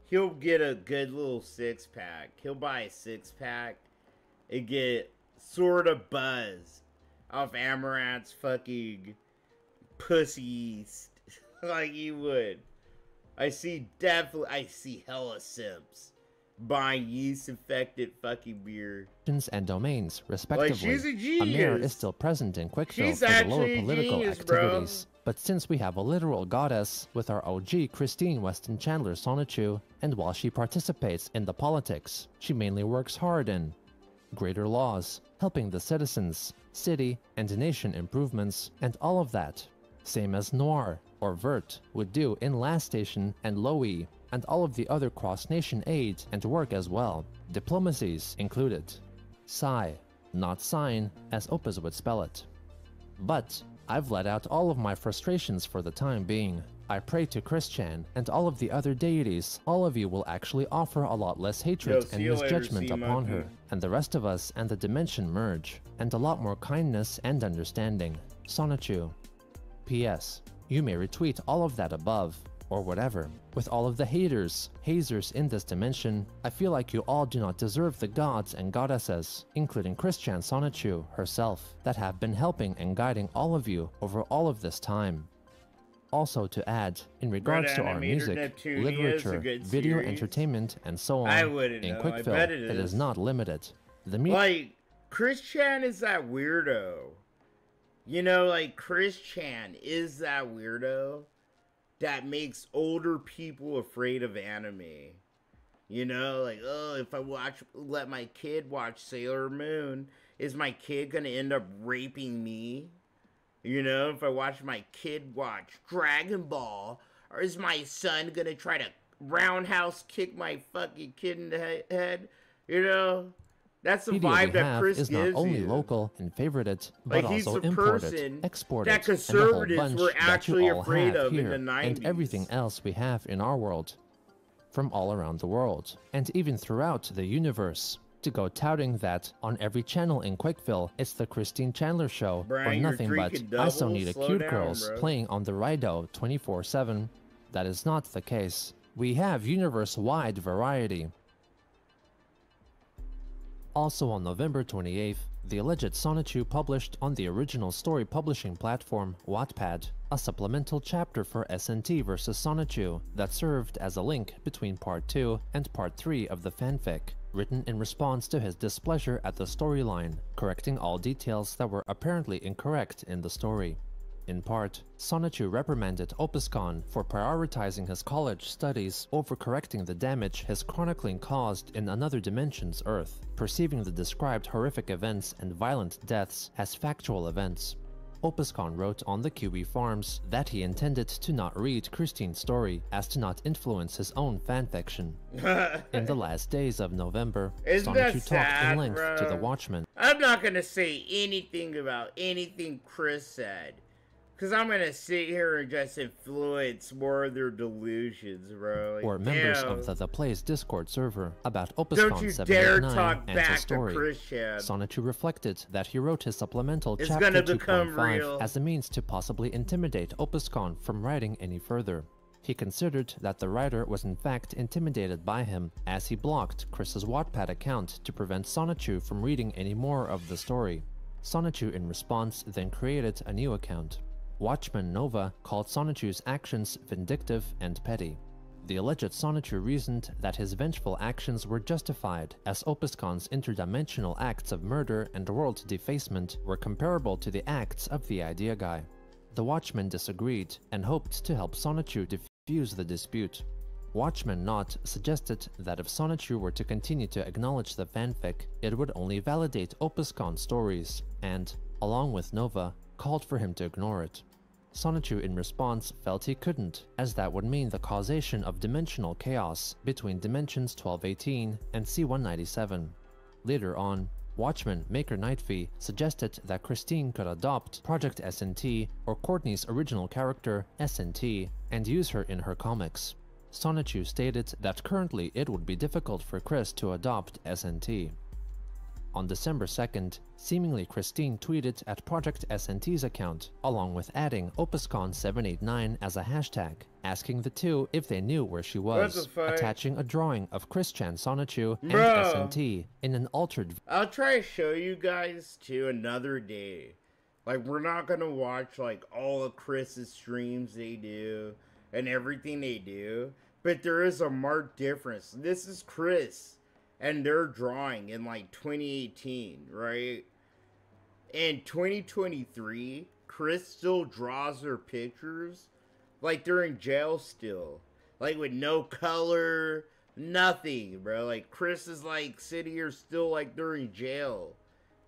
he'll get a good little 6-pack. He'll buy a 6-pack and get sort of buzzed off Amaranth's fucking pussies. Like he would. I see hella simps buying yeast-infected fucking beer. And domains, respectively. she's a Amira genius. is still present in Quickville She's for the actually lower a political genius, activities. But since we have a literal goddess with our OG Christine Weston Chandler Sonichu, and while she participates in the politics, she mainly works hard in greater laws, helping the citizens, city and nation improvements, and all of that. Same as Noir or Vert would do in Last Station and Lowy, and all of the other cross-nation aid and work as well, diplomacies included. Sigh, not sign, as Opus would spell it. But I've let out all of my frustrations for the time being. I pray to Christian and all of the other deities. All of you will actually offer a lot less hatred and see you later, misjudgment sea upon monkey. her, and the rest of us and the dimension merge, and a lot more kindness and understanding. Sonichu. P.S. You may retweet all of that above, or whatever. With all of the haters, hazers in this dimension, I feel like you all do not deserve the gods and goddesses, including Christian Sonichu herself, that have been helping and guiding all of you over all of this time. Also to add, in regards to our Animator music, Neptunia is a literature, good video series. entertainment, and so on, I wouldn't in know. I Quickville, bet it it is is. not limited. The Like, Chris Chan is that weirdo. You know, like, Chris Chan is that weirdo that makes older people afraid of anime. You know, like, oh, if I let my kid watch Sailor Moon, is my kid gonna end up raping me? You know, if I watch my kid watch Dragon Ball, or is my son gonna try to roundhouse kick my fucking kid in the head? You know? That's the media vibe we that have Chris is gives not only you. local and favorited, but Like, he's also the imported, person exported, that and the whole conservatives bunch were that actually you all afraid have of in here, the and 90s. everything else we have in our world, from all around the world, and even throughout the universe. To go touting that on every channel in Quickville, it's the Christine Chandler Show, Brian, or you're nothing but drinking I still double? need a Slow cute down, girls bro. playing on the Rido 24/7. That is not the case. We have universe-wide variety. Also on November 28th, the alleged Sonichu published on the original story publishing platform Wattpad a supplemental chapter for SNT vs Sonichu that served as a link between Part 2 and Part 3 of the fanfic, written in response to his displeasure at the storyline, correcting all details that were apparently incorrect in the story. In part, Sonichu reprimanded OpusCon for prioritizing his college studies over correcting the damage his chronicling caused in another dimension's Earth, perceiving the described horrific events and violent deaths as factual events. OpusCon wrote on the QE forums that he intended to not read Christine's story as to not influence his own fanfiction. In the last days of November, Isn't that Sonichu talked sad, in length to the bro? Watchmen. I'm not gonna say anything about anything Chris said. Because I'm gonna sit here and just influence more of their delusions, bro. Like, Or members damn. of the Plays Discord server about Don't OpusCon you dare 789 talk and his back to story. Christian. Sonichu reflected that he wrote his supplemental It's chapter gonna become 2.5 real. as a means to possibly intimidate OpusCon from writing any further. He considered that the writer was in fact intimidated by him, as he blocked Chris's Wattpad account to prevent Sonichu from reading any more of the story. Sonichu in response then created a new account. Watchman Nova called Sonichu's actions vindictive and petty. The alleged Sonichu reasoned that his vengeful actions were justified, as OpusCon's interdimensional acts of murder and world defacement were comparable to the acts of the Idea Guy. The Watchman disagreed and hoped to help Sonichu defuse the dispute. Watchman Not suggested that if Sonichu were to continue to acknowledge the fanfic, it would only validate OpusCon's stories, and, along with Nova, called for him to ignore it. Sonichu in response felt he couldn't, as that would mean the causation of dimensional chaos between dimensions 1218 and C197. Later on, Watchman Maker Nightfee suggested that Christine could adopt Project SNT or Courtney's original character, SNT, and use her in her comics. Sonichu stated that currently it would be difficult for Chris to adopt SNT. On December 2nd, seemingly Christine tweeted at Project SNT's account, along with adding OpusCon 789 as a hashtag, asking the two if they knew where she What was, the fuck? attaching a drawing of Christian Sonichu and Bro. SNT in an altered I'll try to show you guys too another day. Like, we're not gonna watch like all of Chris's streams they do and everything they do. but there is a marked difference. This is Chris and their drawing in like 2018, right? In 2023, Chris still draws her pictures like they're in jail still. Like with no color, nothing, bro. Like Chris is like sitting here still like they're in jail.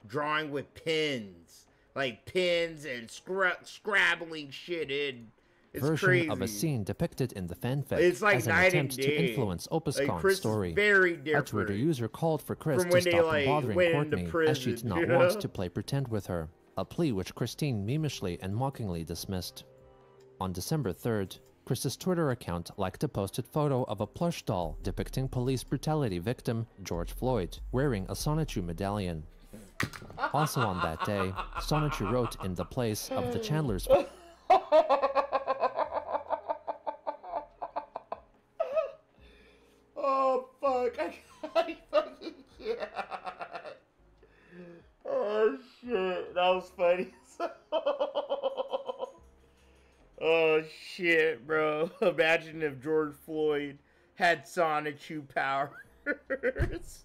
Drawing with pens. Like pens and scrabbling shit in. It's version crazy. of a scene depicted in the fanfic It's like as an night attempt and to day. influence Like OpusCon's Chris story. is very A different. Twitter user called for Chris from to when they, stop like, bothering went into Courtney as she did prison, not you want know? to play pretend with her, a plea which Christine memishly and mockingly dismissed. On December 3rd, Chris's Twitter account liked a posted photo of a plush doll depicting police brutality victim George Floyd wearing a Sonichu medallion. Also on that day, Sonichu wrote in the place of the Chandler's Oh fuck! I fucking can't. Oh shit! That was funny. Oh shit, bro! Imagine if George Floyd had Sonichu powers.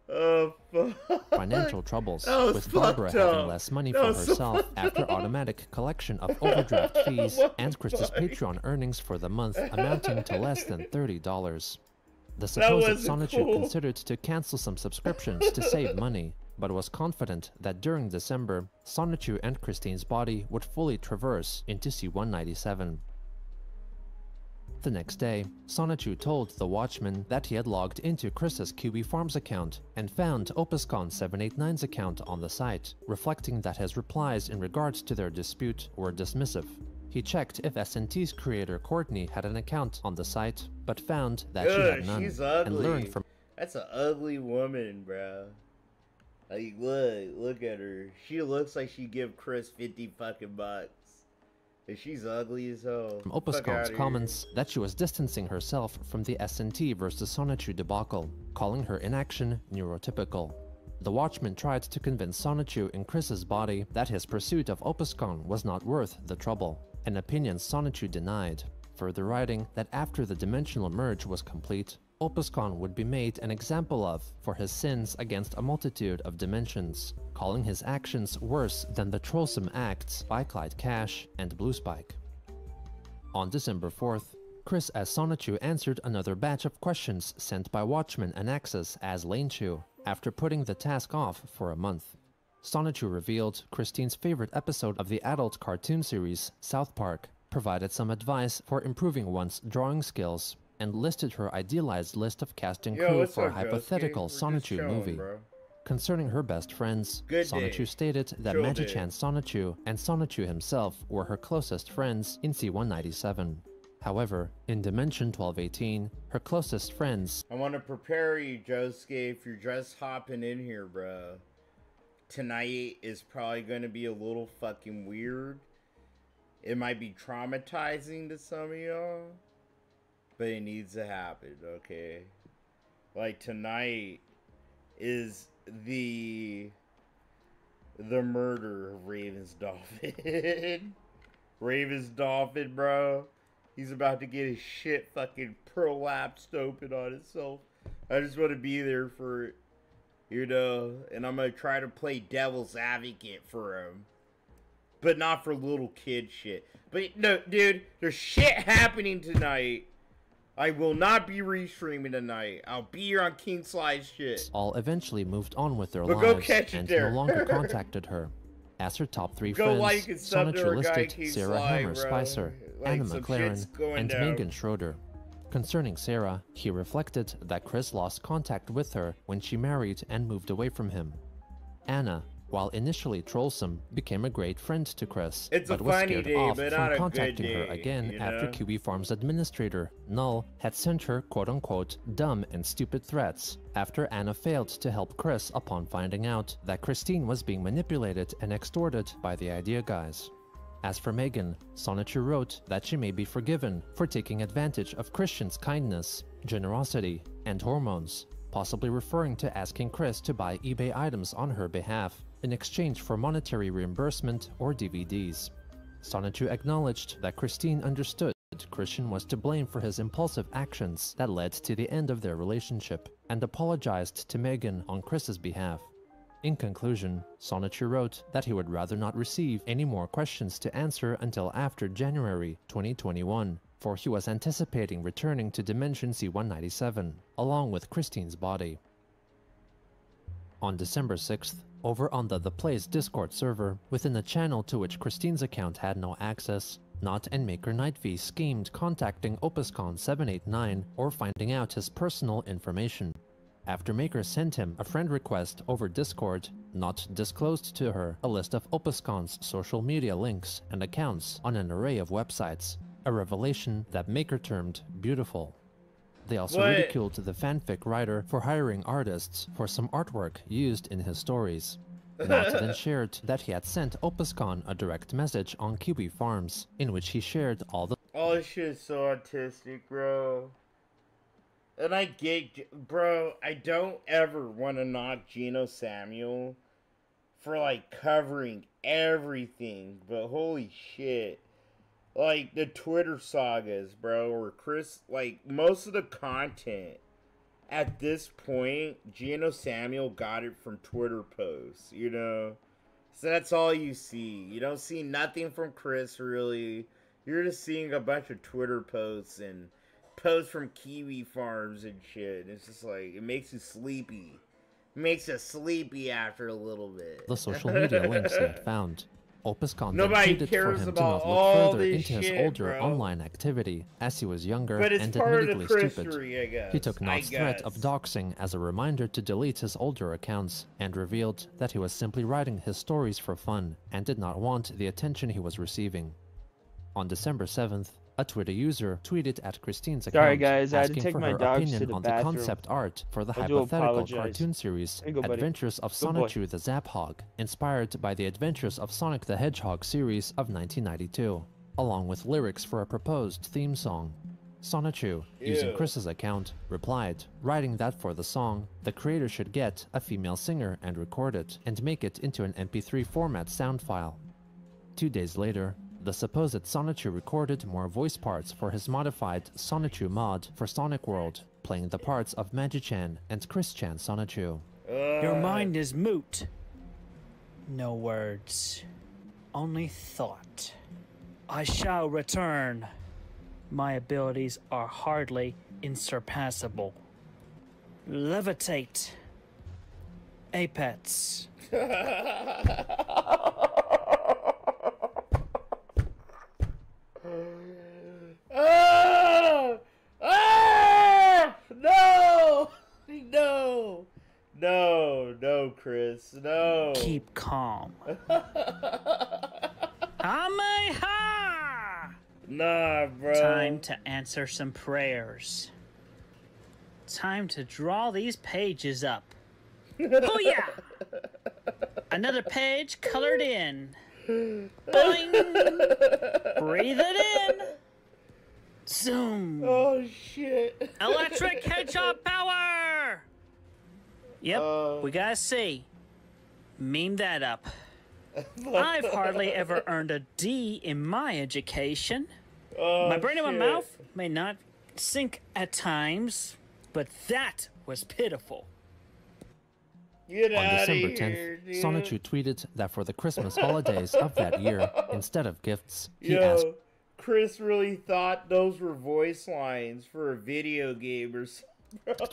Oh fuck! financial troubles, That was with Barbara fucked having up. less money That for was so herself fucked after up. automatic collection of overdraft fees What and the Chris's fuck? Patreon earnings for the month amounting to less than $30. The That supposed wasn't Sonichu cool. considered to cancel some subscriptions to save money, but was confident that during December, Sonichu and Christine's body would fully traverse into C-197. The next day, Sonichu told the Watchman that he had logged into Chris's QB Farms account and found OpusCon 789's account on the site, reflecting that his replies in regards to their dispute were dismissive. He checked if SNT's creator Courtney had an account on the site, but found that she Ugh, had none, she's and ugly. learned from That's an ugly woman, bro. Like, look at her. She looks like she'd give Chris 50 fucking bucks. And she's ugly as hell. Fuck OpusCon's outta here. comments that she was distancing herself from the SNT versus Sonichu debacle, calling her inaction neurotypical. The Watchman tried to convince Sonichu in Chris's body that his pursuit of OpusCon was not worth the trouble, an opinion Sonichu denied, further writing that after the dimensional merge was complete, OpusCon would be made an example of for his sins against a multitude of dimensions, calling his actions worse than the trollsome acts by Clyde Cash and Blue Spike. On December 4th, Chris as Sonichu answered another batch of questions sent by Watchmen and Axis as Lanechu, after putting the task off for a month. Sonichu revealed Christine's favorite episode of the adult cartoon series, South Park, provided some advice for improving one's drawing skills, and listed her idealized list of cast and Yo, crew what's for a up, Josuke? hypothetical We're just Sonichu chilling, movie. bro. Concerning her best friends, Good Sonichu day. stated that Chill Magi-chan day. Sonichu and Sonichu himself were her closest friends in C-197. However, in Dimension 1218, her closest friends I want to prepare you, Josuke, if you're just hopping in here, bro. Tonight is probably going to be a little fucking weird. It might be traumatizing to some of y'all, but it needs to happen, okay? Like, tonight is the murder of Raven's Dolphin. Raven's Dolphin, bro. He's about to get his shit fucking prolapsed open on himself. I just want to be there for it, you know? And I'm going to try to play devil's advocate for him. But not for little kid shit. But, no, dude, there's shit happening tonight. I will not be restreaming tonight. I'll be here on King Slide's shit. all eventually moved on with their But go lives catch it and there. no longer contacted her. As her top three Go friends, like and sub to Sonichu our guy, listed King Sarah Slide, Hammer bro. Spicer, Like, Anna some McLaren, shit's going and down. Megan Schroeder. Concerning Sarah, he reflected that Chris lost contact with her when she married and moved away from him. Anna, while initially trollsome, became a great friend to Chris, It's a but was funny scared day, off but from not a good contacting her day, again you after know? QB Farms administrator, Null, had sent her quote-unquote dumb and stupid threats after Anna failed to help Chris upon finding out that Christine was being manipulated and extorted by the Idea Guys. As for Megan, Sonichu wrote that she may be forgiven for taking advantage of Christian's kindness, generosity, and hormones, possibly referring to asking Chris to buy eBay items on her behalf in exchange for monetary reimbursement or DVDs. Sonichu acknowledged that Christine understood Christian was to blame for his impulsive actions that led to the end of their relationship, and apologized to Megan on Chris's behalf. In conclusion, Sonichu wrote that he would rather not receive any more questions to answer until after January 2021, for he was anticipating returning to Dimension C-197, along with Christine's body. On December 6th, over on the Plays Discord server, within the channel to which Christine's account had no access, Not and Maker Nightv schemed contacting OpusCon 789 or finding out his personal information. After Maker sent him a friend request over Discord, Not disclosed to her a list of OpusCon's social media links and accounts on an array of websites, a revelation that Maker termed beautiful. They also ridiculed the fanfic writer for hiring artists for some artwork used in his stories. Not then shared that he had sent OpusCon a direct message on Kiwi Farms, in which he shared all this shit is so autistic, bro. And I get, bro, I don't ever want to knock Geno Samuel for, like, covering everything, but holy shit. Like, the Twitter sagas, bro, or Chris, like, most of the content at this point, Geno Samuel got it from Twitter posts, you know? So that's all you see. You don't see nothing from Chris, really. You're just seeing a bunch of Twitter posts and posts from Kiwi Farms and shit. It's just like, it makes you sleepy. It makes you sleepy after a little bit. the social media links he had found. OpusCon then Nobody pleaded cares for him to about not look all further this into his shit, older bro. online activity, as he was younger But it's and part of the admittedly stupid. Christery, I guess. He took Not's threat of guess. doxing as a reminder to delete his older accounts, and revealed that he was simply writing his stories for fun, and did not want the attention he was receiving. On December 7th, a Twitter user tweeted at Christine's account Sorry, guys, I had to asking take for my her dogs opinion to the on bathroom. the concept art for the I do hypothetical apologize. cartoon series There you go, buddy. Adventures of Good boy. Sonichu the Zaphog, inspired by the Adventures of Sonic the Hedgehog series of 1992, along with lyrics for a proposed theme song. Sonichu, using Ew. Chris's account, replied, writing that for the song, the creator should get a female singer and record it, and make it into an MP3 format sound file. 2 days later, the supposed Sonichu recorded more voice parts for his modified Sonichu mod for Sonic World, playing the parts of Magi-chan and Chris-chan Sonichu. Your mind is moot. No words. Only thought. I shall return. My abilities are hardly insurpassable. Levitate. Apex. Ah! Ah! No! No! No, no, Chris, no. Keep calm. Kameha! Nah, bro. Time to answer some prayers. Time to draw these pages up. Oh yeah! Another page colored in. Boing! Breathe it in. Zoom. Oh, shit. Electric hedgehog power! Yep, we gotta see. Meme that up. I've hardly ever earned a D in my education. My brain and my shit. mouth may not sync at times, but that was pitiful. Get On out December of 10th, here, dude. Sonichu tweeted that for the Christmas holidays of that year, instead of gifts, he Yo, asked Chris really thought those were voice lines for a video game or something.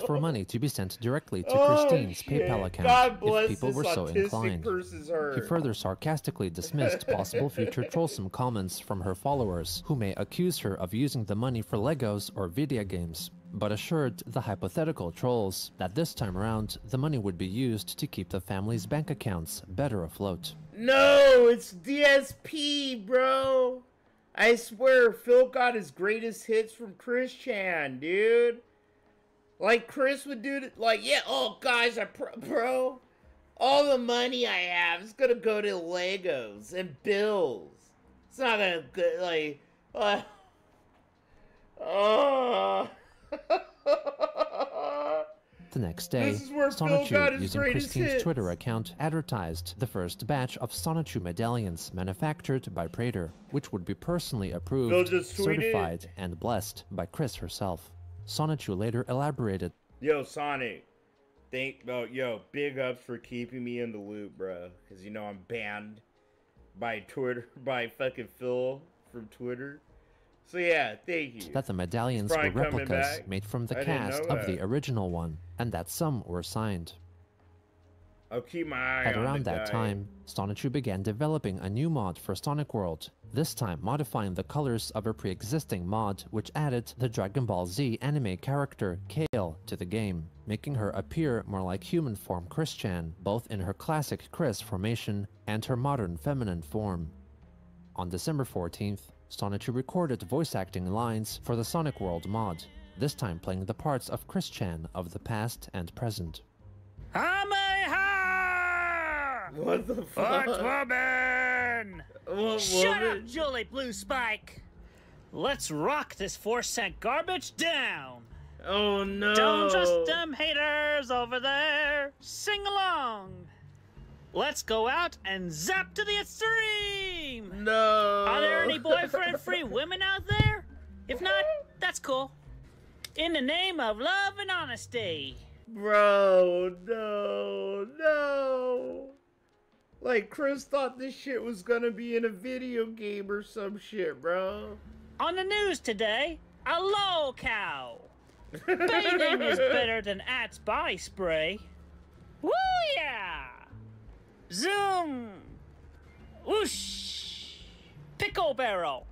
for money to be sent directly to Oh, Christine's shit. PayPal account God bless if people this were so autistic inclined. person's He heart. further sarcastically dismissed possible future trollsome comments from her followers, who may accuse her of using the money for Legos or video games, but assured the hypothetical trolls that this time around the money would be used to keep the family's bank accounts better afloat. No, it's DSP, bro. I swear, Phil got his greatest hits from Chris Chan, dude. Like, Chris would do it, like, yeah, oh, guys, bro, all the money I have is gonna go to Legos and bills. It's not gonna go, like, The next day, This is where Phil Sonichu, got his using greatest Christine's hits. Twitter account, advertised the first batch of Sonichu medallions manufactured by Praetor, which would be personally approved, just tweeted. certified, and blessed by Chris herself. Sonichu later elaborated, Yo, Sonic. Yo, big ups for keeping me in the loop, bro. Because, you know, I'm banned by Twitter, by fucking Phil from Twitter. So, yeah, thank you. that the medallions He's were probably coming replicas back. made from the I didn't cast know of the that. original one, and that some were signed. I'll keep my eye At on around the that guy. time, Sonichu began developing a new mod for Sonic World, this time modifying the colors of a pre-existing mod which added the Dragon Ball Z anime character Kale to the game, making her appear more like human form Chris-chan, both in her classic Chris formation and her modern feminine form. On December 14th, Sonichu recorded voice acting lines for the Sonic World mod, this time playing the parts of Chris-chan of the past and present. Kamehameha! What the fuck? What woman? What Shut woman? up, Julie Blue Spike! Let's rock this 4-cent garbage down! Oh, no. Don't trust them haters over there! Sing along! Let's go out and zap to the extreme! No. Are there any boyfriend-free women out there? If not, that's cool. In the name of love and honesty. Bro, no. Like, Chris thought this shit was gonna be in a video game or some shit, bro. On the news today, a low cow. Bathing is better than Axe body spray. Woo yeah! Zoom! Whoosh! Pickle barrel!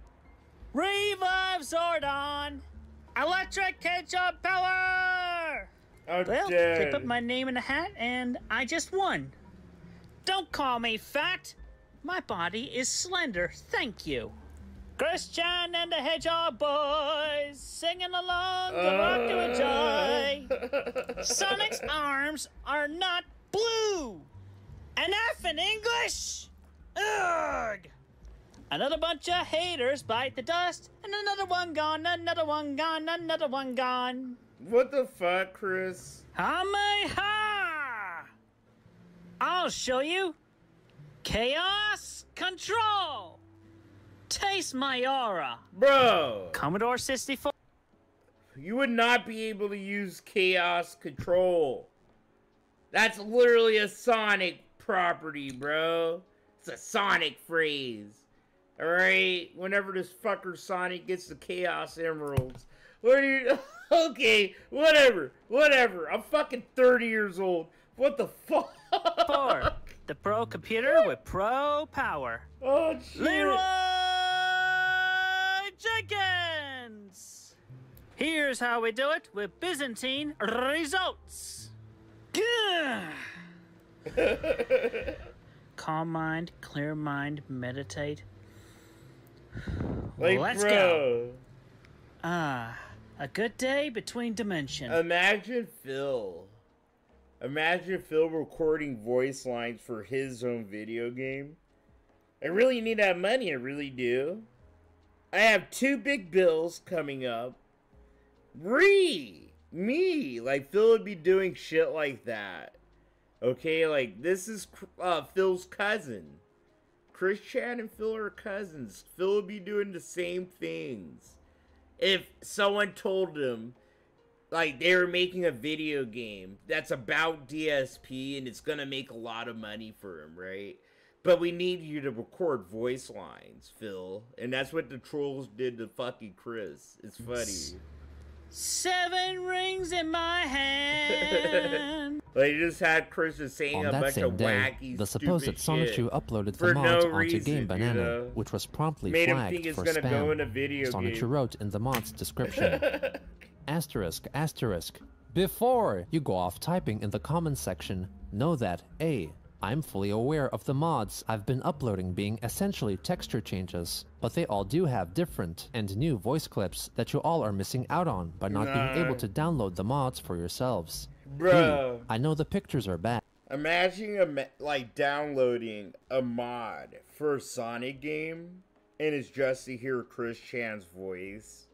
Revive Zordon! Electric ketchup power! I'm Well, dead. they put my name in a hat and I just won. Don't call me fat. My body is slender, thank you. Christian and the Hedgehog boys singing along the rock to enjoy. Sonic's arms are not blue. An F in English? Ugh! Another bunch of haters bite the dust, and another one gone, another one gone, another one gone. What the fuck, Chris? Kamehameha! I'll show you. Chaos Control! Taste my aura. Bro, Commodore 64. you would not be able to use Chaos Control. That's literally a Sonic property, bro. It's a Sonic phrase. Alright? Whenever this fucker Sonic gets the Chaos Emeralds. What are you... Okay, whatever. I'm fucking 30 years old. What the fuck? 4. The pro computer with pro power. Oh, shit. Leroy Jenkins! Here's how we do it with Byzantine results. Gah! Calm mind, clear mind, meditate. Like, Let's bro. go. Ah, a good day between dimensions. Imagine Phil. Imagine Phil recording voice lines for his own video game. I really need that money, I really do. I have 2 big bills coming up. Me! Like, Phil would be doing shit like that. Okay, like, this is Phil's cousin. Chris-chan and Phil are cousins. Phil would be doing the same things. If someone told him, like, they were making a video game that's about DSP and it's gonna make a lot of money for him, right? But we need you to record voice lines, Phil. And that's what the trolls did to fucking Chris. It's funny. 7 rings in my hand. Like, you just had Chris just saying On a that bunch same of day, wacky, the supposed stupid Sonichu shit. uploaded For the no mod onto reason, Game you Banana, know? which was promptly Made him flagged think it's for gonna spam. go in a video Sonichu game. wrote in the mod's description, asterisk, asterisk, before you go off typing in the comments section, know that A, I'm fully aware of the mods I've been uploading being essentially texture changes, but they all do have different and new voice clips that you all are missing out on by not being able to download the mods for yourselves. Bro. B, I know the pictures are bad. Imagine like downloading a mod for a Sonic game and it's just to hear Chris Chan's voice.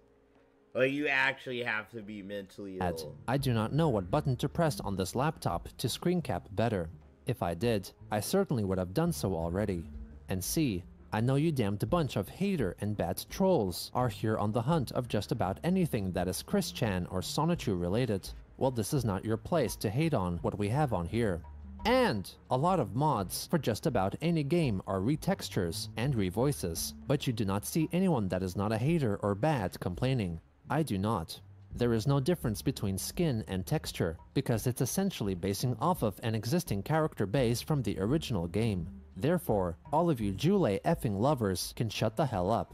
Like, you actually have to be mentally ill. I do not know what button to press on this laptop to screen cap better. If I did, I certainly would have done so already. And C, I know you damned bunch of hater and bad trolls are here on the hunt of just about anything that is Chris Chan or Sonichu related. Well, this is not your place to hate on what we have on here. And a lot of mods for just about any game are retextures and revoices, but you do not see anyone that is not a hater or bad complaining. I do not. There is no difference between skin and texture, because it's essentially basing off of an existing character base from the original game. Therefore, all of you Jule effing lovers can shut the hell up.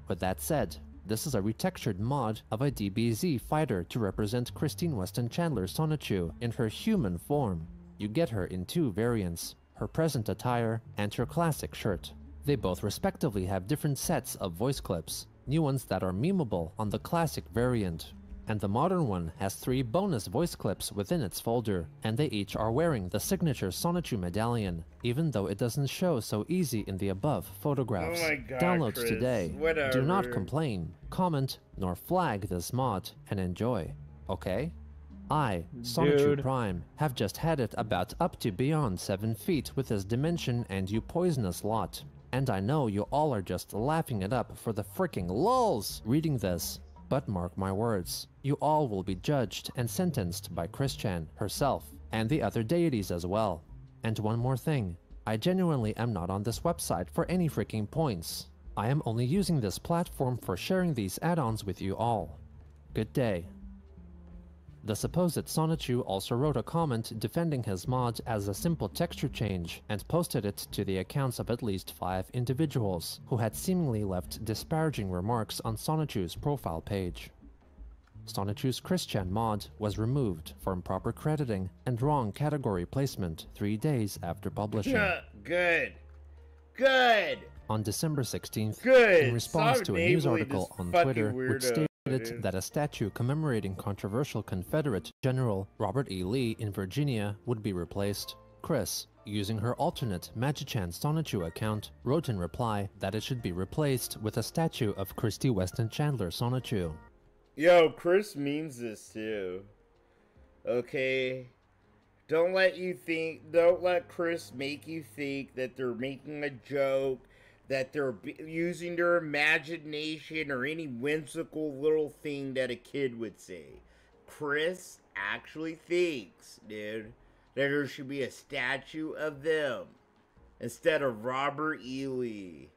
With that said, this is a retextured mod of a DBZ fighter to represent Christine Weston Chandler Sonichu in her human form. You get her in two variants, her present attire and her classic shirt. They both respectively have different sets of voice clips, new ones that are memeable on the classic variant. And the modern one has 3 bonus voice clips within its folder, and they each are wearing the signature Sonichu medallion, even though it doesn't show so easy in the above photographs. Oh my God, Downloads Chris. today. Whatever. Do not complain, comment, nor flag this mod, and enjoy, okay? I, Sonichu Dude. Prime, have just had it about up to beyond 7 feet with this dimension and you poisonous lot. And I know you all are just laughing it up for the freaking lulz reading this. But mark my words, you all will be judged and sentenced by Chris Chan herself, and the other deities as well. And one more thing, I genuinely am not on this website for any freaking points. I am only using this platform for sharing these add-ons with you all. Good day. The supposed Sonichu also wrote a comment defending his mod as a simple texture change and posted it to the accounts of at least 5 individuals who had seemingly left disparaging remarks on Sonichu's profile page. Sonichu's Chris Chan mod was removed for improper crediting and wrong category placement 3 days after publishing. Good. Good. On December 16th, Good. in response Stop to a news enabling article this on fucking Twitter which weirdo, stated dude. that a statue commemorating controversial Confederate General Robert E. Lee in Virginia would be replaced, Chris, using her alternate Magichan Sonichu account, wrote in reply that it should be replaced with a statue of Christy Weston Chandler Sonichu. Yo, Chris means this too. Okay? Don't let Chris make you think that they're making a joke, that they're using their imagination or any whimsical little thing that a kid would say. Chris actually thinks, dude, that there should be a statue of them instead of Robert E. Lee.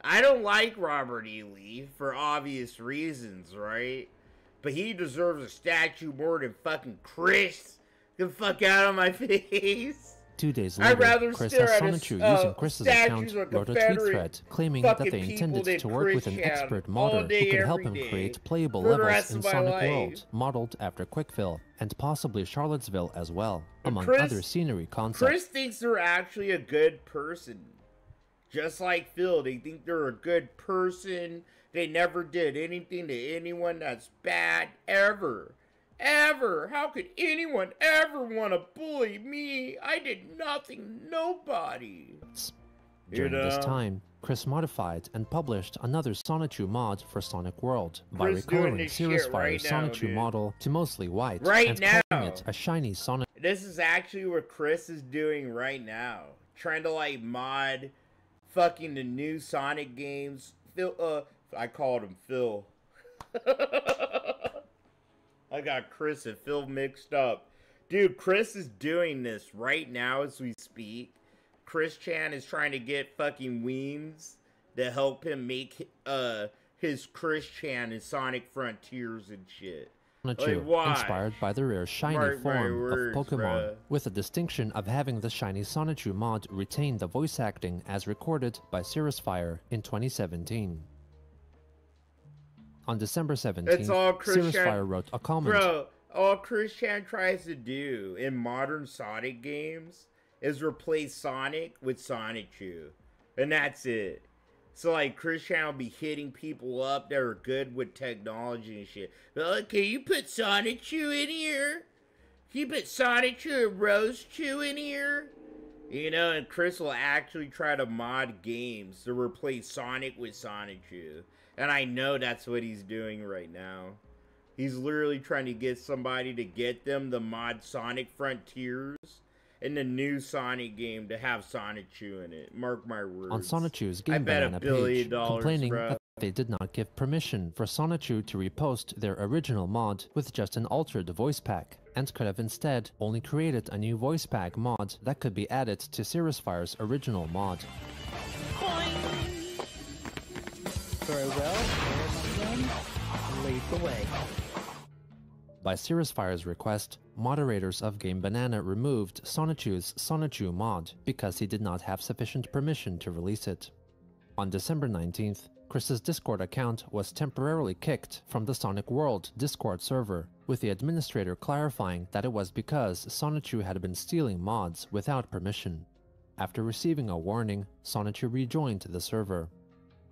I don't like Robert E. Lee for obvious reasons, right? But he deserves a statue more than fucking Chris. Get the fuck out of my face. 2 days I'd later, rather Chris stare has at Sonichu a, using Chris's account statues of wrote a tweet Confederate thread claiming that fucking they people intended named to work with an Chris expert Chan modder all who day, could help every him day create playable for the levels rest in of my Sonic life. World, modeled after Quickville, and possibly Charlottesville as well, among Chris- other scenery concepts. Chris thinks they're actually a good person. Just like Phil, they think they're a good person. They never did anything to anyone that's bad, ever. Ever. How could anyone ever want to bully me? I did nothing, nobody. During You this know? time, Chris modified and published another Sonichu mod for Sonic World by Chris doing recoloring this Cirrus shit Fire's right now, Sonichu dude. model to mostly white Right and now. calling it a shiny Sonic. This is actually what Chris is doing right now. Trying to like mod fucking the new Sonic games. Phil, I called him Phil. I got Chris and Phil mixed up. Dude, Chris is doing this right now as we speak. Chris Chan is trying to get fucking Weems to help him make his Chris Chan in Sonic Frontiers and shit. Sonichu, why? inspired by the rare shiny Mark my form words, of Pokemon, bruh. with the distinction of having the shiny Sonichu mod retain the voice acting as recorded by Cirrus Fire in 2017. On December 17th, That's all Chris Cirrus Chan- Fire wrote a comment. Bro, all Chris Chan tries to do in modern Sonic games is replace Sonic with Sonichu. And that's it. So, like, Chris Chan will be hitting people up that are good with technology and shit. But, can you put Sonichu in here? Can you put Sonichu and Rose-Chu in here? You know, and Chris will actually try to mod games to replace Sonic with Sonichu. And I know that's what he's doing right now. He's literally trying to get somebody to get them the mod Sonic Frontiers in the new Sonic game to have Sonichu in it. Mark my words. On Sonichu's Game I bet Banana $1 billion, page, complaining bro. that they did not give permission for Sonichu to repost their original mod with just an altered voice pack, and could have instead only created a new voice pack mod that could be added to Cirrus Fire's original mod. Very well. Lead the way. By Cirrus Fire's request, moderators of Game Banana removed Sonichu's Sonichu mod because he did not have sufficient permission to release it. On December 19th, Chris's Discord account was temporarily kicked from the Sonic World Discord server, with the administrator clarifying that it was because Sonichu had been stealing mods without permission. After receiving a warning, Sonichu rejoined the server.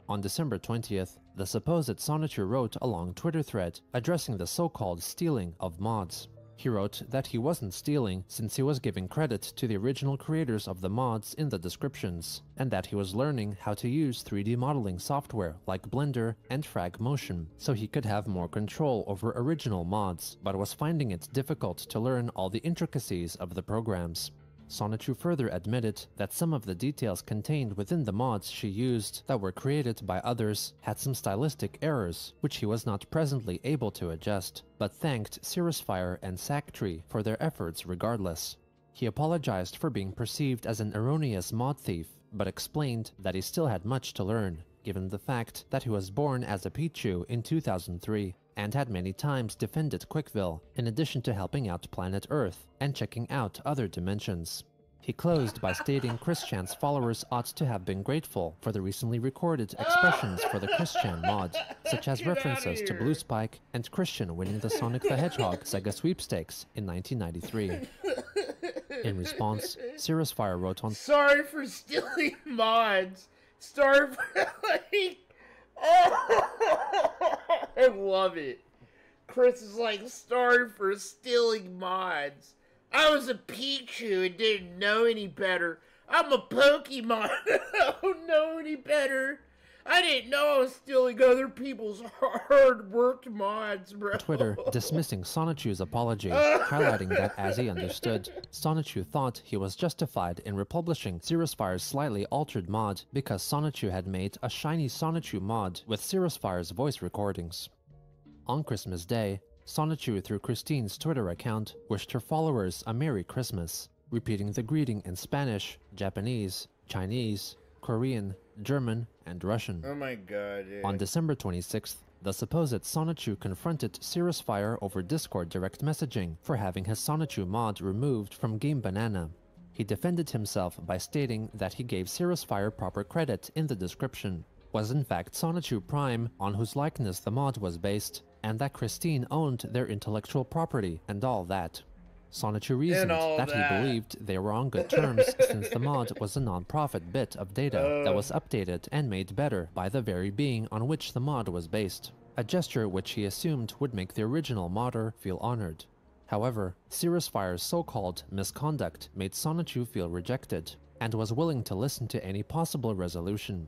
On December 20th, the supposed Sonichu wrote a long Twitter thread addressing the so-called stealing of mods. He wrote that he wasn't stealing since he was giving credit to the original creators of the mods in the descriptions, and that he was learning how to use 3D modeling software like Blender and FragMotion so he could have more control over original mods, but was finding it difficult to learn all the intricacies of the programs. Sonichu further admitted that some of the details contained within the mods she used that were created by others had some stylistic errors, which he was not presently able to adjust, but thanked Cirrus Fire and Sacktree for their efforts regardless. He apologized for being perceived as an erroneous mod thief, but explained that he still had much to learn, given the fact that he was born as a Pichu in 2003. And had many times defended Quickville, in addition to helping out Planet Earth and checking out other dimensions. He closed by stating Chris-chan's followers ought to have been grateful for the recently recorded expressions for the Chris-chan mod, such as references to Blue Spike and Christian winning the Sonic the Hedgehog Sega Sweepstakes in 1993. In response, Cirrus Fire wrote on Sorry for stealing mods. Sorry for like... I love it. Chris is like, sorry for stealing mods. I was a Pichu and didn't know any better. I'm a Pokemon. I don't know any better. I didn't know I was stealing other people's hard-worked mods, bro. Twitter dismissing Sonichu's apology, highlighting that as he understood, Sonichu thought he was justified in republishing Cirrus Fire's slightly altered mod because Sonichu had made a shiny Sonichu mod with Cirrus Fire's voice recordings. On Christmas Day, Sonichu through Christine's Twitter account wished her followers a Merry Christmas, repeating the greeting in Spanish, Japanese, Chinese, Korean, German, and Russian. Oh my god, dude. On December 26th, the supposed Sonichu confronted Cirrus Fire over Discord direct messaging for having his Sonichu mod removed from Game Banana. He defended himself by stating that he gave Cirrus Fire proper credit in the description, was in fact Sonichu Prime on whose likeness the mod was based, and that Christine owned their intellectual property and all that. Sonichu reasoned that he believed they were on good terms since the mod was a non-profit bit of data that was updated and made better by the very being on which the mod was based, a gesture which he assumed would make the original modder feel honored. However, Cirrus Fire's so-called misconduct made Sonichu feel rejected, and was willing to listen to any possible resolution.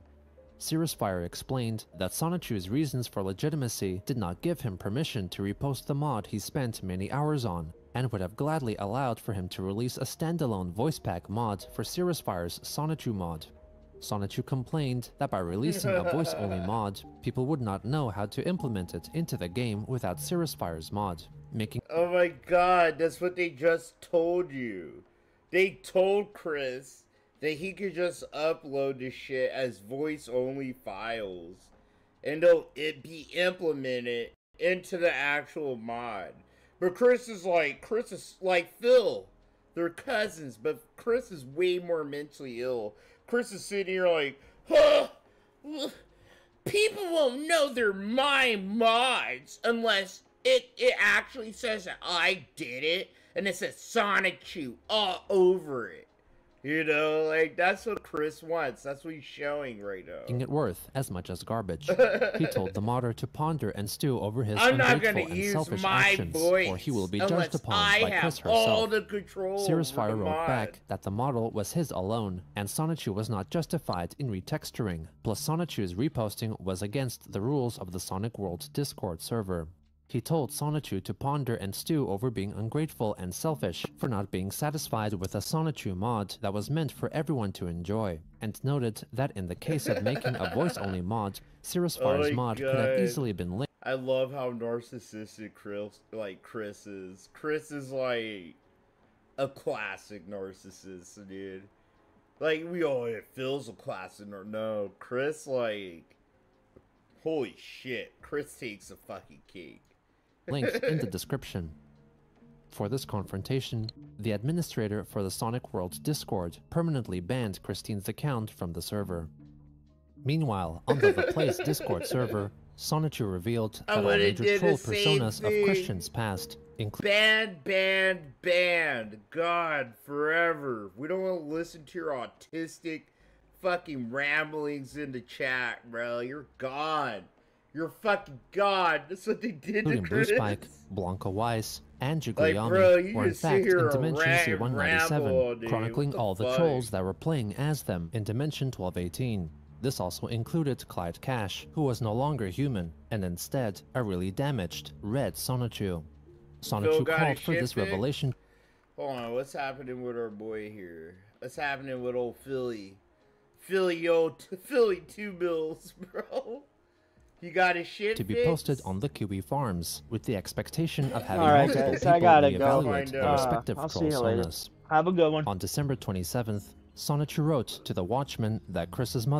Cirrus Fire explained that Sonichu's reasons for legitimacy did not give him permission to repost the mod he spent many hours on, and would have gladly allowed for him to release a standalone voice pack mod for Cirrus Fire's Sonichu mod. Sonichu complained that by releasing a voice-only mod, people would not know how to implement it into the game without Cirrus Fire's mod, making— Oh my god, that's what they just told you. They told Chris that he could just upload the shit as voice-only files, and it be implemented into the actual mod. But Chris is like Phil. They're cousins, but Chris is way more mentally ill. Chris is sitting here like, huh? People won't know they're my mods unless it actually says that I did it, and it says Sonichu all over it. You know, like, that's what Chris wants. That's what he's showing right now. making it worth as much as garbage. He told the modder to ponder and stew over his I'm not ungrateful gonna and use selfish my actions, voice or he will be unless judged upon I by have Chris all herself. the control Cirrus over Fire the wrote mod. back that the model was his alone, and Sonichu was not justified in retexturing, plus Sonichu's reposting was against the rules of the Sonic World Discord server. He told Sonichu to ponder and stew over being ungrateful and selfish for not being satisfied with a Sonichu mod that was meant for everyone to enjoy, and noted that in the case of making a voice-only mod, Cirrusfire's mod could have easily been linked. I love how narcissistic Chris is. Chris is like a classic narcissist, dude. Like, Phil's a classic, or no, Chris, like, holy shit, Chris takes a fucking cake. Linked in the description. For this confrontation, the administrator for the Sonic World Discord permanently banned Christine's account from the server. Meanwhile, on the Play's Discord server, Sonichu revealed that all major troll personas of Christian's past include Banned. God, forever. We don't want to listen to your autistic fucking ramblings in the chat, bro. You're gone. You're fucking gone. That's what they did to Chris. Blue Spike, Blanca Weiss, and Jugliani were in fact in Dimension C-197, chronicling all the trolls that were playing as them in Dimension 1218. This also included Clyde Cash, who was no longer human, and instead a really damaged Red Sonichu. Sonichu called for this revelation. Hold on, what's happening with our boy here? What's happening with old Philly? Philly 2 bills, bro. You got his shit to be posted on the Kiwi Farms, with the expectation of having Alright, multiple guys, people I gotta reevaluate go. their respective I'll see troll you later. sonas. Have a good one. On December 27th, Sonichu wrote to the Watchman that Chris's mother